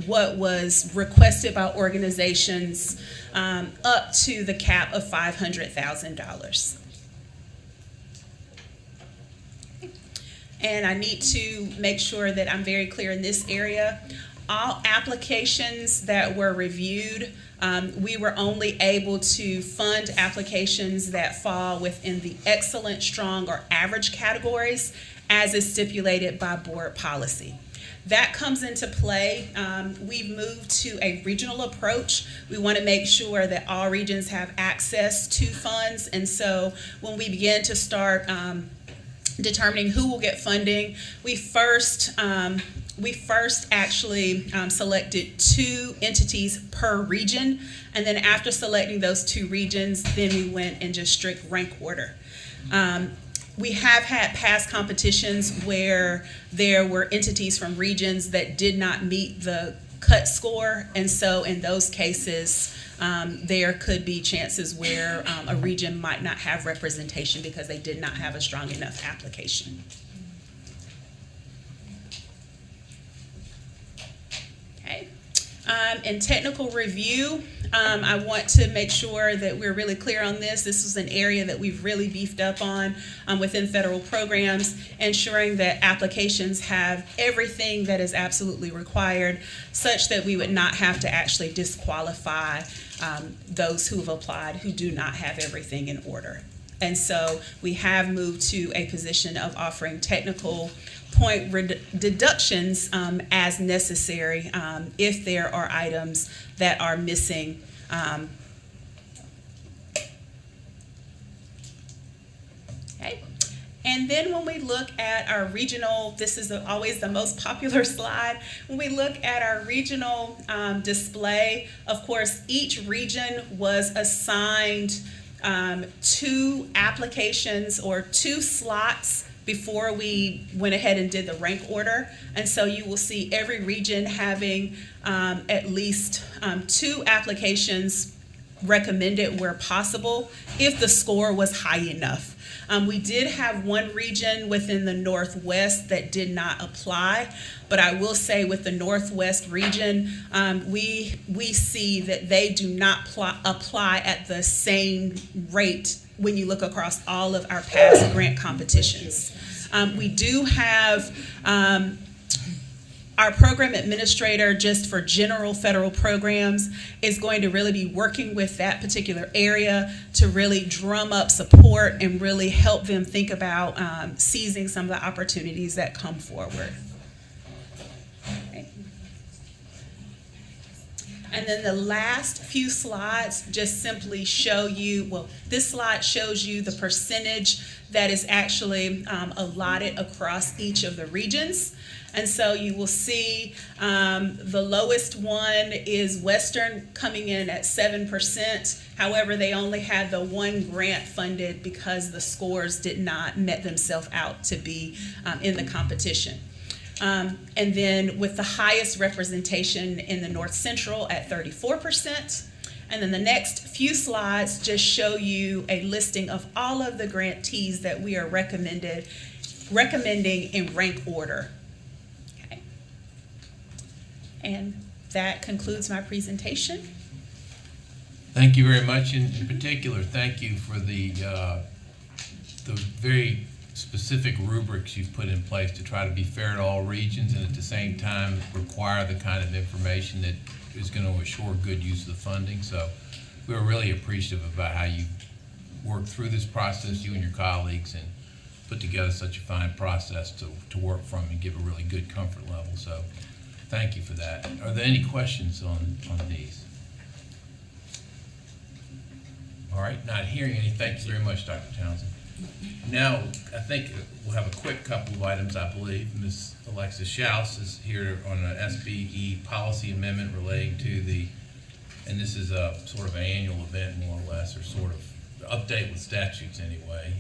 S18: what was requested by organizations up to the cap of $500,000. And I need to make sure that I'm very clear in this area. All applications that were reviewed, we were only able to fund applications that fall within the excellent, strong, or average categories as is stipulated by board policy. That comes into play. We've moved to a regional approach. We want to make sure that all regions have access to funds. And so when we begin to start determining who will get funding, we first actually selected 2 entities per region, and then after selecting those 2 regions, then we went in just strict rank order. We have had past competitions where there were entities from regions that did not meet the cut score, and so in those cases, there could be chances where a region might not have representation because they did not have a strong enough application. Okay. In technical review, I want to make sure that we're really clear on this. This is an area that we've really beefed up on within federal programs, ensuring that applications have everything that is absolutely required, such that we would not have to actually disqualify those who have applied who do not have everything in order. And so we have moved to a position of offering technical point deductions as necessary if there are items that are missing. Okay. And then when we look at our regional, this is always the most popular slide. When we look at our regional display, of course, each region was assigned 2 applications or 2 slots before we went ahead and did the rank order. And so you will see every region having at least 2 applications recommended where possible if the score was high enough. We did have one region within the Northwest that did not apply, but I will say with the Northwest region, we see that they do not apply at the same rate when you look across all of our past grant competitions. We do have our program administrator, just for general federal programs, is going to really be working with that particular area to really drum up support and really help them think about seizing some of the opportunities that come forward. Okay. And then the last few slides just simply show you, well, this slide shows you the percentage that is actually allotted across each of the regions. And so you will see the lowest one is Western, coming in at 7%. However, they only had the 1 grant funded because the scores did not net themselves out to be in the competition. And then with the highest representation in the North Central at 34%. And then the next few slides just show you a listing of all of the grantees that we are recommending in rank order. And that concludes my presentation.
S17: Thank you very much. In particular, thank you for the very specific rubrics you've put in place to try to be fair to all regions and at the same time require the kind of information that is going to assure good use of the funding. So we're really appreciative about how you worked through this process, you and your colleagues, and put together such a fine process to work from and give a really good comfort level. So thank you for that. Are there any questions on these? All right, not hearing any. Thank you very much, Dr. Townsend. Now, I think we'll have a quick couple of items, I believe. Ms. Alexis Schaus is here on an SBE policy amendment relating to the, and this is a sort of an annual event, more or less, or sort of update with statutes anyway,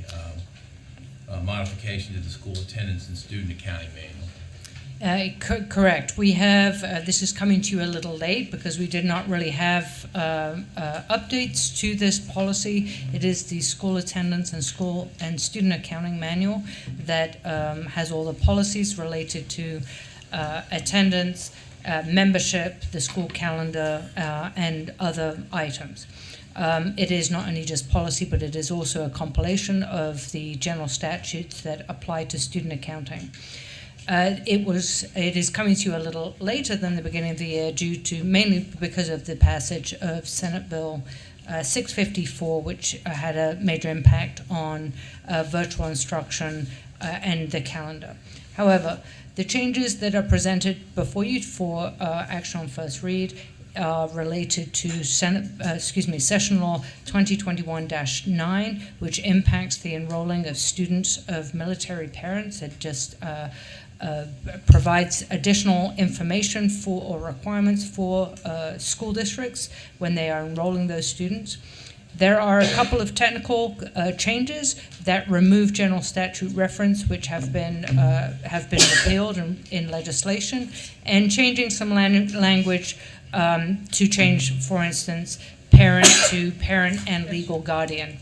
S17: modification to the school attendance and student accounting manual.
S7: Correct. We have, this is coming to you a little late because we did not really have updates to this policy. It is the school attendance and school and student accounting manual that has all the policies related to attendance, membership, the school calendar, and other items. It is not only just policy, but it is also a compilation of the general statutes that apply to student accounting. It is coming to you a little later than the beginning of the year due to mainly because of the passage of Senate Bill 654, which had a major impact on virtual instruction and the calendar. However, the changes that are presented before you for action on first read are related to Session Law 2021-9, which impacts the enrolling of students of military parents. It just provides additional information for or requirements for school districts when they are enrolling those students. There are a couple of technical changes that remove general statute reference, which have been repealed in legislation, and changing some language to change, for instance, parent to parent and legal guardian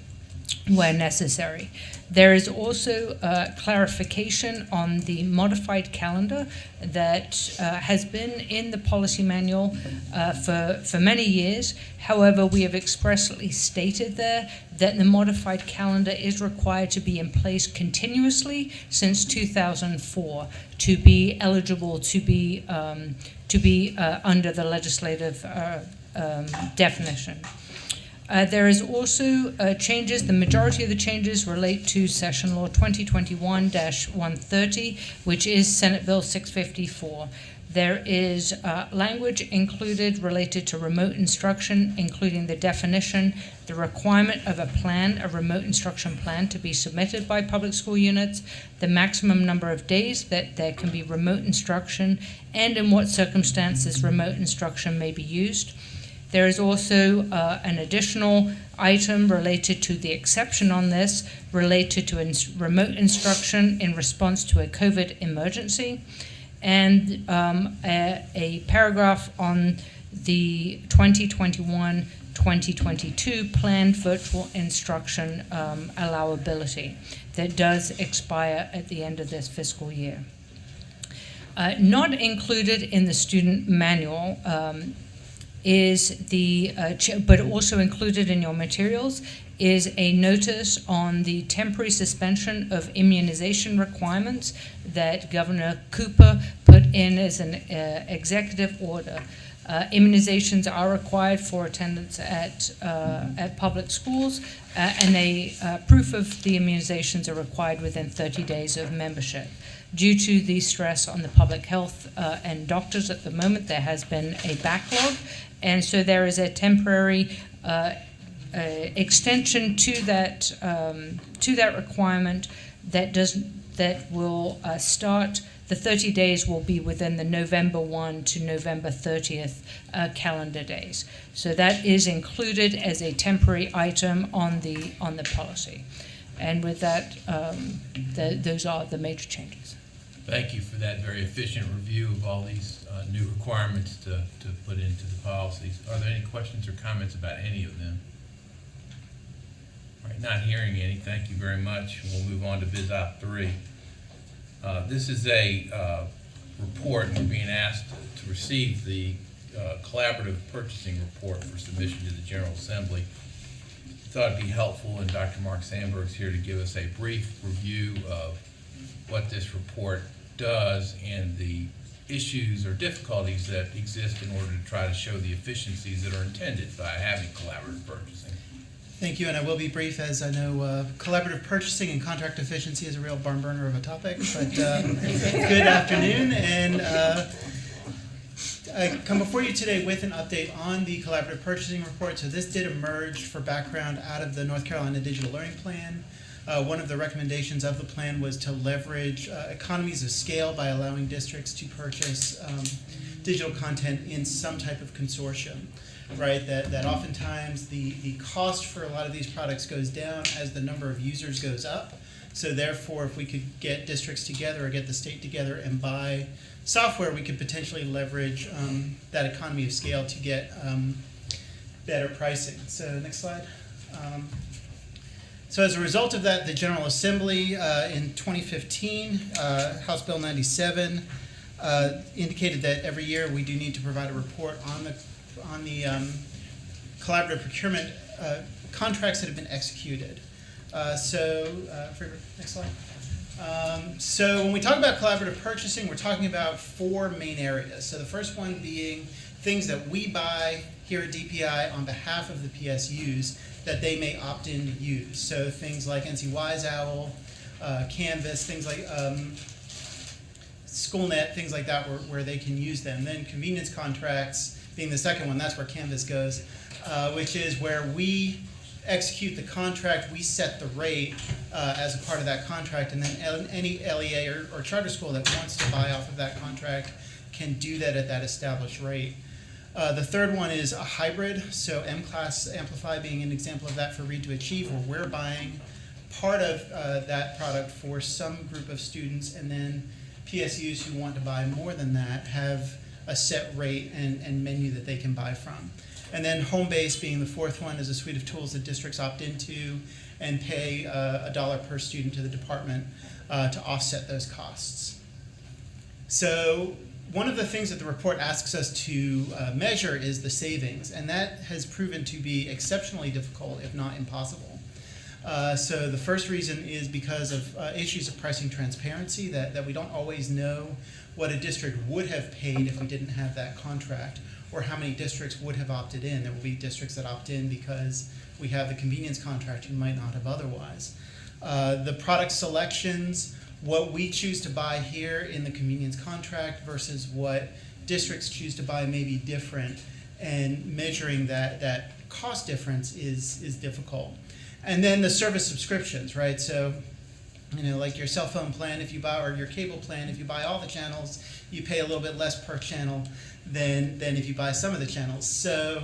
S7: where necessary. There is also clarification on the modified calendar that has been in the policy manual for many years. However, we have expressly stated there that the modified calendar is required to be in place continuously since 2004 to be eligible to be under the legislative definition. There is also changes. The majority of the changes relate to Session Law 2021-130, which is Senate Bill 654. There is language included related to remote instruction, including the definition, the requirement of a remote instruction plan to be submitted by public school units, the maximum number of days that there can be remote instruction, and in what circumstances remote instruction may be used. There is also an additional item related to the exception on this, related to remote instruction in response to a COVID emergency, and a paragraph on the 2021-2022 planned virtual instruction allowability that does expire at the end of this fiscal year. Not included in the student manual is but also included in your materials is a notice on the temporary suspension of immunization requirements that Governor Cooper put in as an executive order. Immunizations are required for attendance at public schools, and proof of the immunizations are required within 30 days of membership. Due to the stress on the public health and doctors at the moment, there has been a backlog, and so there is a temporary extension to that requirement that will start. The 30 days will be within the November 1 to November 30th calendar days. So that is included as a temporary item on the policy. And with that, those are the major changes.
S17: Thank you for that very efficient review of all these new requirements to put into the policies. Are there any questions or comments about any of them? All right, not hearing any. Thank you very much. We'll move on to Biz Op 3. This is a report, and we're being asked to receive the collaborative purchasing report for submission to the General Assembly. Thought it'd be helpful, and Dr. Mark Sandberg's here to give us a brief review of what this report does and the issues or difficulties that exist in order to try to show the efficiencies that are intended by having collaborative purchasing.
S1: Thank you, and I will be brief, as I know collaborative purchasing and contract efficiency is a real barn burner of a topic, but good afternoon, and I come before you today with an update on the collaborative purchasing report. So this did emerge, for background, out of the North Carolina Digital Learning Plan. One of the recommendations of the plan was to leverage economies of scale by allowing districts to purchase digital content in some type of consortium, right? That oftentimes the cost for a lot of these products goes down as the number of users goes up. So therefore, if we could get districts together or get the state together and buy software, we could potentially leverage that economy of scale to get better pricing. So next slide. So as a result of that, the General Assembly in 2015, House Bill 97, indicated that every year we do need to provide a report on the collaborative procurement contracts that have been executed. Next slide. So when we talk about collaborative purchasing, we're talking about four main areas. So the first one being things that we buy here at DPI on behalf of the PSUs that they may opt in to use. So things like NC Wise Owl, Canvas, things like SchoolNet, things like that where they can use them. Then convenience contracts being the second one, that's where Canvas goes, which is where we execute the contract, we set the rate as a part of that contract, and then any LEA or charter school that wants to buy off of that contract can do that at that established rate. The third one is a hybrid, so M-Class Amplify being an example of that for Read to Achieve, where we're buying part of that product for some group of students, and then PSUs who want to buy more than that have a set rate and menu that they can buy from. And then Homebase being the fourth one is a suite of tools that districts opt into and pay $1 per student to the department to offset those costs. So one of the things that the report asks us to measure is the savings, and that has proven to be exceptionally difficult, if not impossible. So the first reason is because of issues of pricing transparency, that we don't always know what a district would have paid if we didn't have that contract, or how many districts would have opted in. There will be districts that opt in because we have the convenience contract who might not have otherwise. The product selections, what we choose to buy here in the convenience contract versus what districts choose to buy may be different, and measuring that cost difference is difficult. And then the service subscriptions, right? So, like your cell phone plan, if you buy, or your cable plan, if you buy all the channels, you pay a little bit less per channel than if you buy some of the channels. So,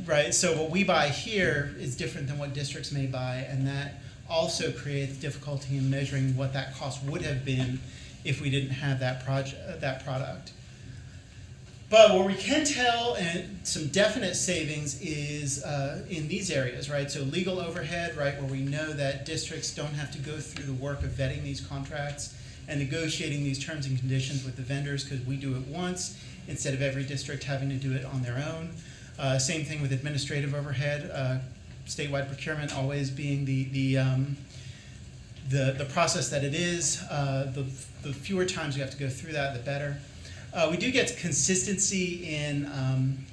S1: right, so what we buy here is different than what districts may buy, and that also creates difficulty in measuring what that cost would have been if we didn't have that product. But what we can tell, and some definite savings, is in these areas, right? So legal overhead, right, where we know that districts don't have to go through the work of vetting these contracts and negotiating these terms and conditions with the vendors, because we do it once instead of every district having to do it on their own. Same thing with administrative overhead, statewide procurement always being the process that it is. The fewer times we have to go through that, the better. We do get consistency in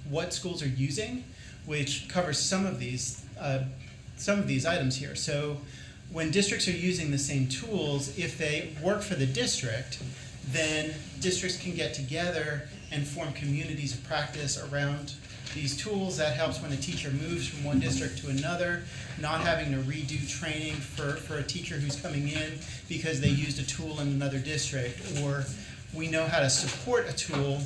S1: what schools are using, which covers some of these items here. So when districts are using the same tools, if they work for the district, then districts can get together and form communities of practice around these tools. That helps when a teacher moves from one district to another, not having to redo training for a teacher who's coming in because they used a tool in another district, or we know how to support a tool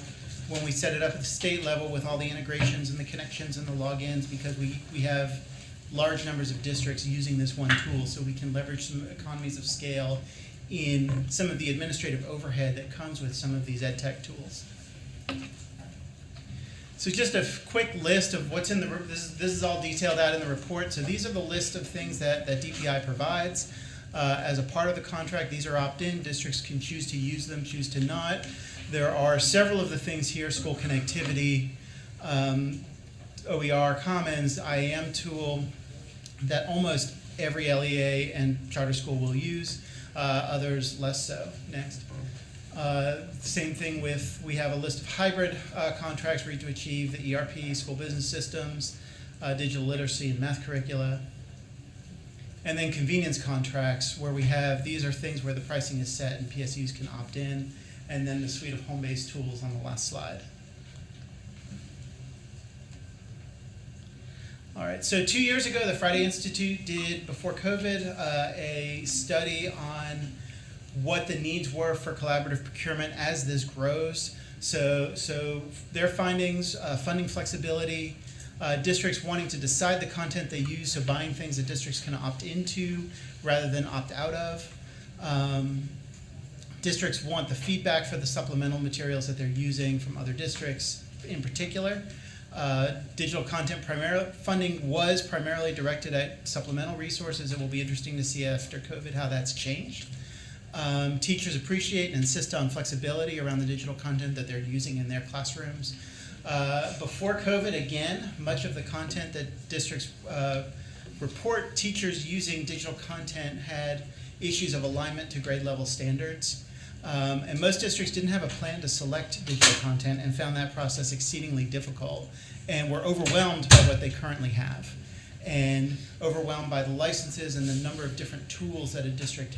S1: when we set it up at the state level with all the integrations and the connections and the logins, because we have large numbers of districts using this one tool, so we can leverage some economies of scale in some of the administrative overhead that comes with some of these ed tech tools. So just a quick list of what's in this is all detailed out in the report. So these are the list of things that DPI provides. as a part of the contract. These are opt-in. Districts can choose to use them, choose to not. There are several of the things here: school connectivity, OER, Commons, IAM tool, that almost every LEA and charter school will use. Others less so. Next. Same thing with, we have a list of hybrid contracts ready to achieve the ERP, school business systems, digital literacy and math curricula. And then convenience contracts, where we have, these are things where the pricing is set and PSUs can opt in, and then the suite of home-based tools on the last slide. All right, so 2 years ago, the Friday Institute did, before COVID, a study on what the needs were for collaborative procurement as this grows. So their findings, funding flexibility, districts wanting to decide the content they use, so buying things that districts can opt into rather than opt out of. Districts want the feedback for the supplemental materials that they're using from other districts in particular. Digital content funding was primarily directed at supplemental resources. It will be interesting to see after COVID how that's changed. Teachers appreciate and insist on flexibility around the digital content that they're using in their classrooms. Before COVID, again, much of the content that districts report teachers using digital content had issues of alignment to grade level standards. And most districts didn't have a plan to select digital content and found that process exceedingly difficult, and were overwhelmed by what they currently have, and overwhelmed by the licenses and the number of different tools that a district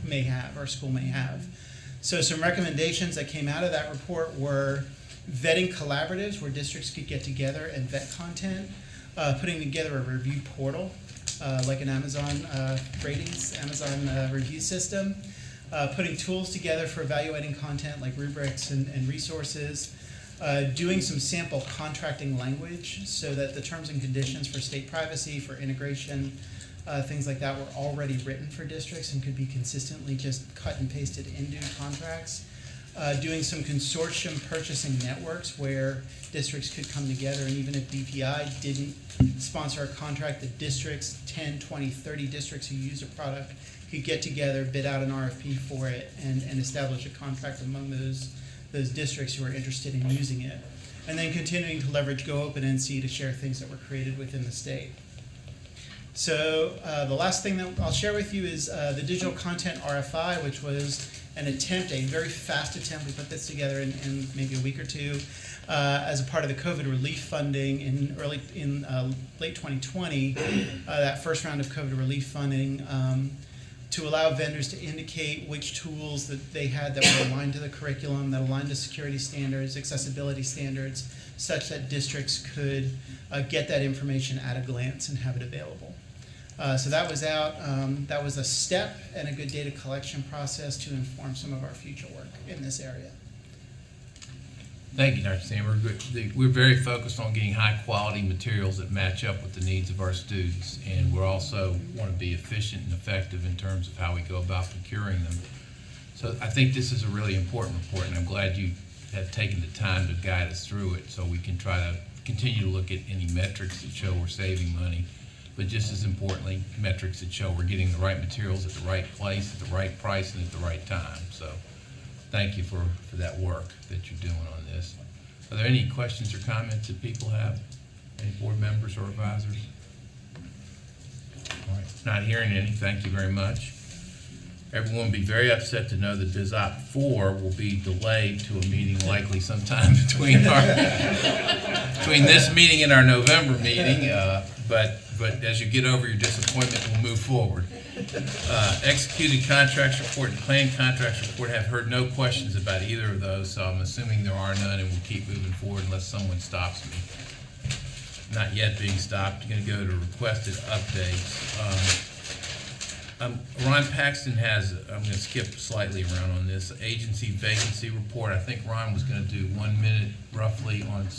S1: may have or school may have. So some recommendations that came out of that report were vetting collaboratives where districts could get together and vet content, putting together a review portal like an Amazon ratings, Amazon review system, putting tools together for evaluating content like rubrics and resources, doing some sample contracting language so that the terms and conditions for state privacy, for integration, things like that were already written for districts and could be consistently just cut and pasted into contracts. Doing some consortium purchasing networks where districts could come together, and even if DPI didn't sponsor a contract, the districts, 10, 20, 30 districts who use a product could get together, bid out an RFP for it, and establish a contract among those districts who are interested in using it. And then continuing to leverage Go Open NC to share things that were created within the state. So the last thing that I'll share with you is the digital content RFI, which was an attempt, a very fast attempt. We put this together in maybe a week or two as a part of the COVID relief funding in late 2020, that first round of COVID relief funding, to allow vendors to indicate which tools that they had that were aligned to the curriculum, that aligned to security standards, accessibility standards, such that districts could get that information at a glance and have it available. So that was out. That was a step and a good data collection process to inform some of our future work in this area.
S17: Thank you, Dr. Sandberg. We're very focused on getting high-quality materials that match up with the needs of our students, and we also want to be efficient and effective in terms of how we go about procuring them. So I think this is a really important report, and I'm glad you have taken the time to guide us through it so we can try to continue to look at any metrics that show we're saving money, but just as importantly, metrics that show we're getting the right materials at the right place, at the right price, and at the right time. So thank you for that work that you're doing on this. Are there any questions or comments that people have? Any board members or advisors? All right, not hearing any, thank you very much. Everyone will be very upset to know that BizOp 4 will be delayed to a meeting likely sometime between this meeting and our November meeting, but as you get over your disappointment, we'll move forward. Executed contracts report and planned contracts report, have heard no questions about either of those, so I'm assuming there are none, and we'll keep moving forward unless someone stops me. Not yet being stopped. Going to go to requested updates. Ron Paxton has, I'm going to skip slightly around on this, agency vacancy report. I think Ron was going to do 1 minute roughly on a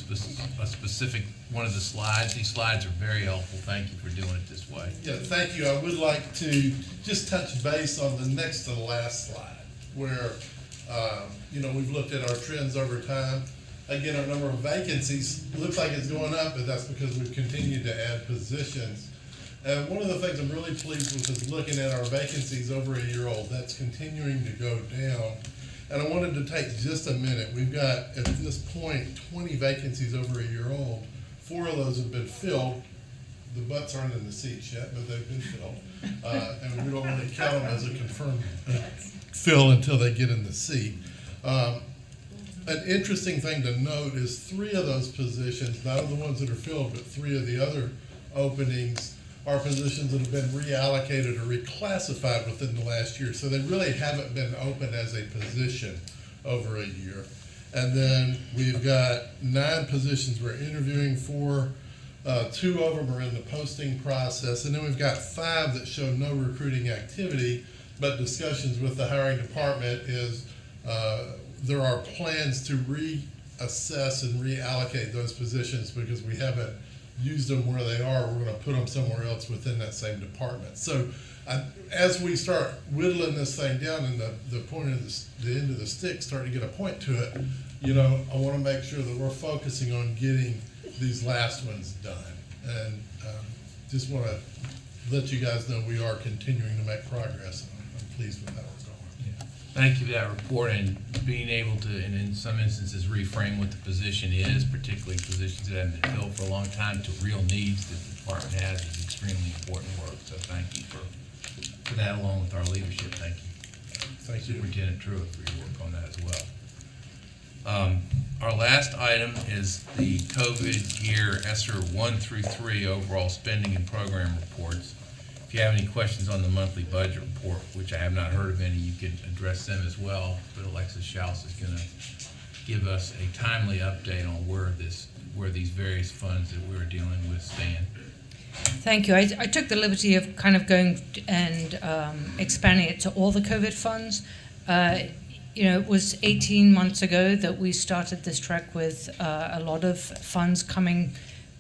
S17: specific one of the slides. These slides are very helpful. Thank you for doing it this way.
S8: Yeah, thank you. I would like to just touch base on the next to the last slide where, we've looked at our trends over time. Again, our number of vacancies looks like it's going up, but that's because we've continued to add positions. And one of the things I'm really pleased with is looking at our vacancies over a year old. That's continuing to go down. And I wanted to take just a minute. We've got, at this point, 20 vacancies over a year old. 4 of those have been filled. The butts aren't in the seats yet, but they've been filled. And we don't really count them as a confirmed fill until they get in the seat. An interesting thing to note is 3 of those positions, not the ones that are filled, but 3 of the other openings are positions that have been reallocated or reclassified within the last year. So they really haven't been open as a position over a year. And then we've got 9 positions we're interviewing for. 2 of them are in the posting process. And then we've got 5 that show no recruiting activity, but discussions with the hiring department is there are plans to reassess and reallocate those positions because we haven't used them where they are. We're going to put them somewhere else within that same department. So as we start whittling this thing down and the point of the end of the stick starting to get a point to it, you know, I want to make sure that we're focusing on getting these last ones done. And just want to let you guys know we are continuing to make progress. I'm pleased with how we're going.
S17: Thank you for that report and being able to, and in some instances, reframe what the position is, particularly positions that haven't been filled for a long time, to real needs that the department has is extremely important work. So thank you for that, along with our leadership. Thank you.
S8: Thank you.
S17: Superintendent Truitt, for your work on that as well. Our last item is the COVID year ESSER 1 through 3 overall spending and program reports. If you have any questions on the monthly budget report, which I have not heard of any, you can address them as well. But Alexis Schaus is going to give us a timely update on where these various funds that we're dealing with stand.
S7: Thank you. I took the liberty of kind of going and expanding it to all the COVID funds. You know, it was 18 months ago that we started this trek with a lot of funds coming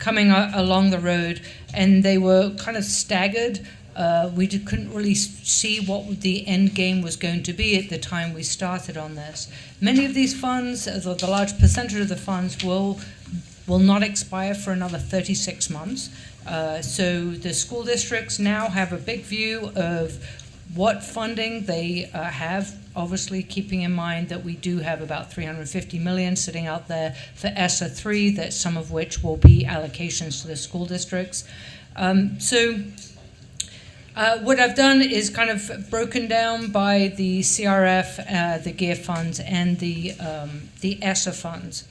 S7: along the road, and they were kind of staggered. We couldn't really see what the end game was going to be at the time we started on this. Many of these funds, the large percentage of the funds, will not expire for another 36 months. So the school districts now have a big view of what funding they have, obviously keeping in mind that we do have about $350 million sitting out there for ESSER 3, that some of which will be allocations to the school districts. What I've done is kind of broken down by the CRF, the GEAR funds, and the ESSER funds.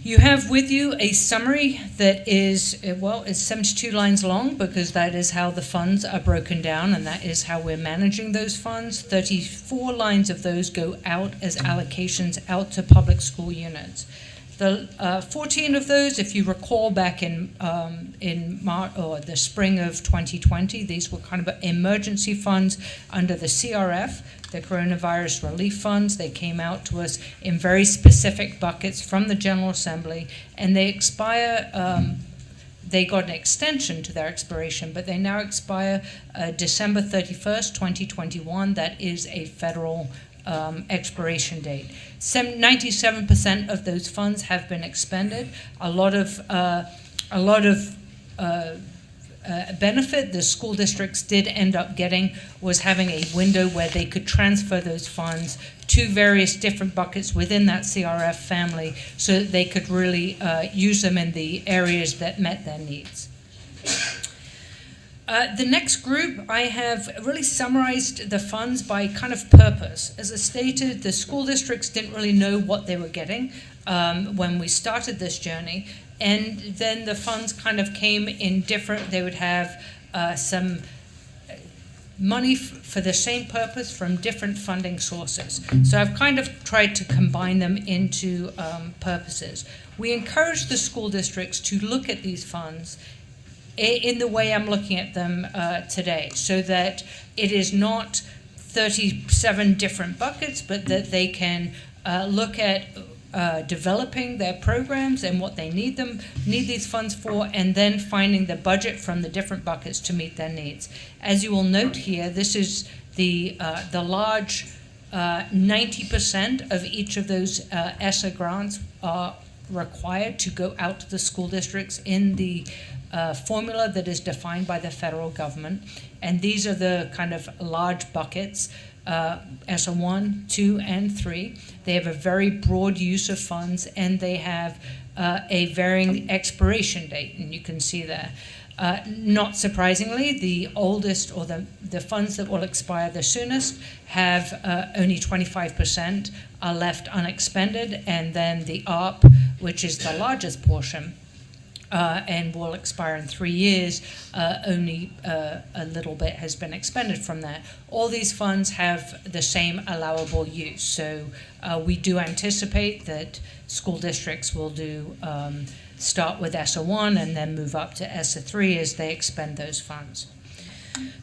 S7: You have with you a summary that is, well, it's 72 lines long because that is how the funds are broken down and that is how we're managing those funds. 34 lines of those go out as allocations out to public school units. The 14 of those, if you recall back in March or the spring of 2020, these were kind of emergency funds under the CRF, the coronavirus relief funds. They came out to us in very specific buckets from the General Assembly, and they expire. They got an extension to their expiration, but they now expire December 31st, 2021. That is a federal expiration date. 97% of those funds have been expended. A lot of benefit the school districts did end up getting was having a window where they could transfer those funds to various different buckets within that CRF family so that they could really use them in the areas that met their needs. The next group, I have really summarized the funds by kind of purpose. As I stated, the school districts didn't really know what they were getting when we started this journey. And then the funds kind of came in different, they would have some money for the same purpose from different funding sources. So I've kind of tried to combine them into purposes. We encourage the school districts to look at these funds in the way I'm looking at them today, so that it is not 37 different buckets, but that they can look at developing their programs and what they need these funds for, and then finding the budget from the different buckets to meet their needs. As you will note here, this is the large 90% of each of those ESSER grants are required to go out to the school districts in the formula that is defined by the federal government. And these are the kind of large buckets, ESSA 1, 2, and 3. They have a very broad use of funds, and they have a varying expiration date, and you can see there. Not surprisingly, the oldest, or the funds that will expire the soonest, have only 25% are left unexpended, and then the ARP, which is the largest portion, and will expire in 3 years, only a little bit has been expended from that. All these funds have the same allowable use, so we do anticipate that school districts will do start with ESSA 1 and then move up to ESSA 3 as they expend those funds.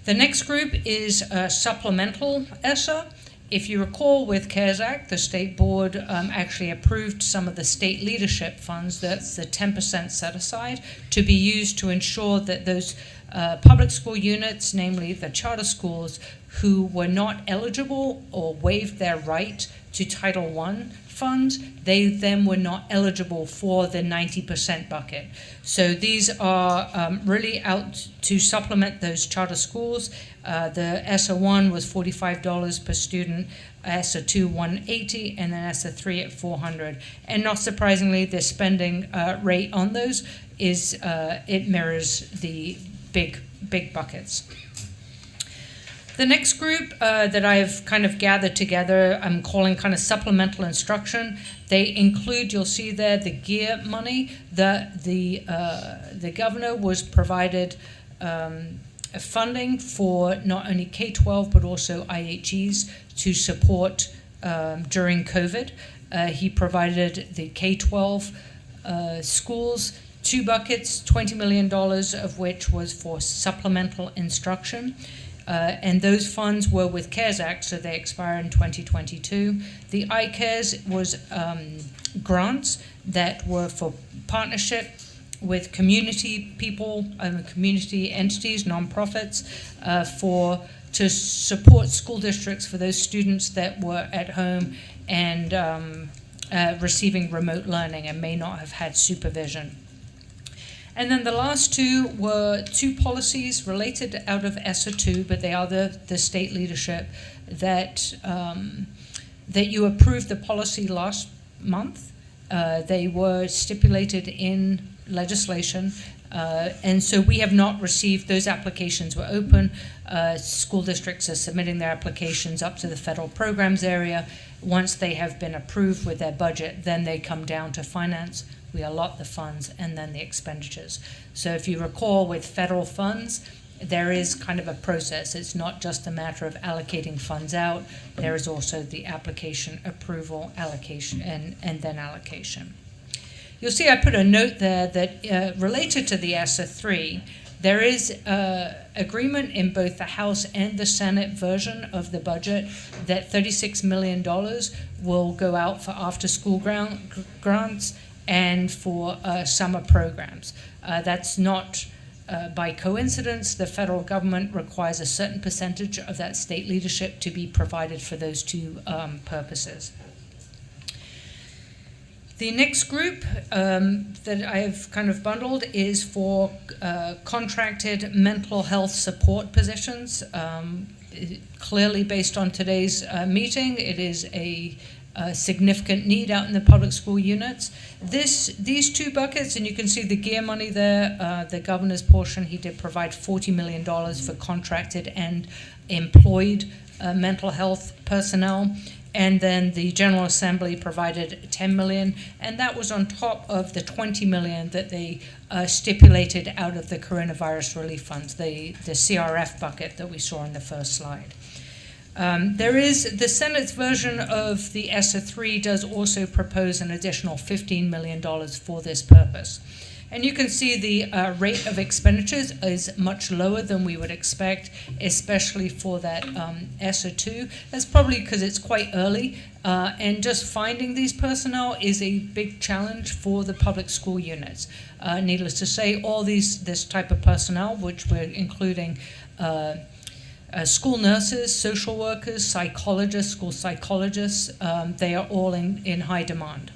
S7: The next group is supplemental ESSA. If you recall, with CARES Act, the state board actually approved some of the state leadership funds, that's the 10% set aside, to be used to ensure that those public school units, namely the charter schools, who were not eligible or waived their right to Title I funds, they then were not eligible for the 90% bucket. So these are really out to supplement those charter schools. The ESSA 1 was $45 per student, ESSA 2 $180, and then ESSA 3 at $400. And not surprisingly, the spending rate on those is it mirrors the big buckets. The next group that I've kind of gathered together, I'm calling kind of supplemental instruction. They include, you'll see there, the GEAR money. The governor was provided funding for not only K-12 but also IHEs to support during COVID. He provided the K-12 schools 2 buckets, $20 million of which was for supplemental instruction. And those funds were with CARES Act, so they expire in 2022. The iCares was grants that were for partnership with community people, community entities, nonprofits, to support school districts for those students that were at home and receiving remote learning and may not have had supervision. And then the last two were 2 policies related out of ESSA 2, but they are the state leadership that you approved the policy last month. They were stipulated in legislation, and so we have not received, those applications were open. School districts are submitting their applications up to the federal programs area. Once they have been approved with their budget, then they come down to finance. We allot the funds and then the expenditures. So if you recall, with federal funds, there is kind of a process. It's not just a matter of allocating funds out. There is also the application, approval, allocation, and then allocation. You'll see I put a note there that related to the ESSA 3, there is agreement in both the House and the Senate version of the budget that $36 million will go out for after-school grants and for summer programs. That's not by coincidence. The federal government requires a certain percentage of that state leadership to be provided for those 2 purposes. The next group that I have kind of bundled is for contracted mental health support positions. Clearly, based on today's meeting, it is a significant need out in the public school units. These 2 buckets, and you can see the GEAR money there, the governor's portion, he did provide $40 million for contracted and employed mental health personnel. And then the General Assembly provided $10 million, and that was on top of the $20 million that they stipulated out of the coronavirus relief funds, the CRF bucket that we saw in the first slide. There is the Senate's version of the ESSA 3 does also propose an additional $15 million for this purpose. And you can see the rate of expenditures is much lower than we would expect, especially for that ESSA 2. That's probably because it's quite early, and just finding these personnel is a big challenge for the public school units. Needless to say, all this type of personnel, which we're including school nurses, social workers, psychologists, school psychologists, they are all in high demand.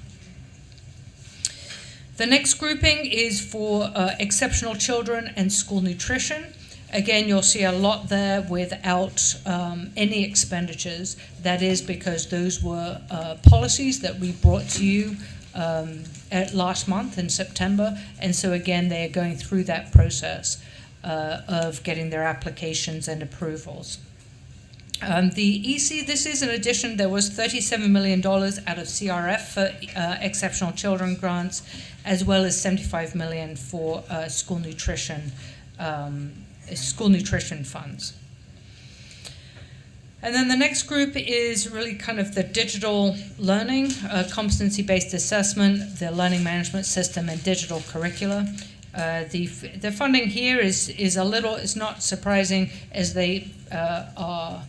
S7: The next grouping is for exceptional children and school nutrition. Again, you'll see a lot there without any expenditures. That is because those were policies that we brought to you last month in September. And so again, they are going through that process of getting their applications and approvals. The EC, this is an addition. There was $37 million out of CRF for exceptional children grants, as well as $75 million for school nutrition funds. And then the next group is really kind of the digital learning, competency-based assessment, the learning management system, and digital curricula. The funding here is a little, it's not surprising, as they are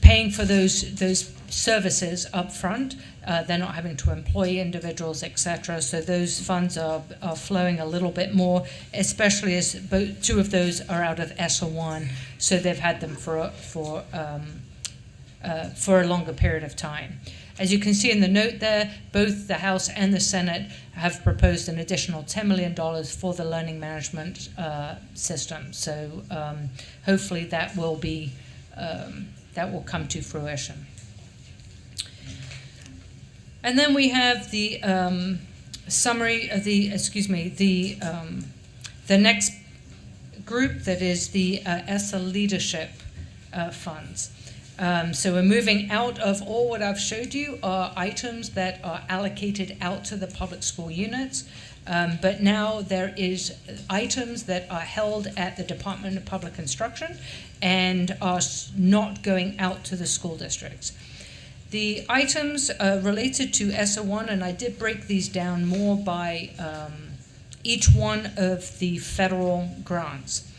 S7: paying for those services up front. They're not having to employ individuals, etc. So those funds are flowing a little bit more, especially as two of those are out of ESSA 1, so they've had them for a longer period of time. As you can see in the note there, both the House and the Senate have proposed an additional $10 million for the learning management system. So hopefully that will be that will come to fruition. And then we have the summary of the next group, that is the ESSA leadership funds. So we're moving out of all what I've showed you are items that are allocated out to the public school units, but now there is items that are held at the Department of Public Instruction and are not going out to the school districts. The items related to ESSA 1, and I did break these down more by each one of the federal grants.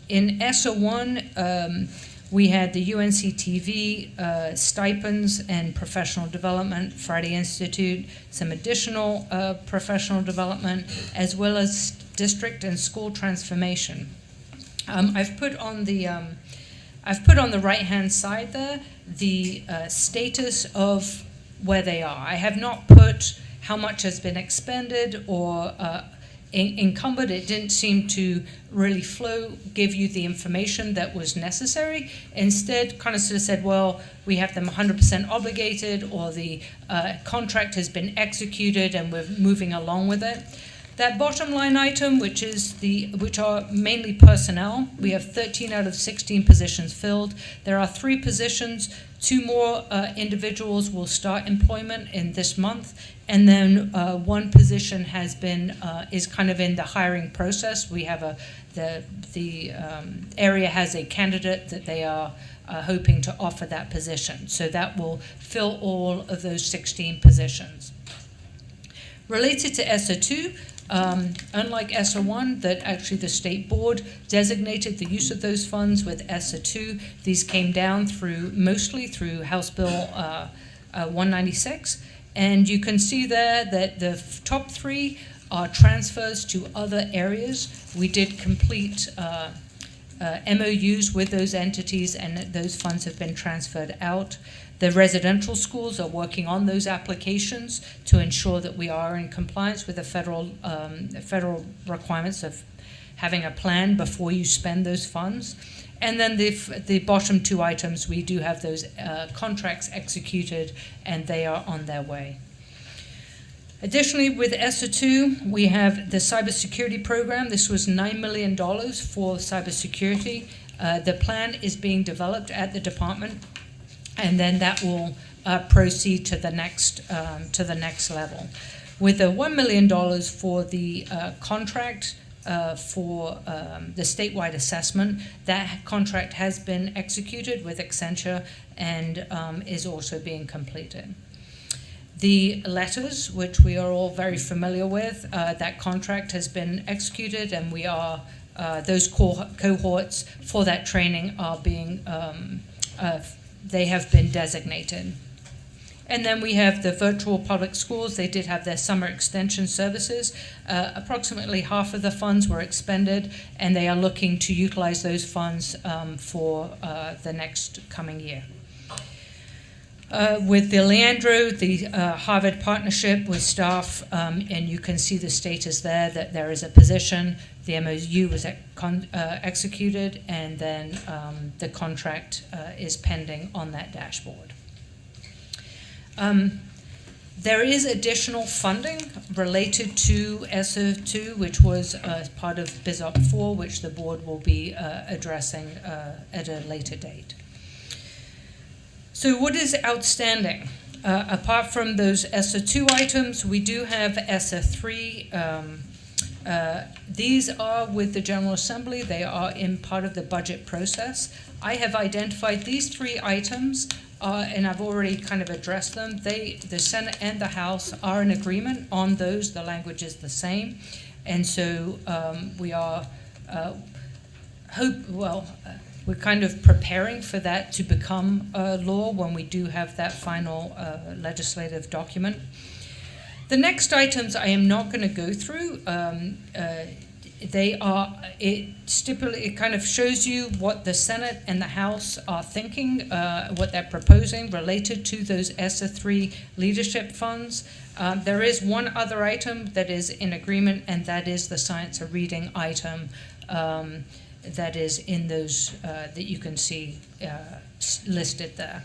S7: In ESSA 1, we had the UNCTV stipends and professional development, Friday Institute, some additional professional development, as well as district and school transformation. I've put on the right-hand side there the status of where they are. I have not put how much has been expended or encumbered. It didn't seem to really give you the information that was necessary. Instead, kind of sort of said, well, we have them 100% obligated, or the contract has been executed and we're moving along with it. That bottom line item, which are mainly personnel, we have 13 out of 16 positions filled. There are 3 positions. 2 more individuals will start employment in this month, and then 1 position is kind of in the hiring process. We have the area has a candidate that they are hoping to offer that position. So that will fill all of those 16 positions. Related to ESSA 2, unlike ESSA 1, that actually the state board designated the use of those funds, with ESSA 2, these came down mostly through House Bill 196. And you can see there that the top 3 are transfers to other areas. We did complete MOUs with those entities, and those funds have been transferred out. The residential schools are working on those applications to ensure that we are in compliance with the federal requirements of having a plan before you spend those funds. And then the bottom 2 items, we do have those contracts executed, and they are on their way. Additionally, with ESSA 2, we have the cybersecurity program. This was $9 million for cybersecurity. The plan is being developed at the department, and then that will proceed to the next level. With the $1 million for the contract for the statewide assessment, that contract has been executed with Accenture and is also being completed. The letters, which we are all very familiar with, that contract has been executed, and we are those cohorts for that training are being they have been designated. And then we have the virtual public schools. They did have their summer extension services. Approximately half of the funds were expended, and they are looking to utilize those funds for the next coming year. with the Leandro, the Harvard partnership with staff, and you can see the status there that there is a position. The MOU was executed, and then the contract is pending on that dashboard. There is additional funding related to ESSA 2, which was part of BizOp 4, which the board will be addressing at a later date. So what is outstanding? Apart from those ESSA 2 items, we do have ESSA 3. These are with the General Assembly. They are in part of the budget process. I have identified these 3 items, and I've already kind of addressed them. The Senate and the House are in agreement on those. The language is the same. And so we are we're kind of preparing for that to become law when we do have that final legislative document. The next items I am not going to go through. It kind of shows you what the Senate and the House are thinking, what they're proposing related to those ESSA 3 leadership funds. There is one other item that is in agreement, and that is the science of reading item that is in those that you can see listed there.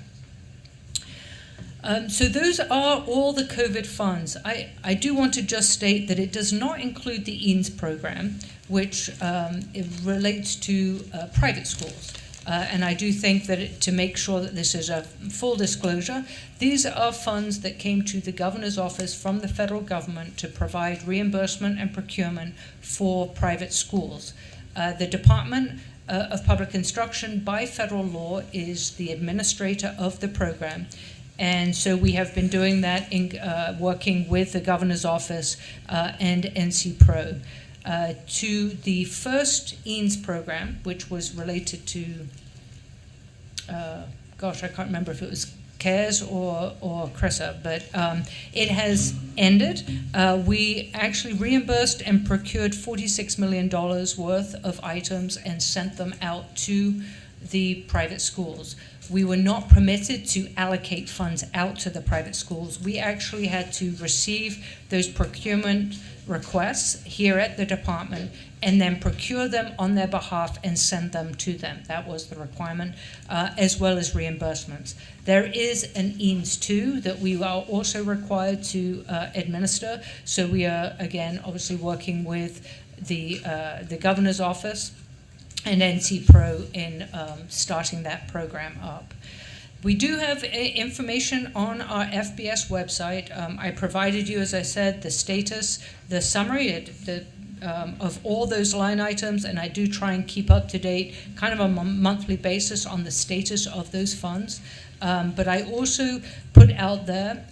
S7: So those are all the COVID funds. I do want to just state that it does not include the EANS program, which it relates to private schools. And I do think that to make sure that this is a full disclosure, these are funds that came to the governor's office from the federal government to provide reimbursement and procurement for private schools. The Department of Public Instruction, by federal law, is the administrator of the program. And so we have been doing that in working with the governor's office and NC Pro. To the first EANS program, which was related to, I can't remember if it was CARES or CRISA, but it has ended. We actually reimbursed and procured $46 million worth of items and sent them out to the private schools. We were not permitted to allocate funds out to the private schools. We actually had to receive those procurement requests here at the department and then procure them on their behalf and send them to them. That was the requirement, as well as reimbursements. There is an EANS 2 that we are also required to administer. So we are, again, obviously working with the governor's office and NC Pro in starting that program up. We do have information on our FBS website. I provided you, as I said, the status, the summary of all those line items, and I do try and keep up to date kind of on a monthly basis on the status of those funds. But I also put out there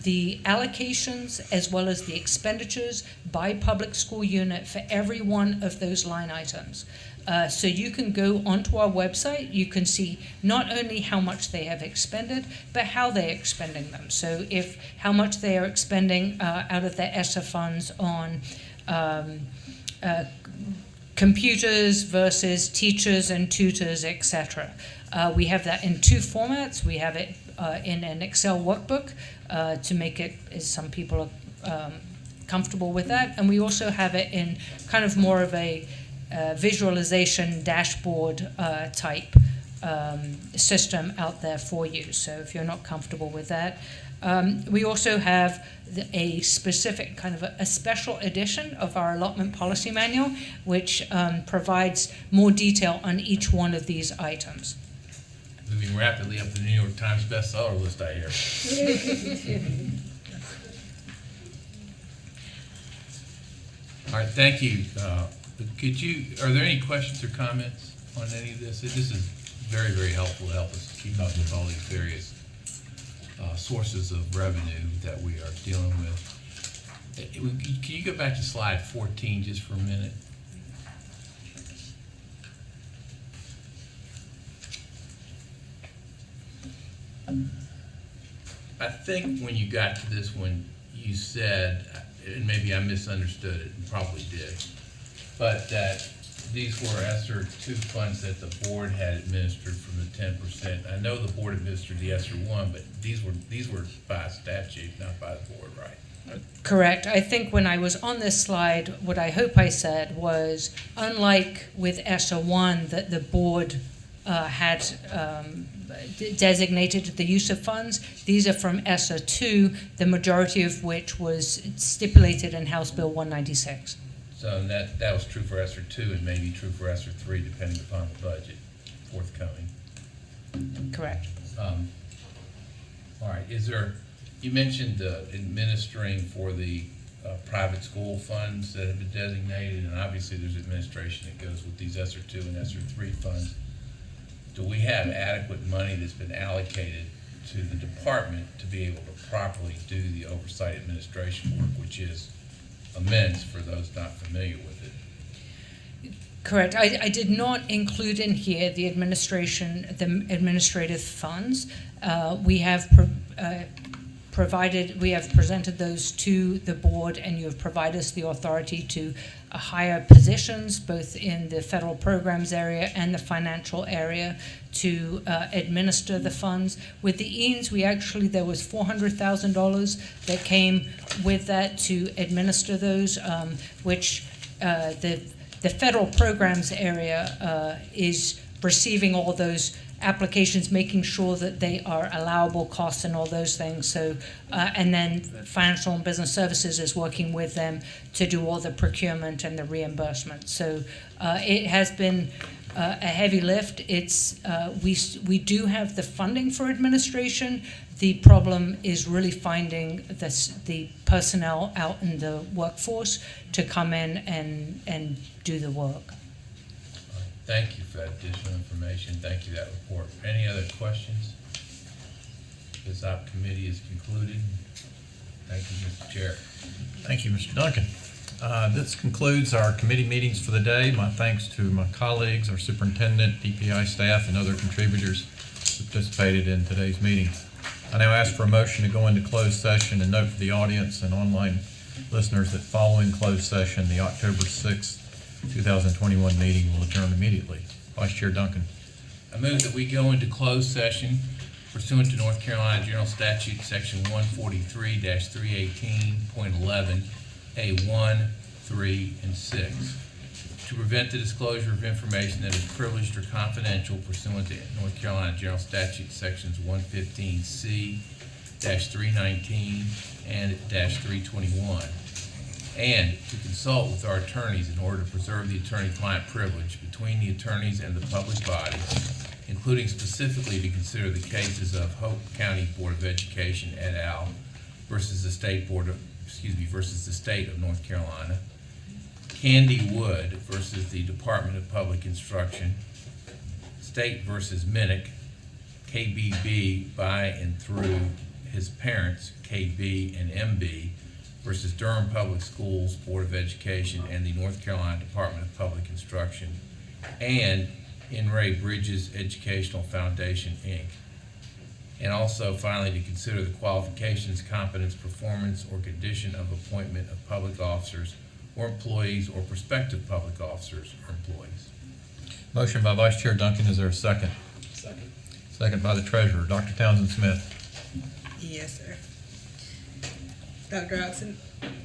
S7: the allocations as well as the expenditures by public school unit for every one of those line items. So you can go onto our website, you can see not only how much they have expended, but how they're expending them. So how much they are expending out of their ESSA funds on computers versus teachers and tutors, etc. We have that in 2 formats. We have it in an Excel workbook to make it, as some people are comfortable with that, and we also have it in kind of more of a visualization dashboard type system out there for you. So if you're not comfortable with that, we also have a specific kind of a special edition of our allotment policy manual, which provides more detail on each one of these items.
S17: Moving rapidly up the New York Times bestseller list, I hear. All right, thank you. Are there any questions or comments on any of this? This is very, very helpful to help us keep up with all these various sources of revenue that we are dealing with. Can you go back to slide 14 just for a minute? I think when you got to this one, you said, and maybe I misunderstood it, and probably did, but that these were ESSER two funds that the board had administered from the 10%. I know the board administered the ESSER one, but these were by statute, not by the board, right?
S7: Correct. I think when I was on this slide, what I hope I said was, unlike with ESSER 1 that the board had designated the use of funds, these are from ESSER 2, the majority of which was stipulated in House Bill 196.
S17: So that was true for ESSER 2 and maybe true for ESSER 3, depending upon the budget forthcoming.
S7: Correct.
S17: All right, you mentioned administering for the private school funds that have been designated, and obviously there's administration that goes with these ESSER 2 and ESSER 3 funds. Do we have adequate money that's been allocated to the department to be able to properly do the oversight administration work, which is immense for those not familiar with it?
S7: Correct. I did not include in here the administrative funds. We have presented those to the board, and you have provided us the authority to hire positions both in the federal programs area and the financial area to administer the funds. With the EANS, there was $400,000 that came with that to administer those, which the federal programs area is receiving all those applications, making sure that they are allowable costs and all those things. So, and then Financial and Business Services is working with them to do all the procurement and the reimbursement. So it has been a heavy lift. It's we do have the funding for administration. The problem is really finding the personnel out in the workforce to come in and do the work.
S17: Thank you for that additional information. Thank you for that report. Any other questions? This op committee is concluded. Thank you, Mr. Chair.
S6: Thank you, Mr. Duncan. This concludes our committee meetings for the day. My thanks to my colleagues, our superintendent, DPI staff, and other contributors who participated in today's meeting. I now ask for a motion to go into closed session, and note for the audience and online listeners that following closed session, the October 6th, 2021 meeting will adjourn immediately. Vice Chair Duncan.
S17: I move that we go into closed session pursuant to North Carolina General Statute Section 143-318.11, A1, 3, and 6, to prevent the disclosure of information that is privileged or confidential pursuant to North Carolina General Statute Sections 115C-319 and -321. And to consult with our attorneys in order to preserve the attorney-client privilege between the attorneys and the public body, including specifically to consider the cases of Hope County Board of Education et al. Versus the State of North Carolina, Candy Wood versus the Department of Public Instruction, State versus Minnick, KBB by and through his parents, KB and MB, versus Durham Public Schools Board of Education and the North Carolina Department of Public Instruction, and In Ray Bridges Educational Foundation, Inc. And also, finally, to consider the qualifications, competence, performance, or condition of appointment of public officers or employees or prospective public officers or employees.
S6: Motion by Vice Chair Duncan. Is there a second?
S17: Second.
S6: Second by the Treasurer, Dr. Townsend Smith.
S3: Yes, sir. Dr. Oxen?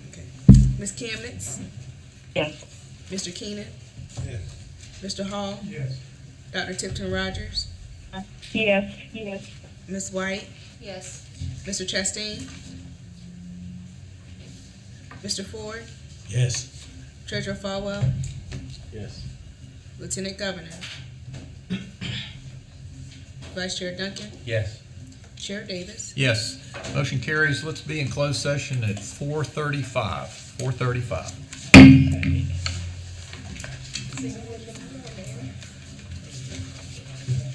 S3: Okay. Ms. Chemnitz?
S22: Yes.
S3: Mr. Keenan?
S8: Yes.
S3: Mr. Hall?
S5: Yes.
S3: Dr. Tipton Rogers?
S22: Yes. Yes.
S3: Ms. White?
S2: Yes.
S3: Mr. Chastain? Mr. Ford?
S5: Yes.
S3: Treasurer Falwell?
S5: Yes.
S3: Lieutenant Governor? Vice Chair Duncan?
S17: Yes.
S3: Chair Davis?
S6: Yes. Motion carries. Let's be in closed session at 4:35. 4:35.